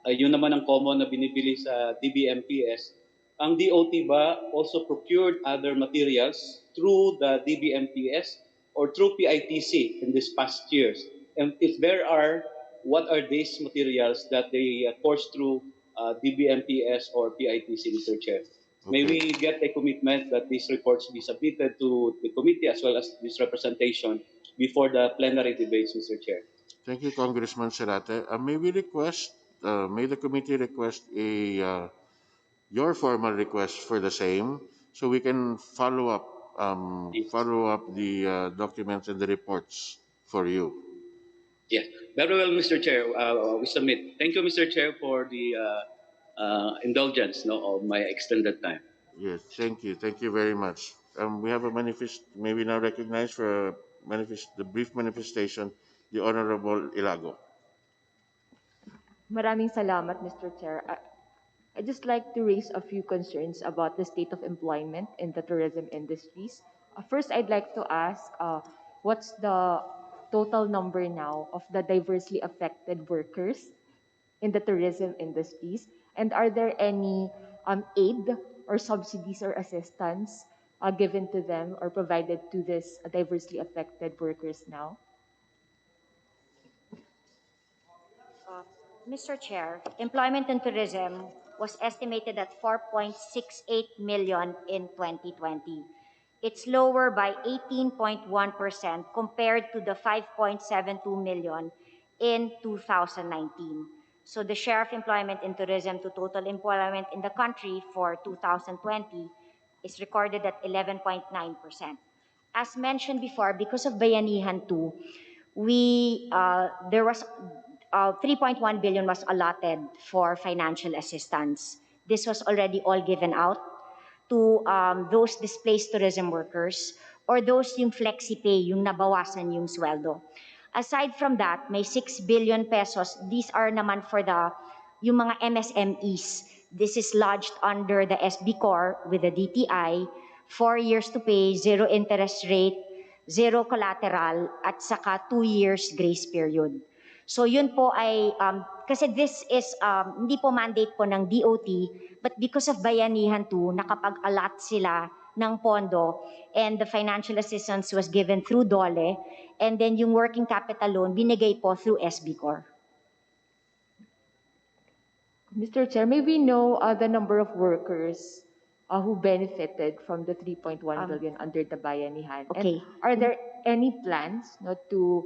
yun naman ang common na binibili sa DBMPS, ang DOT ba also procured other materials through the DBMPS or through PITC in these past years? And if there are, what are these materials that they course through DBMPS or PITC, Mr. Chair? May Okay. we get a commitment that these reports be submitted to the committee as well as this representation before the plenary debates, Mr. Chair? Thank you, Congressman Serate. May the committee request your formal request for the same, so we can follow up the documents and the reports for you. Yes, very well, Mr. Chair. We submit. Thank you, Mr. Chair, for the indulgence, no, of my extended time. Yes, thank you. Thank you very much. We have a manifest, maybe now recognized for the brief manifestation, the Honorable Ilago. Maraming salamat, Mr. Chair. I'd just like to raise a few concerns about the state of employment in the tourism industries. First, I'd like to ask, what's the total number now of the diversely affected workers in the tourism industries? And are there any aid or subsidies or assistance given to them or provided to these diversely affected workers now? Mr. Chair, employment in tourism was estimated at 4.68 million in 2020. It's lower by 18.1% compared to the 5.72 million in 2019. So the share of employment in tourism to total employment in the country for 2020 is recorded at 11.9%. As mentioned before, because of Bayanihan 2, there was 3.1 billion was allotted for financial assistance. This was already all given out to those displaced tourism workers or those yung flexi pay, yung nabawasan yung sweldo. Aside from that, may 6 billion pesos. These are naman for yung mga MSMEs. This is lodged under the SB Corps with the DTI, 4 years to pay, 0 interest rate, 0 collateral, at saka 2 years grace period. So yun po ay, kasi this is, hindi po mandate po ng DOT, but because of Bayanihan 2, nakapag-allot sila ng pondo and the financial assistance was given through DOLE and then yung working capital loan binigay po through SB Corps. Mr. Chair, may we know the number of workers who benefited from the 3.1 billion under the Bayanihan? Okay. And are there any plans to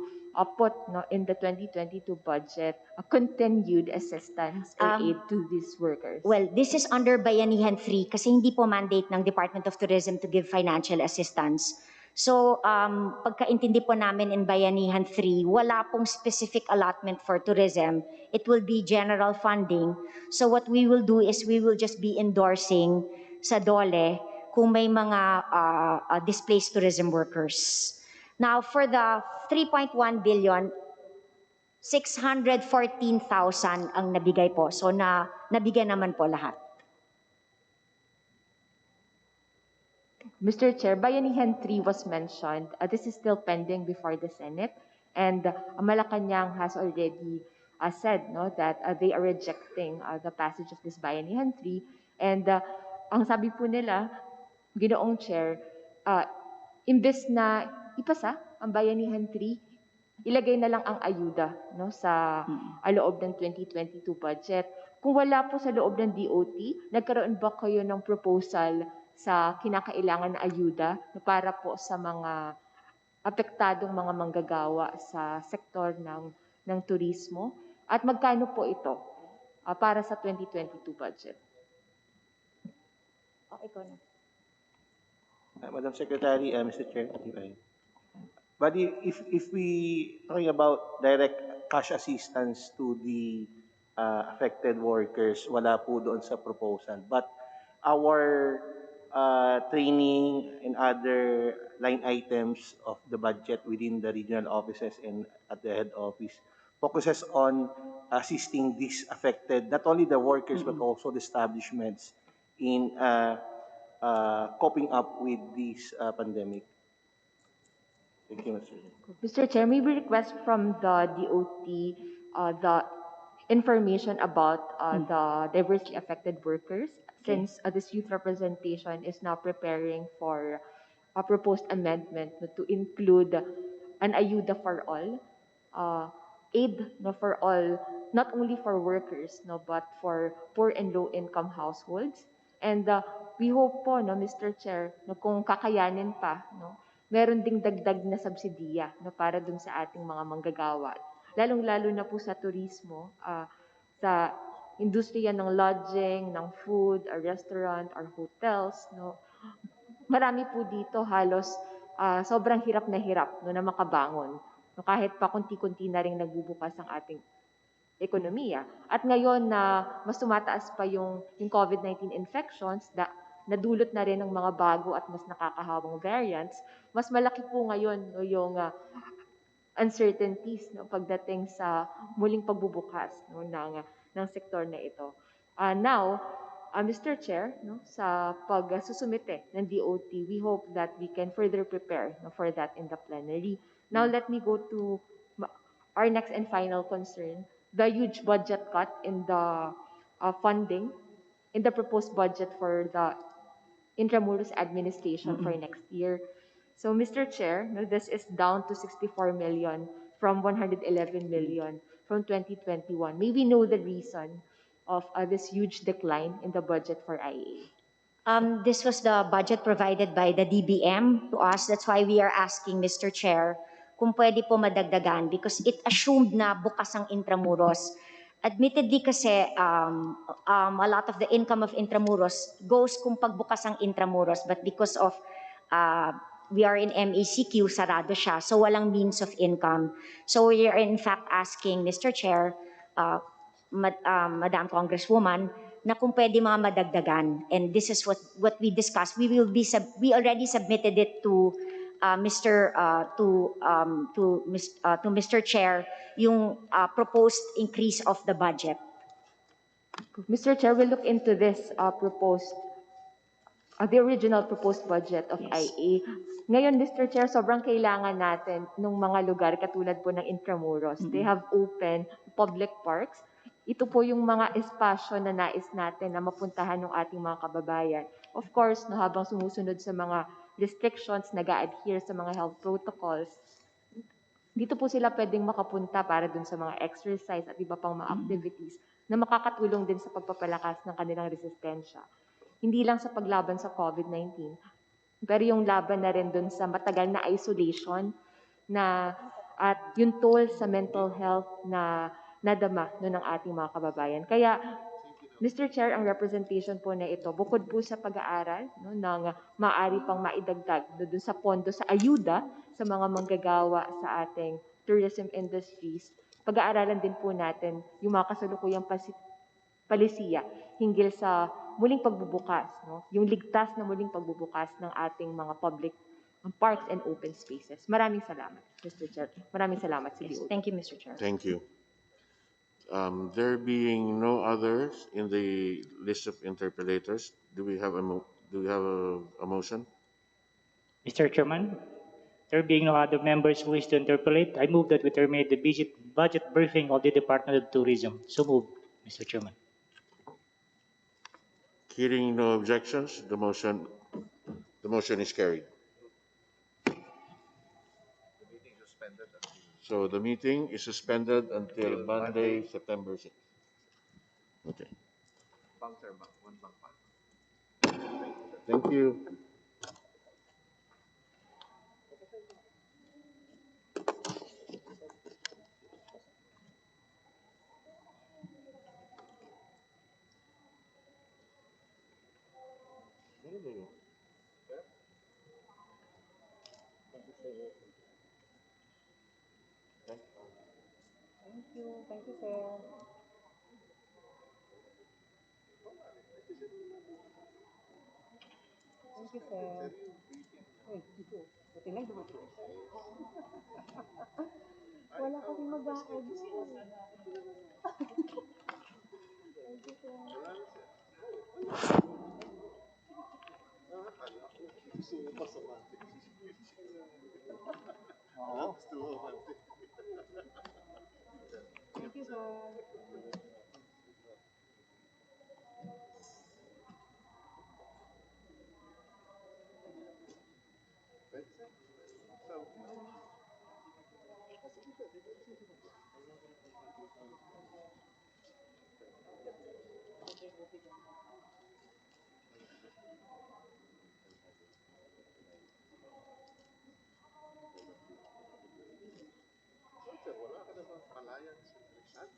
put in the 2022 budget a continued assistance or aid to these workers? Well, this is under Bayanihan 3 kasi hindi po mandate ng Department of Tourism to give financial assistance. So, pagkaintindi po namin in Bayanihan 3, wala pong specific allotment for tourism. It will be general funding. So what we will do is we will just be endorsing sa DOLE kung may mga displaced tourism workers. Now, for the 3.1 billion, 614,000 ang nabigay po. So, nabigyan naman po lahat. Mr. Chair, Bayanihan 3 was mentioned. This is still pending before the Senate. And Malacanang has already said that they are rejecting the passage of this Bayanihan 3. And ang sabi po nila, Ginoong Chair, imbes na ipasa ang Bayanihan 3, ilagay na lang ang ayuda sa loob ng 2022 budget. Kung wala po sa loob ng DOT, nagkaroon ba kayo ng proposal sa kinakailangan na ayuda para po sa mga apektadong mga manggagawa sa sektor ng turismo? At magkano po ito para sa 2022 budget? Ikaw na. Madam Secretary, Mr. Chair, but if we talking about direct cash assistance to the affected workers, wala po doon sa proposal. But our training and other line items of the budget within the regional offices and at the head office focuses on assisting these affected, not only the workers, but also the establishments in coping up with this pandemic. Thank you, Mr. Chair. Mr. Chair, may we request from the DOT the information about the diversely affected workers, since this youth representation is now preparing for a proposed amendment to include an ayuda for all, aid no, for all, not only for workers, no, but for poor and low income households. And we hope po, no, Mr. Chair, no, kung kakayanin pa, no, meron ding dagdag na subsidiya, no, para dun sa ating mga manggagawa. Lalong-lalo na po sa turismo, sa industriya ng lodging, ng food, or restaurant, or hotels, no. Marami po dito halos sobrang hirap no, na makabangon. No, kahit pa kunti-kunti na rin nagbubukas ang ating ekonomiya. At ngayon na mas tumataas pa yung COVID-19 infections, nadulot na rin ng mga bago at mas nakakahawang variants, mas malaki po ngayon no, yung uncertainties no, pagdating sa muling pagbubukas no, ng sektor na ito. Now, Mr. Chair, no, sa pagsusumite ng DOT, we hope that we can further prepare no, for that in the plenary. Now, let me go to our next and final concern, the huge budget cut in the funding in the proposed budget for the Intramuros administration for next year. So, Mr. Chair, no, this is down to 64 million from 111 million from 2021. May we know the reason of this huge decline in the budget for IA? This was the budget provided by the DBM to us. That's why we are asking, Mr. Chair, kung pwede po madagdagan because it assumed na bukas ang Intramuros. Admittedly kasi a lot of the income of Intramuros goes kung pagbukas ang Intramuros, but because of we are in MACQ, sarado siya, so walang means of income. So we are in fact asking, Mr. Chair, Madam Congresswoman, na kung pwede mga madagdagan. And this is what we discussed. We already submitted it to Mr. Chair yung proposed increase of the budget. Mr. Chair, we'll look into this the original proposed budget of IA. Ngayon, Mr. Chair, sobrang kailangan natin ng mga lugar katulad po ng Intramuros. They have open public parks. Ito po yung mga espasyo na nais natin na mapuntahan ng ating mga kababayan. Of course, no, habang sumusunod sa mga restrictions, nag-a-adhere sa mga health protocols, dito po sila pwedeng makapunta para dun sa mga exercise at iba pang mga activities na makakatulong din sa pagpapalakas ng kanilang resistensya. Hindi lang sa paglaban sa COVID-19, pero yung laban na rin dun sa matagal na isolation at yung toll sa mental health na nadama no, ng ating mga kababayan. Kaya, Mr. Chair, ang representation po na ito, bukod po sa pag-aaral no, ng maaari pang maidagdag dun sa pondo sa ayuda sa mga manggagawa sa ating tourism industries, pag-aaralan din po natin yung mga kasalukuyang palisiya hinggil sa muling pagbubukas, no? Yung ligtas na muling pagbubukas ng ating mga public parks and open spaces. Maraming salamat, Mr. Chair. Maraming salamat sa DOT. Thank you, Mr. Chair. Thank you. There being no others in the list of interpellators, do we have a motion? Mr. Chairman, there being no other members who wish to interpolate, I move that we terminate the budget briefing of the Department of Tourism. So moved, Mr. Chairman. Hearing no objections, the motion is carried. So the meeting is suspended until Monday, September 6th. Okay. Thank you. Thank you, sir. Thank you, sir. Uy, buti lang dumating. Wala kasi mag-aag. Thank you, sir. Thank you, sir. Wala ka namang palayan sa Tristan?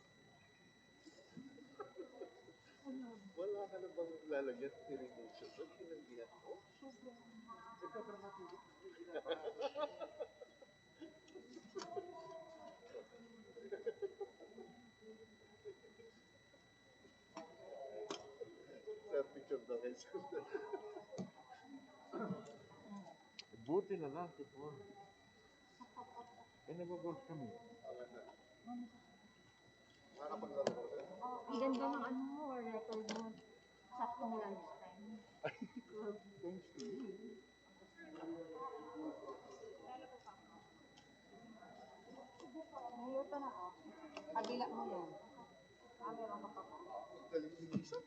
Wala ka namang lalagyan ng irrigation doon? Tinanggihan mo? Sir, picture daw kayo. Buti na lang, tipo. Nag-golf kami. Makakapaglaro ko. Ang ganda ng ano mo, record mo. Saktong lunchtime. Thanks to you. Nahiyota na ako. Kabila mo yan. Meron ka pa ba? Galing bilisan.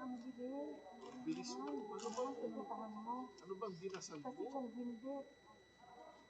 Ang bilis. Bilis mo. Ano bang, Pinuntahan mo. ano bang dinasal Kasi mo? kung hindi,